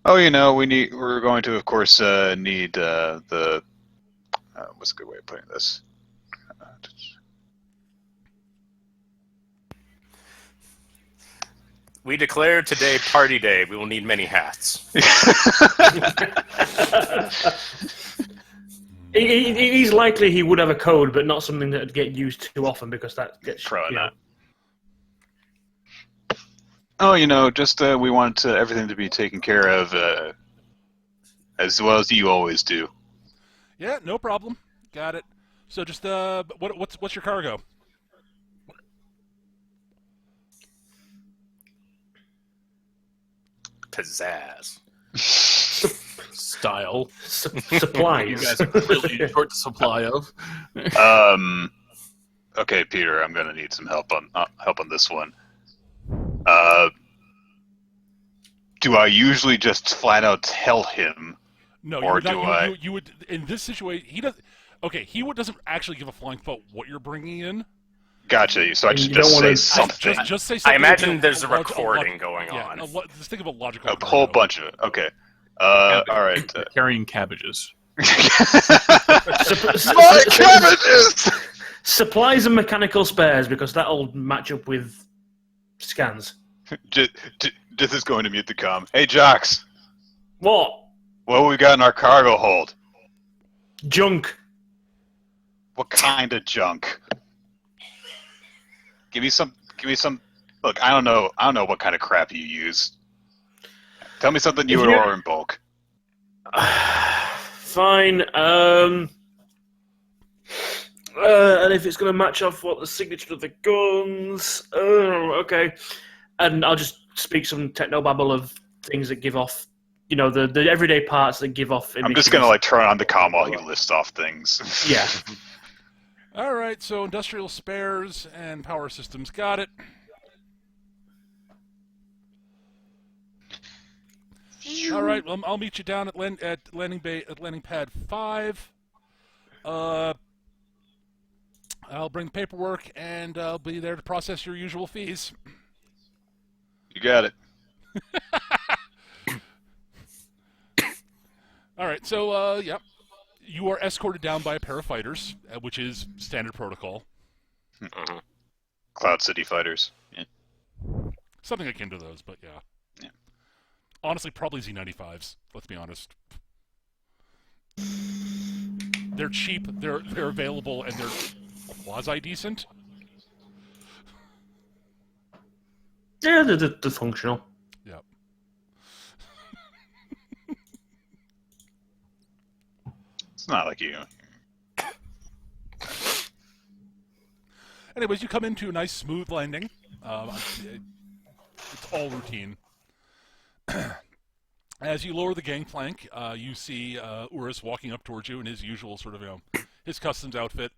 Oh, we're going to, of course, need the... what's a good way of putting this? We declare today party day. We will need many hats. He's likely he would have a code, but not something that would get used too often because that gets Probably not. Oh, just we want everything to be taken care of as well as you always do. Yeah, no problem. Got it. So just what's your cargo? Pizzazz. Style. Supplies. You guys are really short supply of. Okay, Peter, I'm gonna need some help on this one. Do I usually just flat out tell him, No, or you would do not, I? you would in this situation. He does. Okay, doesn't actually give a flying fuck what you're bringing in. Gotcha. So I should You don't just say wanna- something. Just say I something. imagine with there's a log- recording log- going yeah, on. just think of a logical. A whole scenario. bunch of it. Okay. All right. Carrying cabbages. My cabbages! Supplies and mechanical spares, because that'll match up with scans. Just is going to mute the comm. Hey, Jocks, What? what we got in our cargo hold? Junk. What kind of junk? Give me some. Look, I don't know what kind of crap you use. Tell me something you If would you- order in bulk. Fine. And if it's going to match off what the signature of the guns, okay. And I'll just speak some technobabble of things that give off, the everyday parts that give off. I'm just gonna turn on the comm while he lists off things. Yeah. All right, so industrial spares and power systems, got it. All right, well, I'll meet you down at landing pad 5. I'll bring the paperwork, and I'll be there to process your usual fees. You got it. All right, so yep, you are escorted down by a pair of fighters, which is standard protocol. Cloud City fighters. Yeah. Something akin to those, but yeah. Yeah. Honestly, probably Z95s. Let's be honest. They're cheap. They're available, and they're quasi decent. Yeah, they're functional. Yep. It's not like you. Anyways, you come into a nice smooth landing. It's all routine. As you lower the gangplank, you see Urus walking up towards you in his usual sort of, his customs outfit.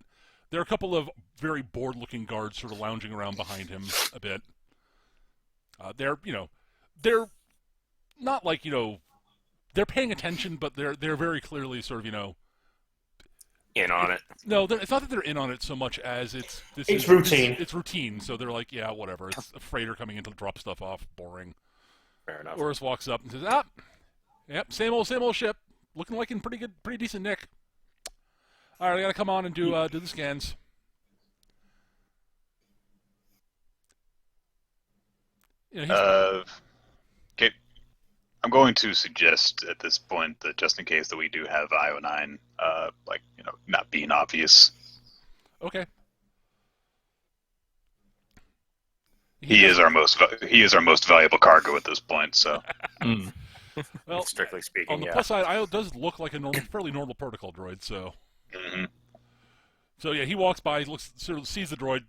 There are a couple of very bored-looking guards sort of lounging around behind him a bit. They're not like, they're paying attention, but they're very clearly sort of, In on it. No, it's not that they're in on it so much as it's routine. It's routine, so they're like, yeah, whatever. It's a freighter coming in to drop stuff off. Boring. Fair enough. Urus walks up and says, yep, same old ship. Looking like in pretty decent nick. All right, I gotta come on and do the scans. Okay. I'm going to suggest at this point that just in case that we do have IO9, not being obvious. Okay. He is our most valuable cargo at this point. So. Well, strictly speaking, on the plus side, IO does look like a fairly normal protocol droid. So. Mm-hmm. So yeah, he walks by, sees the droid,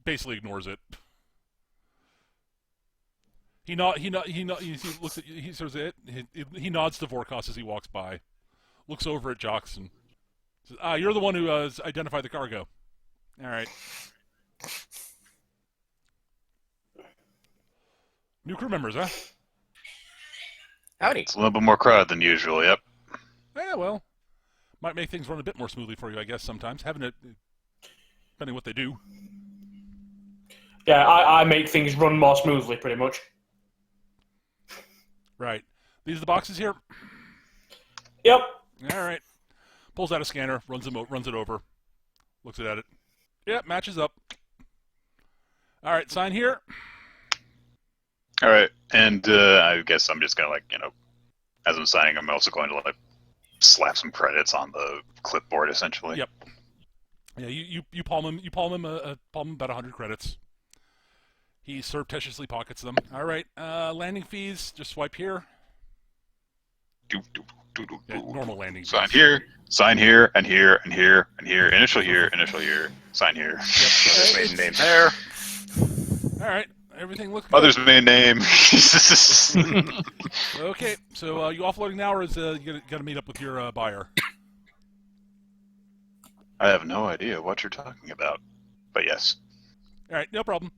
basically ignores it. He looks at he says it. He nods to Vorkos as he walks by, looks over at Jocks and says, "You're the one who identified the cargo. All right. New crew members, huh? Howdy. It's a little bit more crowded than usual. Yep. Yeah, well, might make things run a bit more smoothly for you, I guess. Sometimes having it, depending what they do. Yeah, I make things run more smoothly, pretty much. Right. These are the boxes here. Yep. All right. Pulls out a scanner, runs it over, looks at it. Yep, matches up. All right, sign here. All right, and I guess I'm just gonna as I'm signing, I'm also going to slap some credits on the clipboard, essentially. Yep. Yeah, you palm him about 100 credits. He surreptitiously pockets them. All right, landing fees, just swipe here. Yeah, normal landing fees. Sign here, and here, and here, and here. Initial here, sign here. Mother's maiden name there. All right, everything looks good. Mother's maiden name. Okay, so you offloading now, or is you got to meet up with your buyer? I have no idea what you're talking about, but yes. All right, no problem.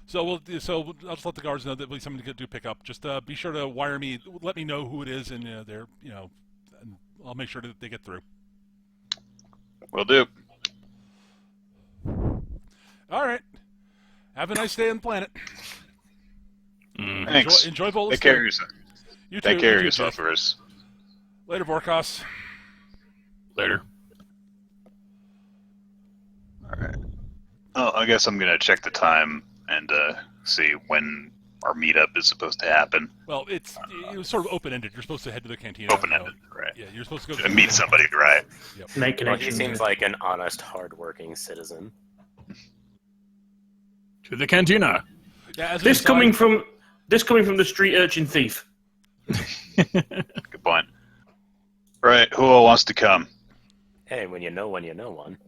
So I'll just let the guards know that there'll be something to do pick up. Just be sure to wire me, let me know who it is, and they're and I'll make sure that they get through. Will do. All right. Have a nice day on the planet. Thanks. Enjoy Volia II. Take care of yourself. You too. Take care You of too, yourself, Jay. Iris. Later, Vorkos. Later. All right. Oh, I guess I'm gonna check the time and see when our meetup is supposed to happen. Well, it was sort of open-ended. You're supposed to head to the cantina. Open-ended, right? Yeah, you're supposed to go To meet somebody, right? Make Well, he connections. seems like an honest, hardworking citizen. To the cantina. Yeah, as an This aside- coming from the street urchin thief. Good point. Right. Who all wants to come? Hey, when you know one.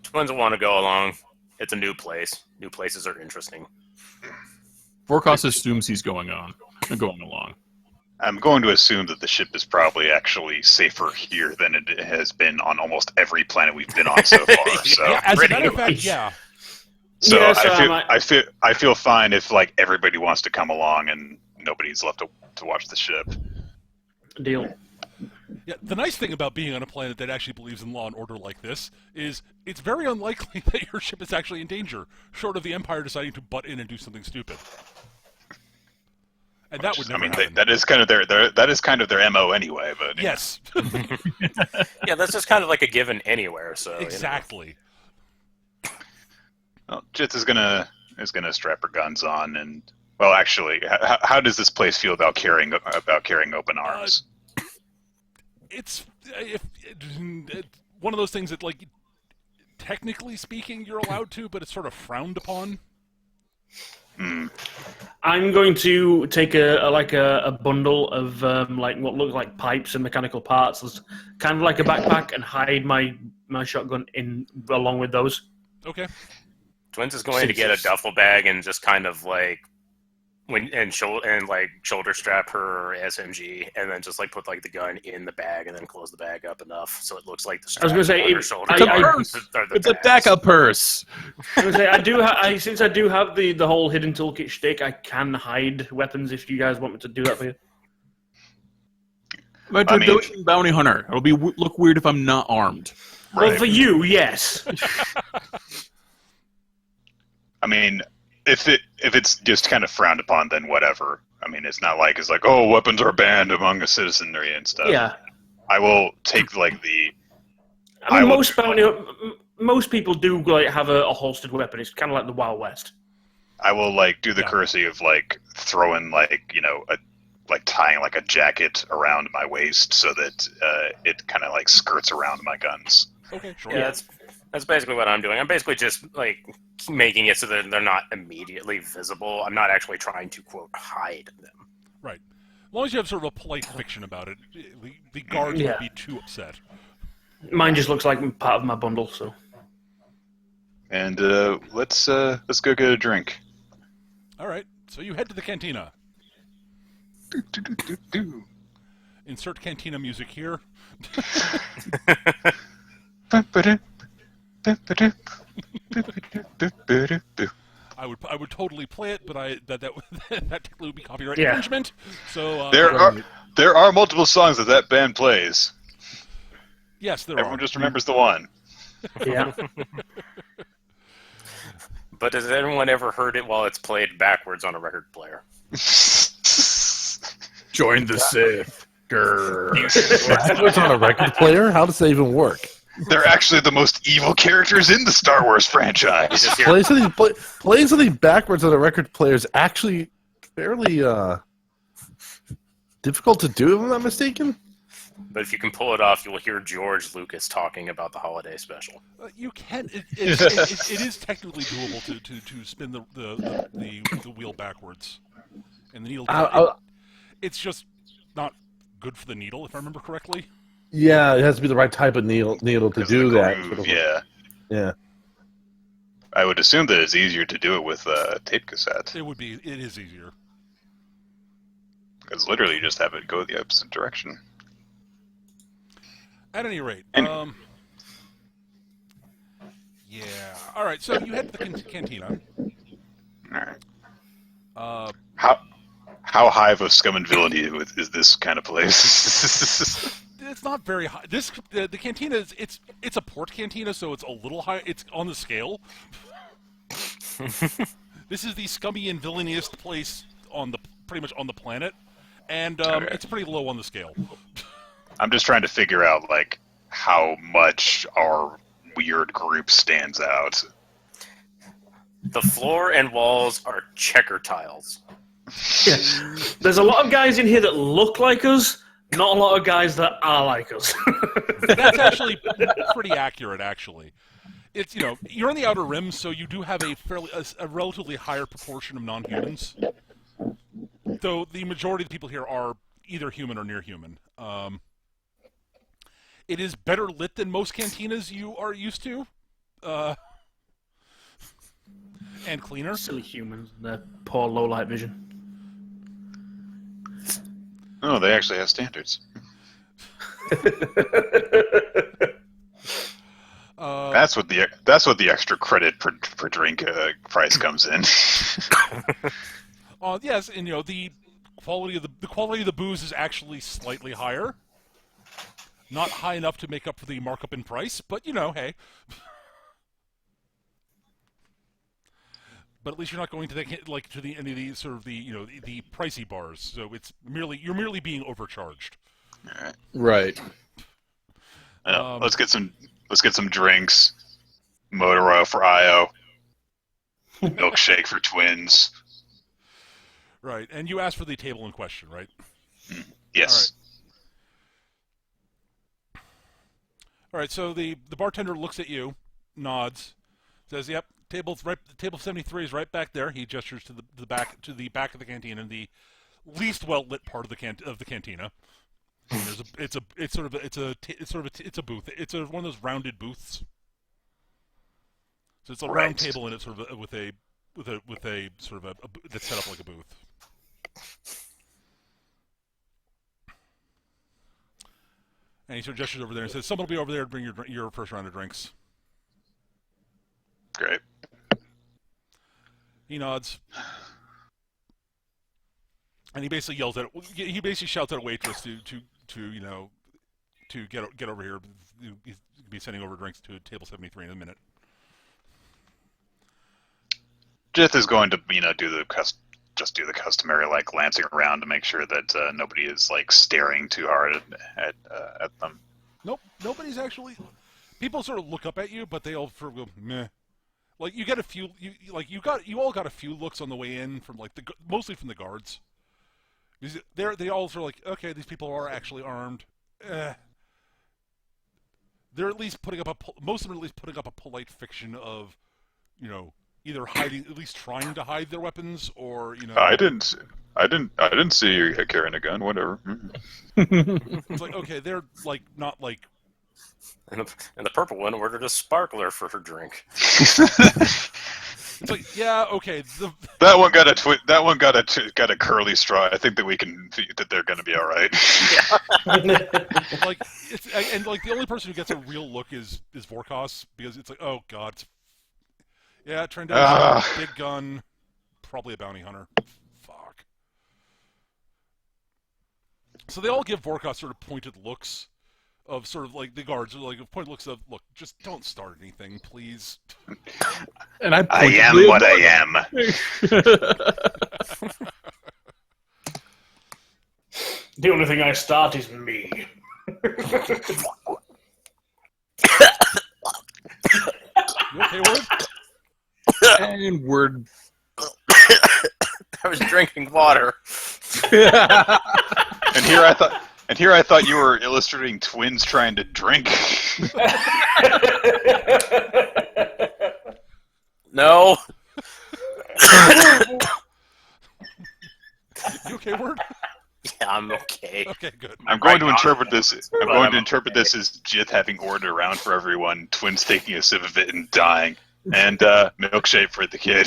Twins will want to go along. It's a new place. New places are interesting. Vorkos assumes he's going along. I'm going to assume that the ship is probably actually safer here than it has been on almost every planet we've been on so far. So, Yeah, as a Pretty matter of fact, much. yeah. so Yes, I feel fine if like everybody wants to come along and nobody's left to watch the ship. Deal. Yeah, the nice thing about being on a planet that actually believes in law and order like this is it's very unlikely that your ship is actually in danger, short of the Empire deciding to butt in and do something stupid. And that would never happen. That is kind of their MO anyway. But yeah. Yes, Yeah, that's just kind of like a given anywhere. So exactly. Well, Jits is gonna strap her guns on and well, actually, how does this place feel about carrying open arms? It's one of those things that, like, technically speaking, you're allowed to, but it's sort of frowned upon. I'm going to take a bundle of like what look like pipes and mechanical parts, as kind of like a backpack, and hide my shotgun in along with those. Okay. Twins is going to get a duffel bag and just kind of like shoulder strap her SMG, and then just like put like the gun in the bag, and then close the bag up enough so it looks like the strap I was gonna say, on her it- shoulder. It's a backup purse. I was gonna say, since I do have the whole hidden toolkit shtick, I can hide weapons if you guys want me to do that for you. I'm a Trandoshan bounty hunter. It'll look weird if I'm not armed. Well, for you, yes. I mean, if it's just kind of frowned upon, then whatever. I mean, it's not like it's like, oh, weapons are banned among the citizenry and stuff. Yeah. I will take like the. I mean, will most people do like have a holstered weapon. It's kind of like the Wild West. I will like do the courtesy of like throwing like tying like a jacket around my waist so that it kind of like skirts around my guns. Okay, sure. Yeah, that's basically what I'm doing. I'm basically just like making it so that they're not immediately visible. I'm not actually trying to quote hide them. Right. As long as you have sort of a polite fiction about it, the guards won't be too upset. Mine just looks like part of my bundle, so. And let's go get a drink. All right. So you head to the cantina. Insert cantina music here. I would totally play it, but that technically would be copyright infringement. So there are multiple songs that band plays. Yes, Everyone just remembers the one. Yeah. But has anyone ever heard it while it's played backwards on a record player? Join the Sith. Backwards on a record player? How does that even work? They're actually the most evil characters in the Star Wars franchise. Playing something backwards on a record player is actually fairly difficult to do, if I'm not mistaken. But if you can pull it off, you'll hear George Lucas talking about the holiday special. You can. It is technically doable to spin the wheel backwards, and the needle. It's just not good for the needle, if I remember correctly. Yeah, it has to be the right type of needle to do that. Groove, yeah. I would assume that it's easier to do it with tape cassette. It would be. It is easier. Because literally you just have it go the opposite direction. At any rate, And- yeah. All right. So you head to the cantina. Alright. How high of a scum and villainy is this kind of place? It's not very high. The cantina is it's a port cantina, so it's a little high. It's on the scale. This is the scummy and villainiest place pretty much on the planet, and it's pretty low on the scale. I'm just trying to figure out like how much our weird group stands out. The floor and walls are checker tiles. Yeah. There's a lot of guys in here that look like us, not a lot of guys that are like us. That's actually pretty accurate. Actually, it's you're on the outer rim, so you do have a relatively higher proportion of non-humans. Though the majority of the people here are either human or near human. It is better lit than most cantinas you are used to, and cleaner. Silly humans, their poor low light vision. Oh, they actually have standards. That's what the extra credit per drink price comes in. Yes, and the quality of the booze is actually slightly higher. Not high enough to make up for the markup in price, but hey. But at least you're not going to any of the sort of the pricey bars. So you're merely being overcharged. All right. Right. Let's get some drinks. Motor oil for Io. Milkshake for twins. Right, and you asked for the table in question, right? Yes. All right. So the bartender looks at you, nods, says, "Yep, table 73 is right back there." He gestures to the back of the cantina, in the least well lit part of the cantina. It's a booth. It's one of those rounded booths. So it's a round table, and it's sort of with a sort of that's set up like a booth. And he sort of gestures over there and says, "Someone will be over there to bring your first round of drinks." Great. He nods, and he basically yells at. He basically shouts at a waitress to get over here. He's be sending over drinks to table 73 in a minute. Jith is going to do the customary like glancing around to make sure that nobody is like staring too hard at them. Nope, nobody's actually. People sort of look up at you, but they all sort of go meh. Like you get a few, you all got a few looks on the way in from mostly from the guards. They all sort of like, okay, these people are actually armed. They're at least most of them are at least putting up a polite fiction of, either hiding, at least trying to hide their weapons, or I didn't see you carrying a gun. Whatever. It's like, okay, they're like not like. And the purple one ordered a sparkler for her drink. It's like, yeah, okay. That one got a curly straw. I think that they're going to be all right. The only person who gets a real look is Vorkos, because it's like, oh god, yeah, Trende's big gun, probably a bounty hunter. Fuck. So they all give Vorkos sort of pointed looks. Of sort of like the guards are like point looks of, look, just don't start anything, please. And I am what I am. The only thing I start is me. You okay, Word? And Word. I was drinking water. And here I And here I thought you were illustrating twins trying to drink. No. You okay, Word? Yeah, I'm okay. Okay, good. I'm going to Right, interpret this. I'm But going I'm to interpret this as Jith having ordered around for everyone, twins taking a sip of it and dying, and milkshake for the kid.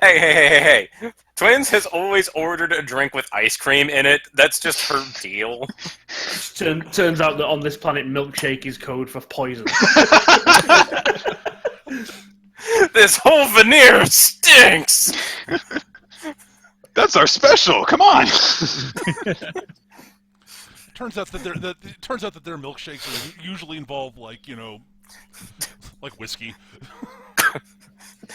Hey. Twins has always ordered a drink with ice cream in it. That's just her deal. Turns out that on this planet, milkshake is code for poison. This whole veneer stinks. That's our special. Come on. Turns out that their milkshakes usually involve like whiskey.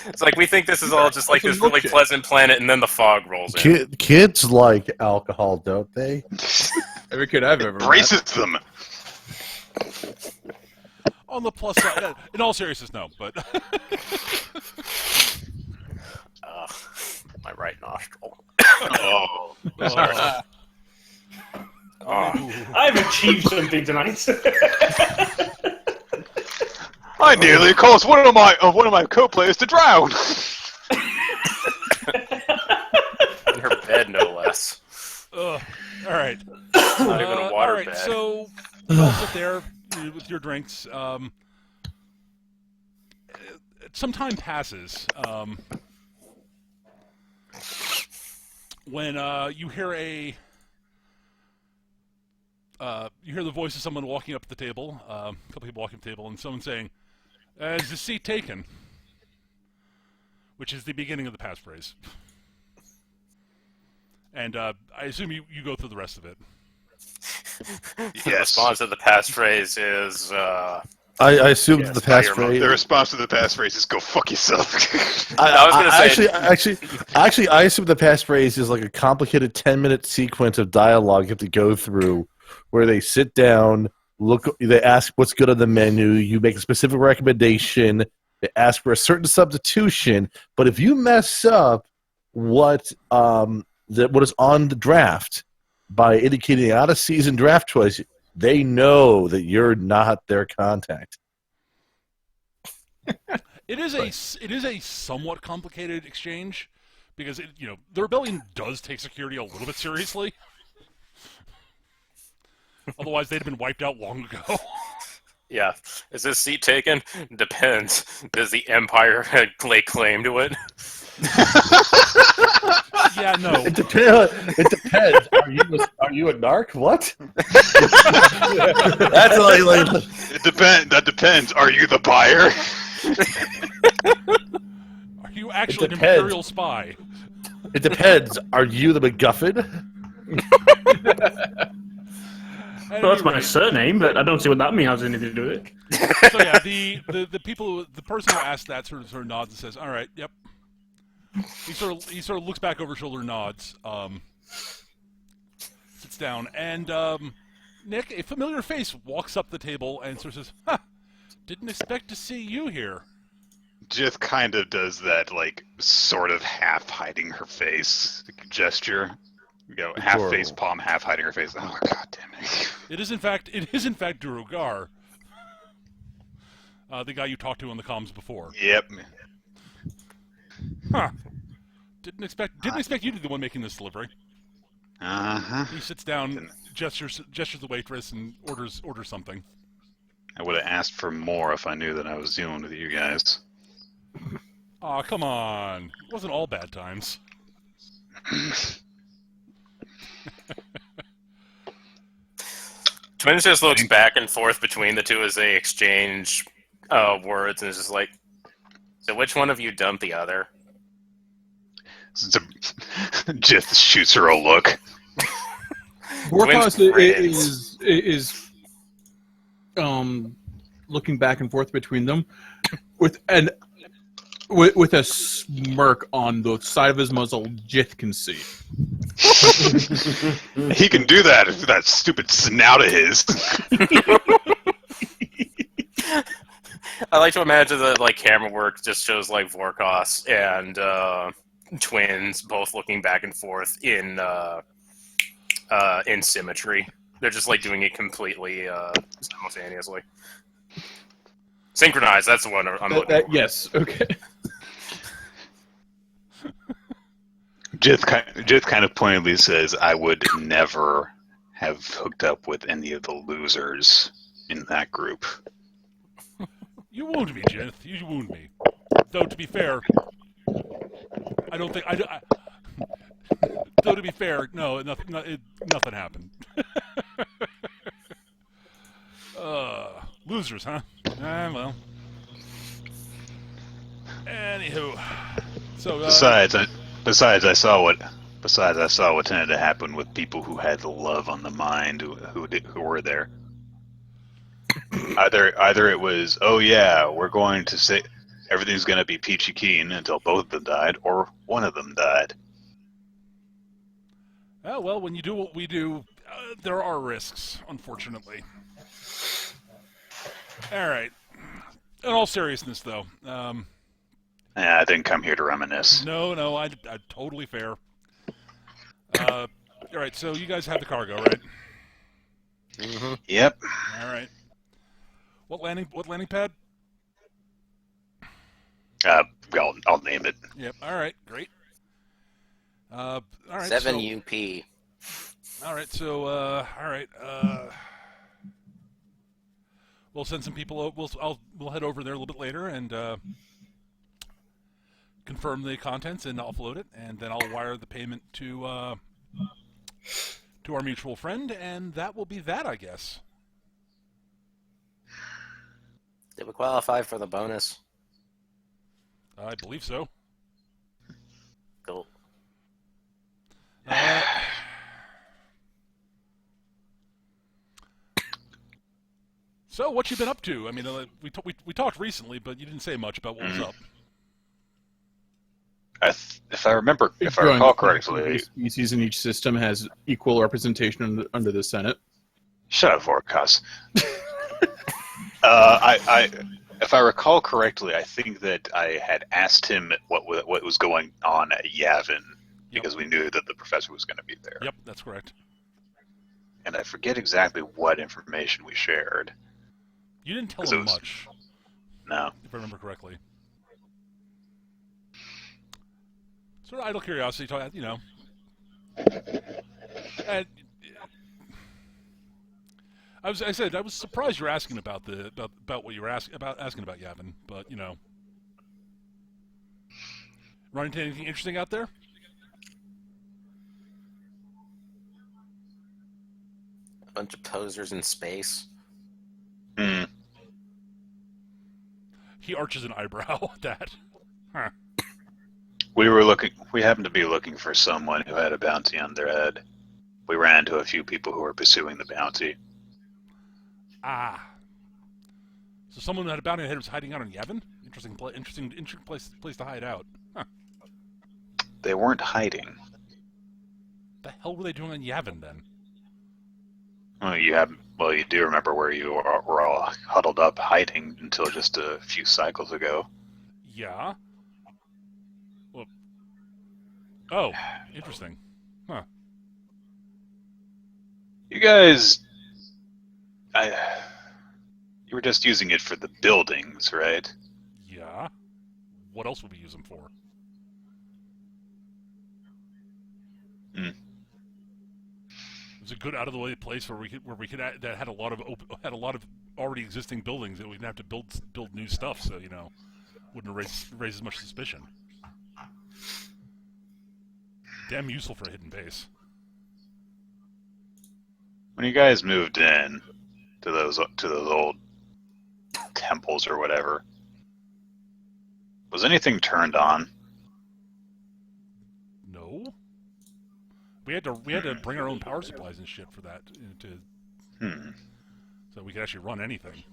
It's like we think this is all just like this really pleasant planet, and then the fog rolls in. Kids like alcohol, don't they? Every kid I've ever met. Braces them. On the plus side, in all seriousness, no. But My right nostril. Oh. I've achieved something tonight. I nearly caused one of my co-players to drown. In her bed, no less. all right. Not even a water all right, bed. so you all sit there with your drinks. Some time passes when you hear the voice of someone walking up the table. A couple people walking up the table, and someone saying, "Is the seat taken?" Which is the beginning of the passphrase. And I assume you go through the rest of it. The response to the passphrase is, I assume that the fire passphrase. The response to the passphrase is "Go fuck yourself." I was gonna say- Actually, I assume the passphrase is like a complicated 10-minute sequence of dialogue you have to go through, where they sit down, they ask what's good on the menu, you make a specific recommendation, they ask for a certain substitution, but if you mess up what is on the draft by indicating an out-of-season draft choice, they know that you're not their contact. It is a somewhat complicated exchange because the rebellion does take security a little bit seriously. Otherwise, they'd have been wiped out long ago. yeah, is this seat taken? Depends. Does the Empire lay claim to it? Yeah, no. It depends. Are you a narc? What? That's like That depends. Are you the buyer? Are you actually an depends. Imperial spy? It depends. Are you the MacGuffin? At Well, that's any my rate, surname, but I don't see what that means has anything to do with it. So yeah, the person who asked that sort of nods and says, "All right, yep." He sort of looks back over his shoulder, nods, sits down, and Nick, a familiar face, walks up the table and sort of says, "Huh, didn't expect to see you here." Jith kind of does that, like, sort of half hiding her face gesture. Half Adorable. face palm, half hiding her face. Oh, god damn it. It is in fact Durugar, the guy you talked to on the comms before. Yep. Huh. Didn't expect you to be the one making this delivery. Uh-huh. He sits down, gestures the waitress, and orders something. I would have asked for more if I knew that I was dealing with you guys. Aw, come on. It wasn't all bad times. Twins just looks back and forth between the two as they exchange words, and is just like, so which one of you dumped the other? Jith shoots her a look. Warcos Twins is looking back and forth between them with a smirk on the side of his muzzle Jith can see. He can do that with that stupid snout of his. I like to imagine that like camera work just shows like Vorkos and Twins both looking back and forth in in symmetry. They're just like doing it completely simultaneously. Synchronized. That's the one I'm looking for. Yes. Okay. Jith kind of pointedly says, "I would never have hooked up with any of the losers in that group." You wound me, Jith. You wound me. Though to be fair, I don't think though to be fair, no, nothing happened. Losers, huh? Well. Anywho, so Besides, I saw what tended to happen with people who had love on the mind who were there. Either it was, oh yeah, we're going to say everything's going to be peachy keen until both of them died, or one of them died. oh well, when you do what we do, there are risks, unfortunately. All right. In all seriousness, though, I didn't come here to reminisce. no, I totally fair. All right, so you guys have the cargo, right? Mm-hmm. Yep. All right. What landing pad? I'll name it. Yep. All right. Great. All right. 7 so, UP. All right. So, all right. We'll send some people. We'll head over there a little bit later and confirm the contents and offload it, and then I'll wire the payment to our mutual friend, and that will be that, I guess. Did we qualify for the bonus? I believe so. Cool. So, what you been up to? I mean, we talked recently, but you didn't say much about what was up. If I recall correctly, Every species in each system has equal representation under the Senate. shut up, Vorkas. If I recall correctly, I think that I had asked him what was going on at Yavin because we knew that the professor was going to be there. Yep, that's correct. And I forget exactly what information we shared. You didn't tell 'Cause him it was- much, No. if I remember correctly. Sort of idle curiosity, you know. And I was surprised you were asking about what you were asking about Yavin, but you know, run into anything interesting out there? A bunch of posers in space. Hmm. He arches an eyebrow at that. Huh. We happened to be looking for someone who had a bounty on their head. We ran into a few people who were pursuing the bounty. Ah. So someone who had a bounty on their head was hiding out on Yavin? Interesting place to hide out. Huh. They weren't hiding. The hell were they doing on Yavin then? Well, you do remember where you were all huddled up hiding until just a few cycles ago. Yeah. Well. Oh, interesting. Huh. You guys, you were just using it for the buildings, right? Yeah. What else would we use them for? Hmm. It was a good out of the way place where we could that had a lot of already existing buildings that we didn't have to build new stuff, so you know, wouldn't raise as much suspicion. Damn useful for a hidden base. When you guys moved in to those old temples or whatever, was anything turned on? No. We had to bring our own power supplies and shit for that so we could actually run anything.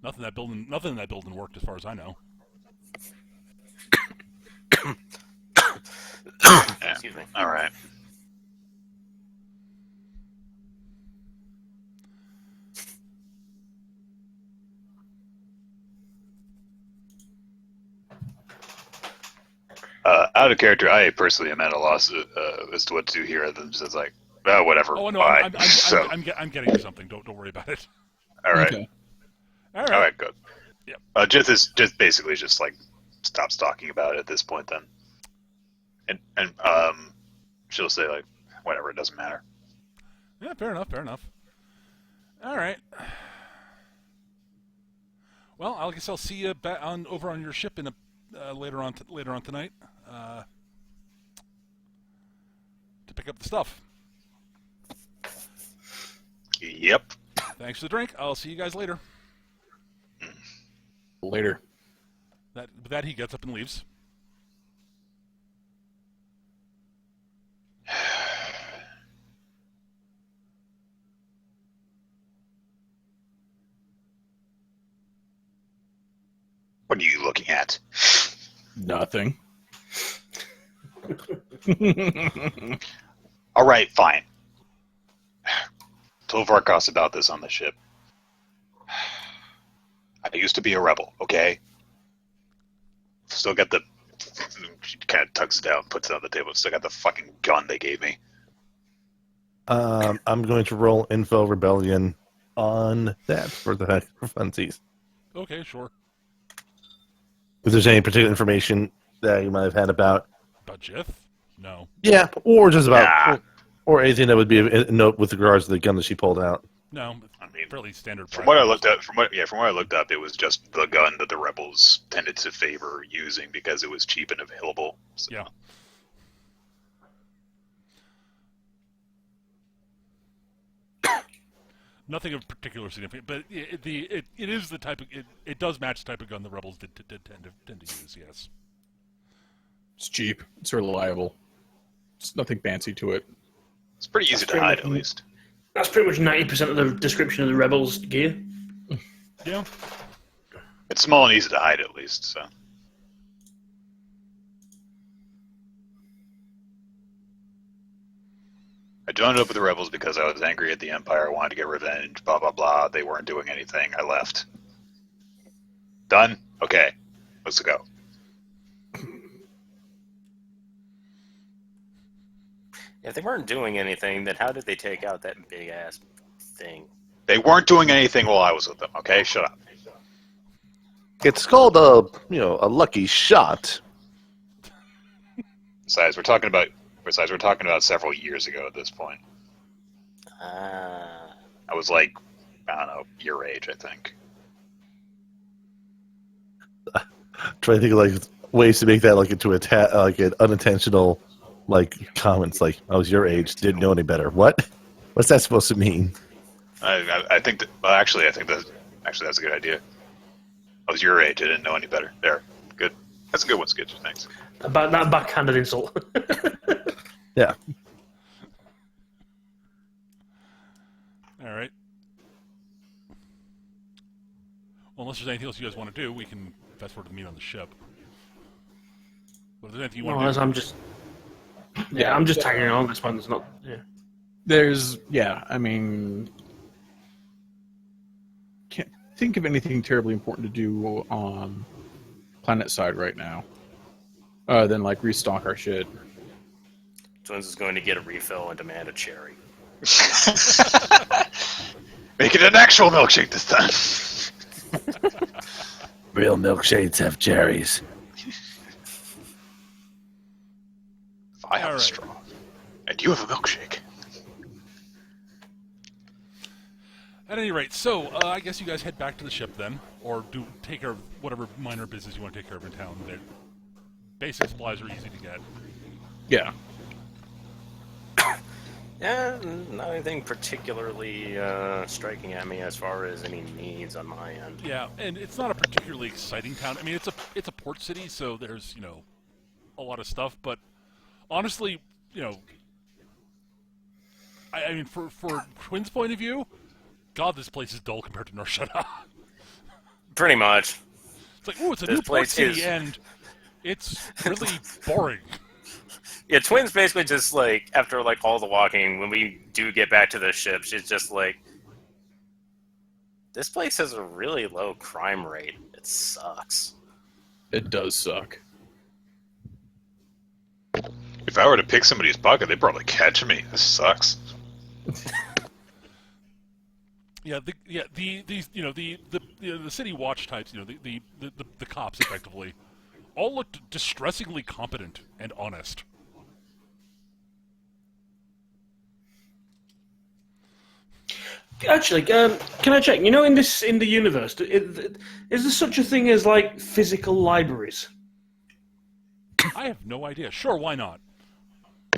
Nothing in that building worked as far as I know. Excuse me. All right. Out of character, I personally am at a loss as to what to do here. Other than just like, oh, whatever. Oh no, Bye. I'm getting you something. Don't worry about it. All right, Okay. All right. all right, good. Yep. Jith is just basically just like stops talking about it at this point. Then, and she'll say like, whatever, it doesn't matter. Yeah, fair enough. Fair enough. All right. Well, I guess I'll see you over on your ship in later on tonight to pick up the stuff. Yep. Thanks for the drink. I'll see you guys later. Later. With that, he gets up and leaves. What are you looking at? Nothing. All right, fine. Told Varkos about this on the ship. I used to be a rebel, okay? Still got the... She kind of tugs it down, puts it on the table. Still got the fucking gun they gave me. I'm going to roll info rebellion on that for the heck for funsies. Okay, sure. If there's any particular information that you might have had about, Jith? No. yeah, or just about, Nah. or anything that would be a note with regards to the gun that she pulled out. No. I mean, Fairly standard. from what I looked at, from what I looked up, it was just the gun that the rebels tended to favor using because it was cheap and available. So. Yeah. Nothing of particular significance, but it is the type of it does match the type of gun the rebels did tend to use. Yes. It's cheap. It's reliable. It's nothing fancy to it. It's pretty easy to hide, at least. That's pretty much 90% of the description of the Rebels gear. Yeah. It's small and easy to hide, at least. So. I joined up with the rebels because I was angry at the Empire. I wanted to get revenge. Blah blah blah. They weren't doing anything. I left. Done. Okay. Let's go. If they weren't doing anything, then how did they take out that big ass thing? They weren't doing anything while I was with them. Okay, shut up. It's called a lucky shot. Besides, we're talking about several years ago at this point. Ah. I was like, I don't know, your age, I think. Trying to think of like ways to make that like into like an unintentional like comments like I was your age, didn't know any better. What? What's that supposed to mean? I think that. Well, actually, I think that's a good idea. I was your age. I didn't know any better. There, good. That's a good one, Skitch. Thanks. About that backhanded insult. Yeah. All right. Well, unless there's anything else you guys want to do, we can fast forward to meet on the ship. But if there's anything you want to do, I'm just. Yeah, I'm just tagging on this one. It's not. Yeah. I mean, can't think of anything terribly important to do on planet side right now. Than like restock our shit. Twins is going to get a refill and demand a cherry. Make it an actual milkshake this time. Real milkshakes have cherries. If I have All a right. straw, and you have a milkshake. at any rate, so I guess you guys head back to the ship then, or do take care of whatever minor business you want to take care of in town. Basic supplies are easy to get. Yeah. Yeah, not anything particularly striking at me as far as any needs on my end. Yeah, and it's not a particularly exciting town. I mean, it's a port city, so there's a lot of stuff. But honestly, I mean, for Twins' point of view, God, this place is dull compared to Norshada. Pretty much. It's like, ooh, it's a This new port place city, is- and it's really boring. Yeah, Twins basically just like after like all the walking, when we do get back to the ship, she's just like, this place has a really low crime rate. It sucks. It does suck. If I were to pick somebody's pocket, they'd probably catch me. This sucks. Yeah, the city watch types, the cops effectively, all looked distressingly competent and honest. Actually, can I check? In the universe, is there such a thing as like physical libraries? I have no idea. Sure, why not?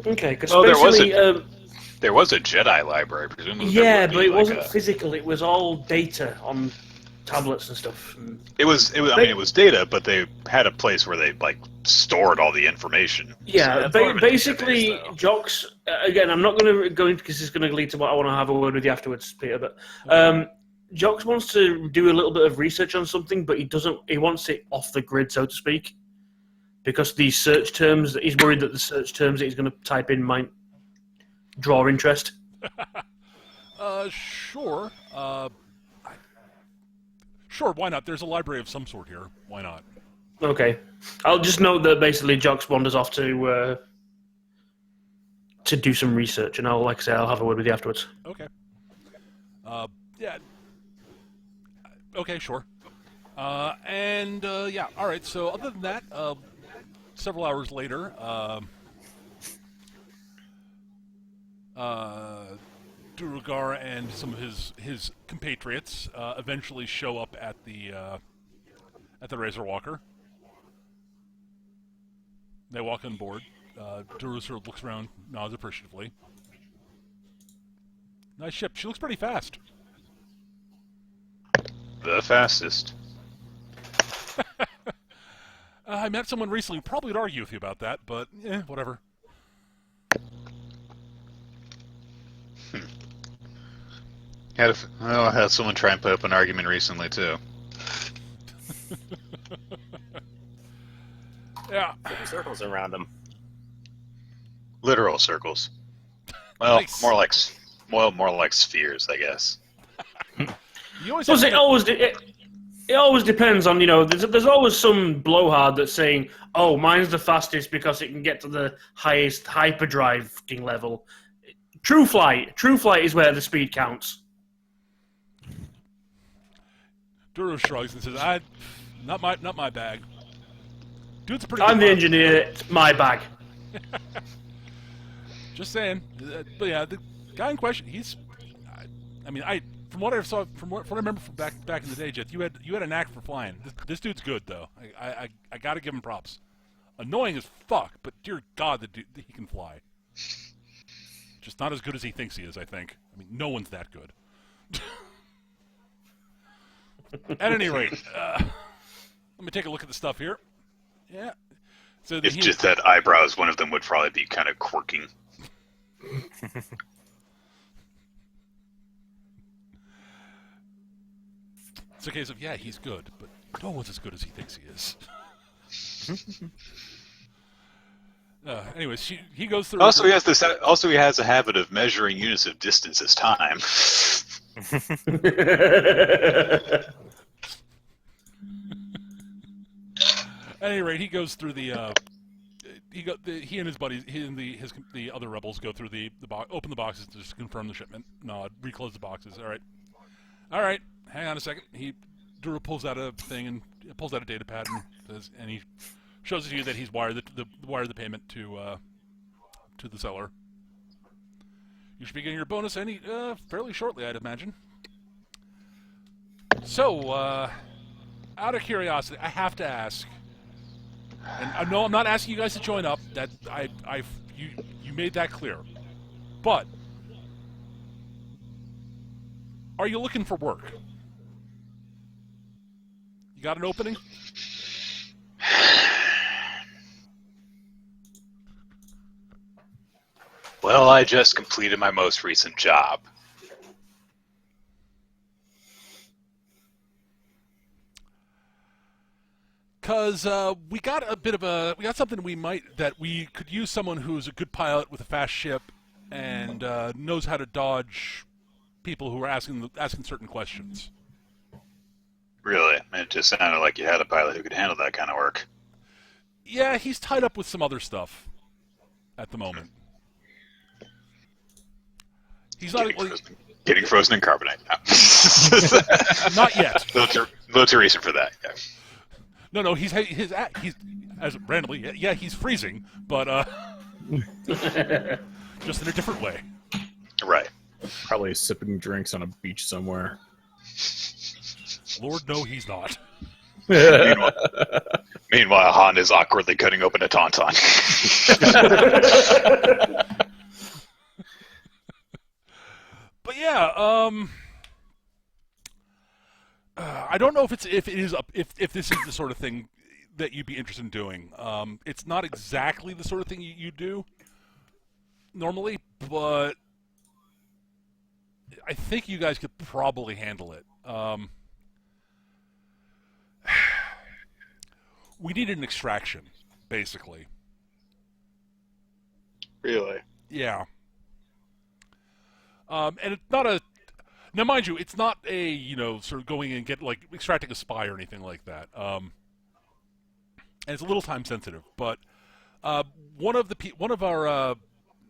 Okay, because Well, basically, there was a Jedi library, presumably. yeah, but it wasn't physical. It was all data on tablets and stuff. It was. I mean, it was data, but they had a place where they stored all the information. Yeah, So that's more of a basically, database, though. Jocks. Again, I'm not going to go into because it's going to lead to what I want to have a word with you afterwards, Peter. But Jocks wants to do a little bit of research on something, but he doesn't. He wants it off the grid, so to speak, because these search terms. He's worried that the search terms that he's going to type in might draw interest. Sure. Sure, why not? There's a library of some sort here. Why not? Okay, I'll just note that basically Jocks wanders off to do some research, and I'll have a word with you afterwards. Okay. Yeah. Okay, sure. Yeah, all right. So other than that, several hours later, Duergar and some of his compatriots eventually show up at the Razorwalker. They walk on board. Durusur looks around, nods appreciatively. Nice ship. She looks pretty fast. The fastest. I met someone recently who probably would argue with you about that, but whatever. I had someone try and put up an argument recently too. Yeah. Circles around him. Literal circles. Well, Nice. more like spheres, I guess. You always Plus, have it always depends on, there's always some blowhard that's saying, oh, mine's the fastest because it can get to the highest hyperdrive level. True flight is where the speed counts. Duro shrugs and says, not my bag. Dude's a pretty I'm good the pilot. engineer, it's my bag. Just saying. But yeah, the guy in question, from what I remember from back in the day, Jet, you had a knack for flying. This dude's good though. I got to give him props. Annoying as fuck, but dear God, he can fly. Just not as good as he thinks he is. I think. I mean, no one's that good. At any rate, let me take a look at the stuff here. Yeah. So It's just that eyebrows, one of them would probably be kind of quirking. It's a case of, yeah, he's good, but no one's as good as he thinks he is. Anyways, he goes through. Also, he has a habit of measuring units of distance as time. At any rate, he goes through the. He and his buddies, the other rebels go through the box, open the boxes to just confirm the shipment. Nod, reclose the boxes. All right. Hang on a second. Duro pulls out a thing and pulls out a data pad and he shows it to you that he's wired the payment to the seller. You should be getting your bonus fairly shortly, I'd imagine. So, out of curiosity, I have to ask. And no, I'm not asking you guys to join up. That you made that clear. But are you looking for work? You got an opening? Well, I just completed my most recent job. Because we got something that we could use someone who's a good pilot with a fast ship and knows how to dodge people who are asking certain questions. Really? It just sounded like you had a pilot who could handle that kind of work. Yeah, he's tied up with some other stuff at the moment. He's not Getting frozen in carbonite. No. not yet. No reason for that. Yeah. No, he's as randomly. Yeah, he's freezing, but just in a different way. Right. Probably sipping drinks on a beach somewhere. Lord, no, he's not. Meanwhile, Han is awkwardly cutting open a tauntaun. But yeah, I don't know if this is the sort of thing that you'd be interested in doing. It's not exactly the sort of thing you do normally, but I think you guys could probably handle it. We need an extraction, basically. Really? Yeah. And it's not a... Now, mind you, it's not a, sort of going and extracting a spy or anything like that. And it's a little time sensitive, but one of our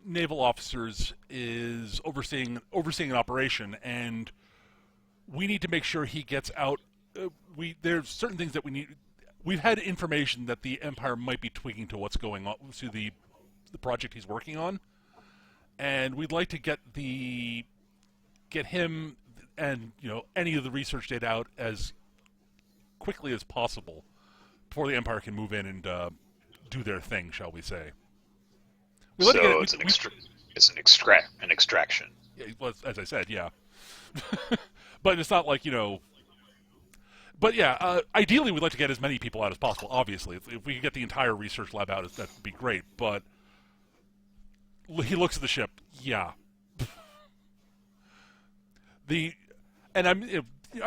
naval officers is overseeing an operation, and we need to make sure he gets out. There's certain things that we need. We've had information that the Empire might be tweaking to what's going on to the project he's working on, and we'd like to get him and any of the research data out as quickly as possible before the Empire can move in and do their thing, shall we say? It's an extraction. Yeah, well, as I said, yeah. But it's not like But yeah, ideally we'd like to get as many people out as possible. Obviously, if we could get the entire research lab out, that'd be great. But he looks at the ship. Yeah. I'm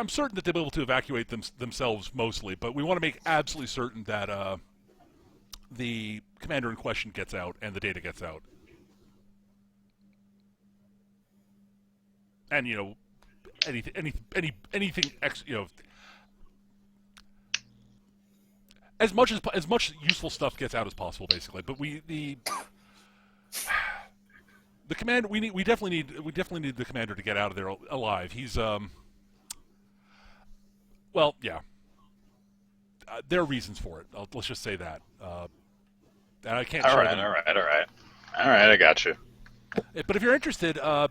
certain that they'll be able to evacuate themselves mostly, but we want to make absolutely certain that the commander in question gets out and the data gets out. And anything as much useful stuff gets out as possible, basically. But the commander we definitely need the commander to get out of there alive. He's well, yeah. There are reasons for it. Let's just say that. And I can't. All right. I got you. But if you're interested, if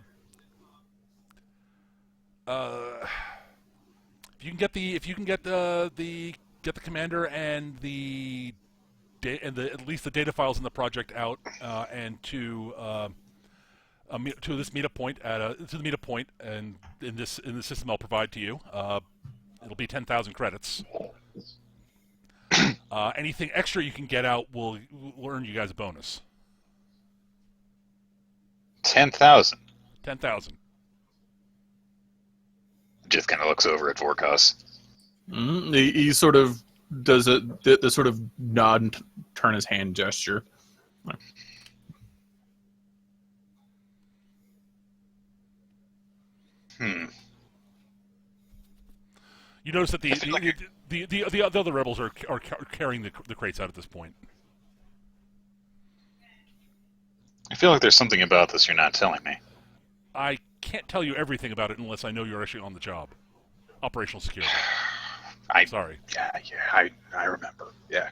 you can get the commander and at least the data files in the project out, and to this meetup point to the meetup point, and in the system I'll provide to you, it'll be 10,000 credits. Anything extra you can get out will earn you guys a bonus. 10,000. 10,000. Just kind of looks over at Vorkos. Mm-hmm. He sort of does the sort of nod and turn his hand gesture. You notice that the other rebels are carrying the crates out at this point. I feel like there's something about this you're not telling me. I can't tell you everything about it unless I know you're actually on the job. Operational security. Sorry. Yeah, I remember. Yeah.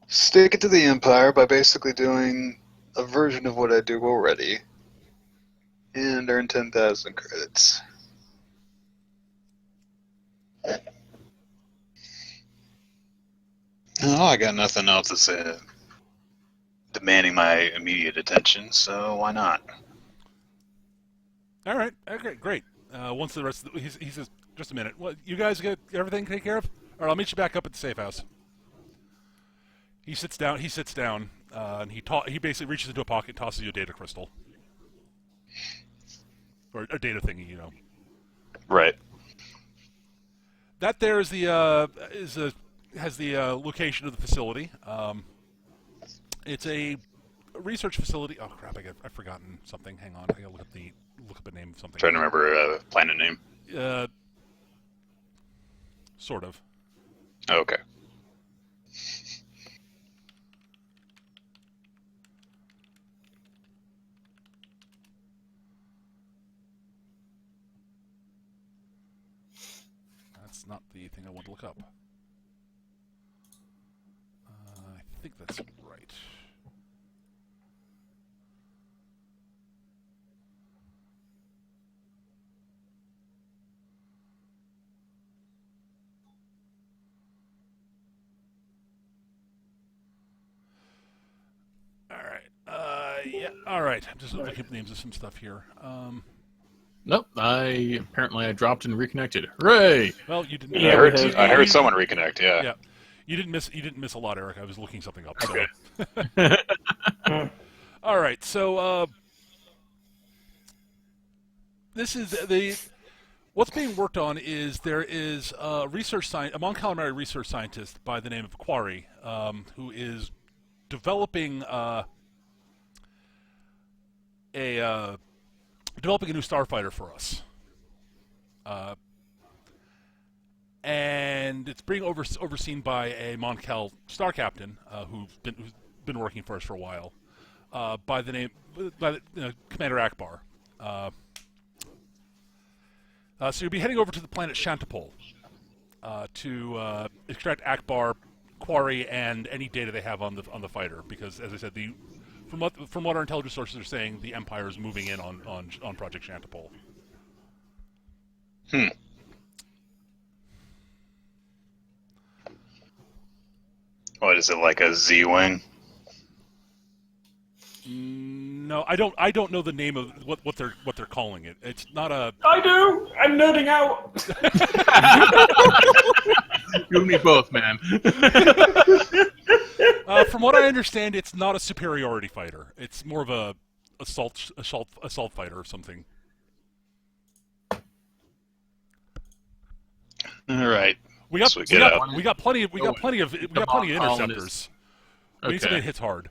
Stick it to the Empire by basically doing a version of what I do already, and earn 10,000 credits. Oh, I got nothing else to say. Demanding my immediate attention, so why not? All right. Okay, great. Once the rest, he says, just a minute. What, you guys get everything taken care of? All right, I'll meet you back up at the safe house. He sits down. And he basically reaches into a pocket, and tosses you a data crystal, or a data thingy, Right. That there is has the location of the facility. It's a research facility. Oh crap! I've forgotten something. Hang on, I gotta look up a name of something. Trying to remember a planet name. Sort of. Okay. That's not the thing I want to look up. I think that's right. All right. Yeah. All right. I'm just looking up names of some stuff here. Nope. I dropped and reconnected. Hooray! Well, you didn't. Yeah, we heard. I heard someone reconnect. Yeah. Yeah. You didn't miss a lot, Eric. I was looking something up. So. Okay. All right. So this is the what's being worked on is there is a Mon Calamari research scientist by the name of Quarry, who is developing a new starfighter for us. And it's being overseen by a Mon Cal star captain who's been working for us for a while, by Commander Akbar. So you'll be heading over to the planet Shantipol to extract Akbar, Quarry, and any data they have on the fighter. Because, as I said, from what our intelligence sources are saying, the Empire is moving in on Project Shantipol. What is it, like a Z-wing? No, I don't know the name of what they're calling it. It's not a. I do. I'm nerding out. You and me both, man. From what I understand, it's not a superiority fighter. It's more of a assault fighter or something. All right. We got plenty of Colin interceptors. We need something Okay. that hits hard.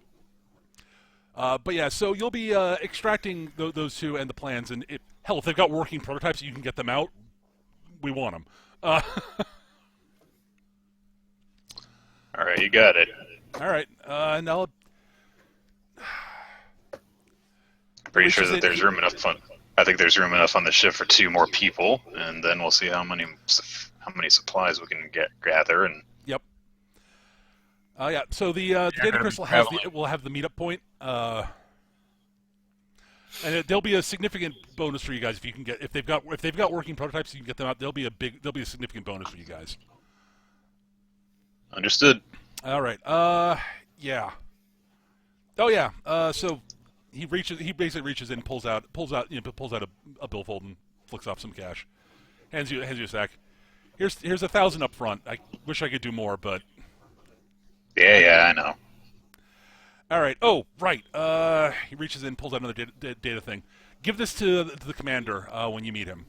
But yeah, so you'll be extracting those two and the plans, and hell, if they've got working prototypes, you can get them out. We want them. All right, you got it. All right. Now, Pretty Which sure is that it- there's room enough on. I think there's room enough on the ship for 2 more people, and then we'll see how many supplies we can gather. And yep. Yeah. So the data gonna be crystal traveling. will have the meetup point, and there'll be a significant bonus for you guys if they've got working prototypes, you can get them out. There'll be a significant bonus for you guys. understood. All right. Yeah. Oh yeah. So he basically reaches in, pulls out a billfold and flicks off some cash. Hands you a sack. Here's 1,000 up front. I wish I could do more, but Yeah, I know. all right. Oh, right. He reaches in, pulls out another data thing. Give this to the commander when you meet him.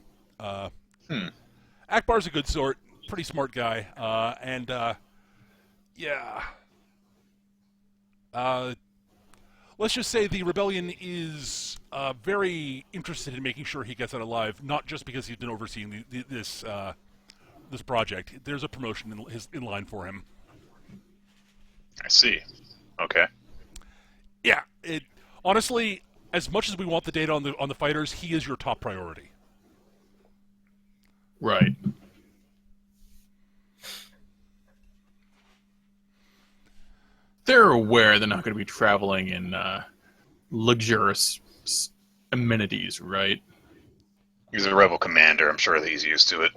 Akbar's a good sort, pretty smart guy, and yeah. Let's just say the rebellion is very interested in making sure he gets out alive, not just because he's been overseeing this project. There's a promotion in line for him. I see. Okay. Yeah, honestly, as much as we want the data on the fighters, he is your top priority. Right. They're aware they're not going to be traveling in luxurious amenities, right? He's a rebel commander. I'm sure that he's used to it.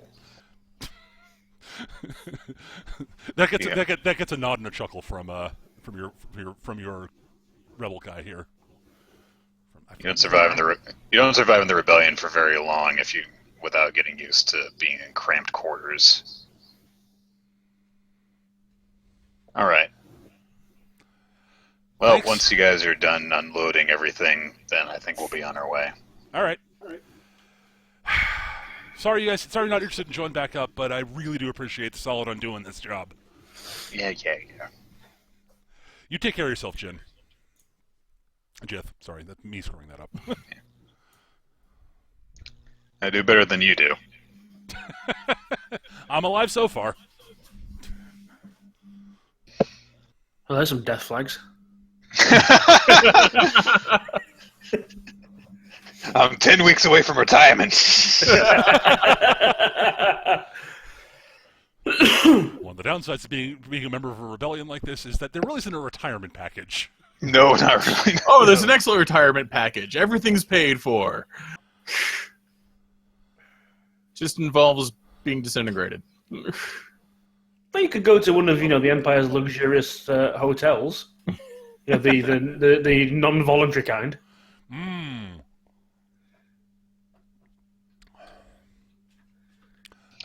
That gets Yeah. that gets a nod and a chuckle from your rebel guy here. You don't survive in the rebellion for very long without getting used to being in cramped quarters. All right. Well, Thanks. once you guys are done unloading everything, then I think we'll be on our way. All right. Sorry, you guys. Sorry, you're not interested in joining back up, but I really do appreciate the solid on doing this job. Yeah. You take care of yourself, Jin. Jith. Sorry, that's me screwing that up. I do better than you do. I'm alive so far. Well, there's some death flags. I'm 10 weeks away from retirement. One of the downsides of being a member of a rebellion like this is that there really isn't a retirement package. No, not really. Oh, there's an excellent retirement package. Everything's paid for. Just involves being disintegrated. But you could go to one of the Empire's luxurious hotels. The non-voluntary kind.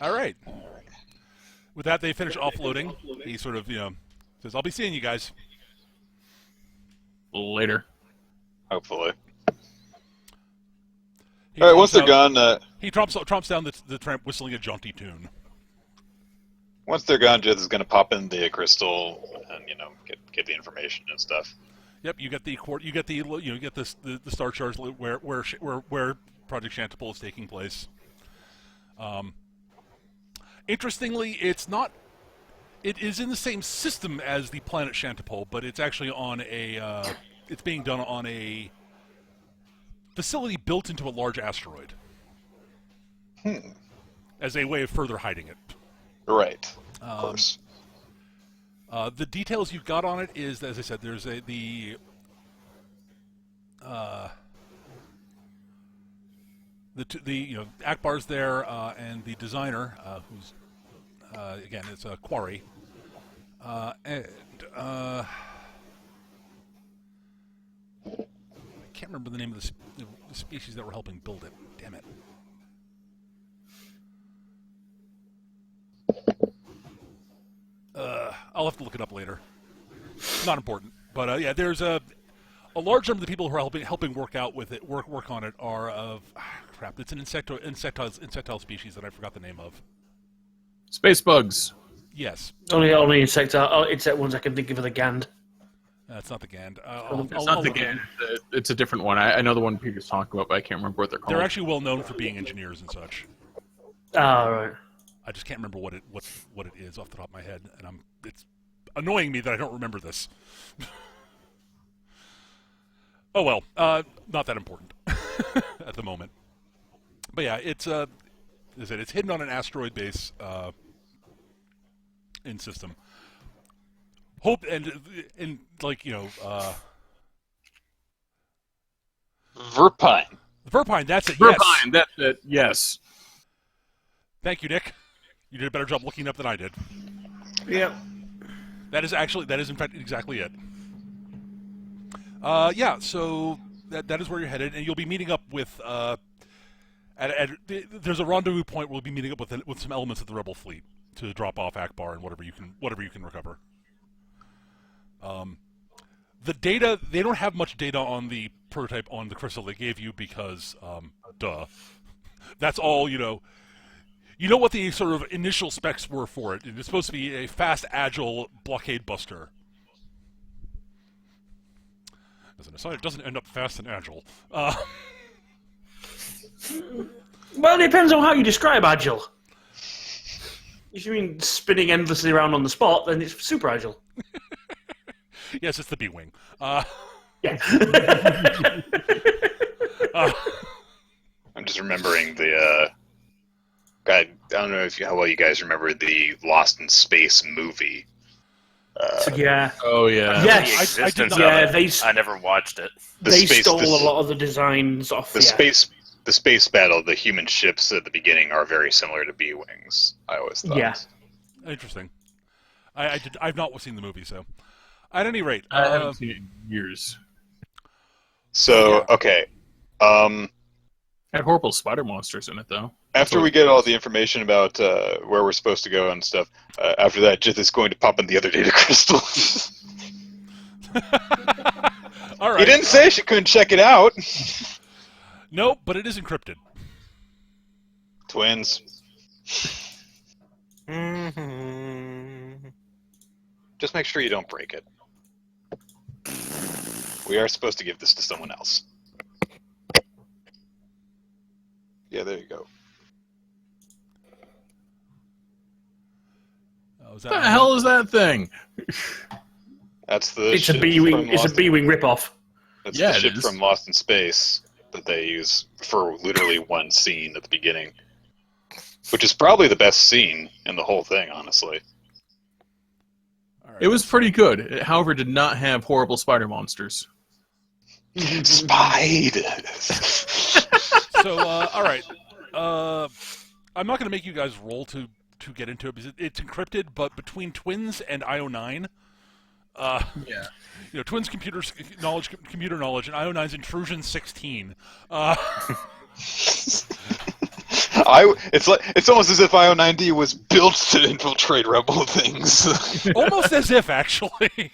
All right. With that, they finish offloading. He sort of, says, "I'll be seeing you guys." Later. Hopefully. He All right, once tromps they're out- gone, he tromps down the tramp, whistling a jaunty tune. once they're gone, Jith is going to pop in the crystal and get the information and stuff. Yep, you get the star charge where Project Shantipole is taking place. Interestingly, it's not. It is in the same system as the planet Shantipole, but it's actually on a. It's being done on a facility built into a large asteroid. As a way of further hiding it. Right. Of course. The details you've got on it is, as I said, there's Akbar's there, and the designer, who's again, it's a Quarry, and I can't remember the name of the species that were helping build it. Damn it. I'll have to look it up later. Not important, but yeah, there's a large number of the people who are helping work on it are of crap. It's an insectile species that I forgot the name of. Space bugs. Yes, Only insect ones I can think of are the Gand. it's not the Gand. It's not the game. It's a different one. I know the one Peter's talking about, but I can't remember what they're called. They're actually well known for being engineers and such. Ah, right. I just can't remember what it is off the top of my head, and it's annoying me that I don't remember this. Oh well, not that important at the moment. But yeah, it's it's hidden on an asteroid base in system. Hope and Verpine. Verpine. That's it. Verpine, Yes. that's it. Yes. Thank you, Nick. You did a better job looking up than I did. Yeah. That is in fact exactly it. Yeah, so that is where you're headed, and you'll be meeting up with there's a rendezvous point where we'll be meeting up with some elements of the rebel fleet to drop off Akbar and whatever you can recover. The data, they don't have much data on the prototype on the crystal they gave you because duh. That's all, You know what the sort of initial specs were for it. It's supposed to be a fast, agile blockade buster. As an aside, it doesn't end up fast and agile. Well, it depends on how you describe agile. If you mean spinning endlessly around on the spot, then it's super agile. Yes, it's the B-Wing. Yeah. I'm just remembering the. I don't know how well you guys remember the Lost in Space movie. Yeah. Oh yeah. Yes. The existence I did of not- it. I never watched it. They stole a lot of the designs off The space battle, the human ships at the beginning are very similar to B-Wings. I always thought. Yeah. Interesting. I've not seen the movie, so. At any rate. I haven't seen it in years. So okay. Had horrible spider monsters in it though. After we get all the information about where we're supposed to go and stuff, after that, Jith is going to pop in the other data crystal. All right. He didn't say she couldn't check it out. No, but it is encrypted. Twins. Just make sure you don't break it. We are supposed to give this to someone else. Yeah, there you go. Was What the hell is that thing? That's the It's a ship B-wing. from It's a Lost- B-wing ripoff. That's Yeah, the it ship is. from Lost in Space that they use for literally one scene at the beginning, which is probably the best scene in the whole thing, honestly. All right. It was pretty good. It, however, did not have horrible spider monsters. Spiders. So, all right. I'm not going to make you guys roll to get into it because it's encrypted. But between Twins and IO9, Yeah. Twins computer knowledge, and IO9's intrusion 16. It's almost as if IO9D was built to infiltrate rebel things. Almost as if, actually.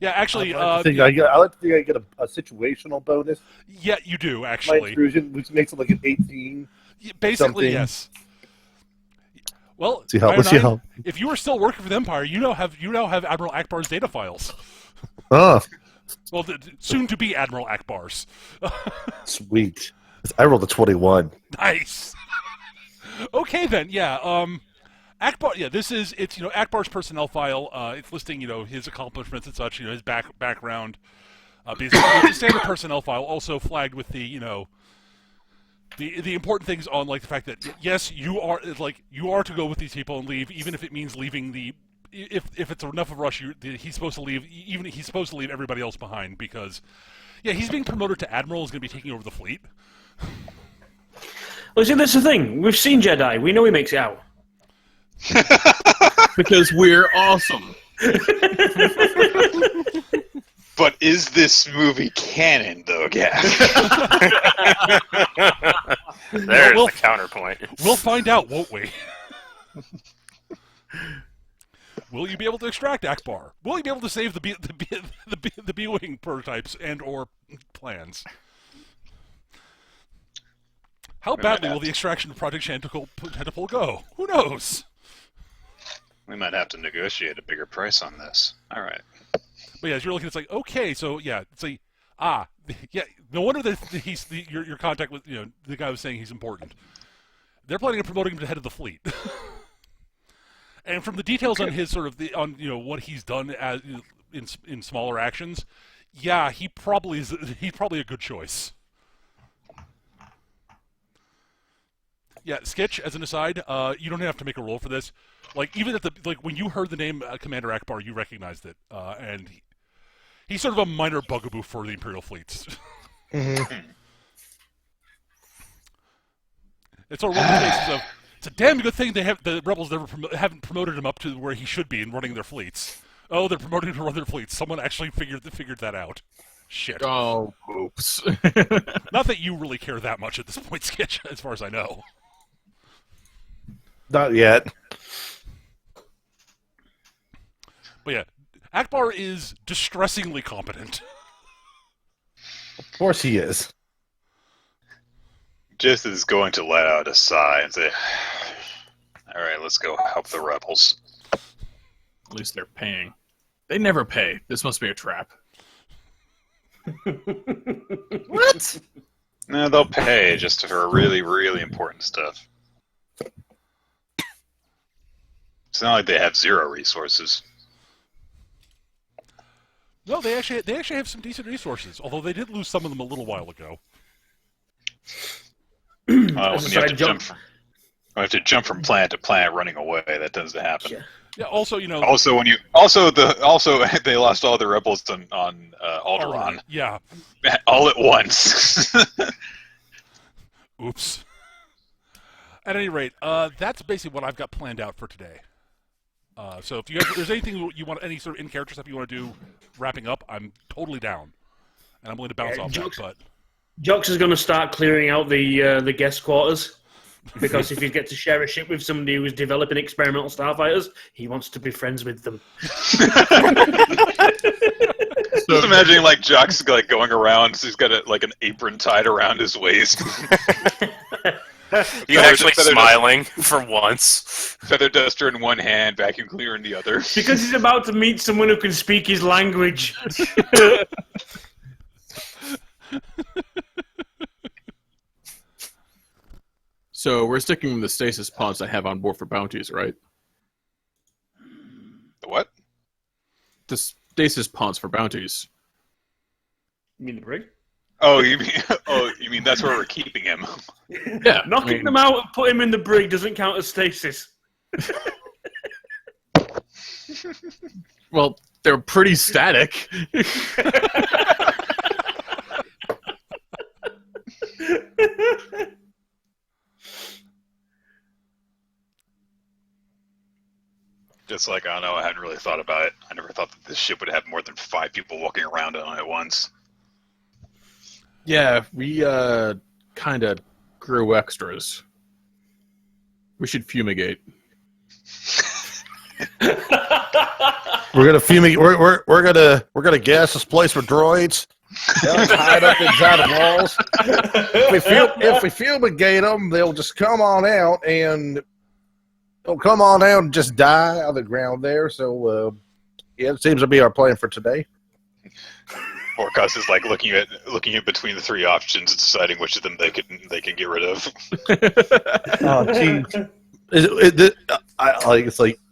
Yeah, actually, I like to think I get a situational bonus. yeah, you do My actually. intrusion, which makes it like an 18. Basically, something. yes. Well, See how- let's see how- if you are still working for the Empire, you now have Admiral Akbar's data files. Oh, Well, soon to be Admiral Akbar's. sweet. I rolled a 21. Nice. Okay then, yeah. Akbar, yeah. It's Akbar's personnel file. It's listing his accomplishments and such. His background. Basically, it's a standard personnel file, also flagged with the the important things on like the fact that yes, you are to go with these people and leave, even if it means leaving the. If it's enough of a rush, he's supposed to leave. Even he's supposed to leave everybody else behind because, yeah, he's being promoted to admiral. Is going to be taking over the fleet. Well, see, that's the thing. We've seen Jedi. We know he makes it out. Because we're awesome. But is this movie canon, though, Gav? There's the counterpoint. We'll find out, won't we? Will you be able to extract Akbar? Will you be able to save the B-wing prototypes and or plans? How badly will the extraction of Project Tentacle go? Who knows? We might have to negotiate a bigger price on this. All right. But yeah, as you're looking, it's like, okay, so yeah, it's like, yeah, no wonder that your contact with the guy was saying he's important. They're planning on promoting him to head of the fleet. And from the details on his what he's done as in smaller actions, yeah, he's probably a good choice. Yeah, Skitch, as an aside, you don't have to make a roll for this. Like even at when you heard the name Commander Akbar, you recognized it, and he's sort of a minor bugaboo for the Imperial fleets. Mm-hmm. It's sort of one of the cases of it's a damn good thing the rebels haven't promoted him up to where he should be in running their fleets. Oh, they're promoting him to run their fleets. Someone actually figured that out. Shit. Oh, oops. Not that you really care that much at this point, Sketch, as far as I know. Not yet. But yeah, Akbar is distressingly competent. Of course he is. Just is going to let out a sigh and say, all right, let's go help the rebels. At least they're paying. They never pay. This must be a trap. What? No, they'll pay just for really, really important stuff. It's not like they have zero resources. No, they actually have some decent resources, although they did lose some of them a little while ago. When you have to jump from planet to planet running away, that tends to happen. Yeah. Yeah. Also, Also, they lost all the rebels on Alderaan Yeah. all at once. Oops. At any rate, that's basically what I've got planned out for today. So if there's anything you want, any sort of in-character stuff you want to do, wrapping up, I'm totally down, and I'm willing to bounce off that. But Jox is going to start clearing out the guest quarters because if you get to share a ship with somebody who's developing experimental starfighters, he wants to be friends with them. Just imagining Jock's going around. So he's got an apron tied around his waist. He's actually smiling for once. Feather duster in one hand, vacuum cleaner in the other. Because he's about to meet someone who can speak his language. So we're sticking with the stasis pods I have on board for bounties, right? the stasis pods for bounties. You mean the brig? Oh, you mean that's where we're keeping him? Yeah, Knocking them out and put him in the brig doesn't count as stasis. Well, they're pretty static. Just like, I don't know, I hadn't really thought about it. I never thought that this ship would have more than 5 people walking around on it at once. Yeah, we kind of grew extras. We should fumigate. We're gonna fumigate. We're gonna gas this place with droids. They'll hide up inside the walls. If we fumigate them, they'll just come on out and just die on the ground there. So yeah, it seems to be our plan for today. Orcus is like looking at between the 3 options and deciding which of them they can get rid of. Oh, jeez.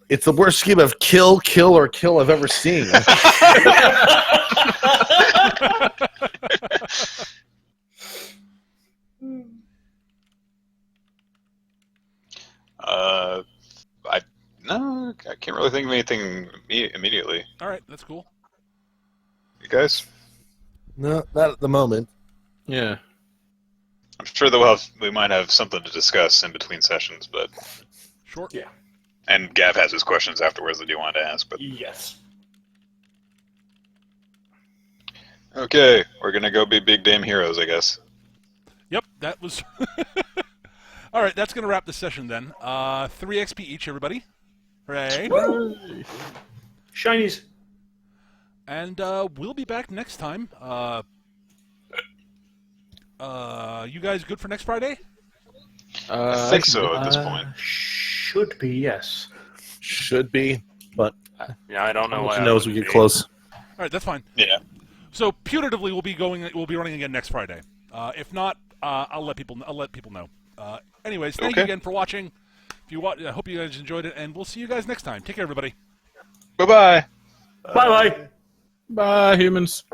It's the worst scheme of kill, or kill I've ever seen. I can't really think of anything immediately. All right, that's cool. You guys? No, not at the moment. Yeah. I'm sure that we might have something to discuss in between sessions, but Sure. Yeah. and Gav has his questions afterwards that he wanted to ask. But Yes. okay, we're gonna go be big damn heroes, I guess. Yep, that was. All right, that's going to wrap the session then. 3 XP each, everybody. Hooray. Shinies. And we'll be back next time. You guys good for next Friday? I think so at this point. Should be, yes. Should be, but Yeah, I don't know we'll why. let you know as we get close. All right, that's fine. Yeah. So putatively, we'll be running again next Friday. If not, I'll let people know. Anyways, thank you again for watching. I hope you guys enjoyed it, and we'll see you guys next time. Take care, everybody. Bye bye. Bye-bye. Bye, humans.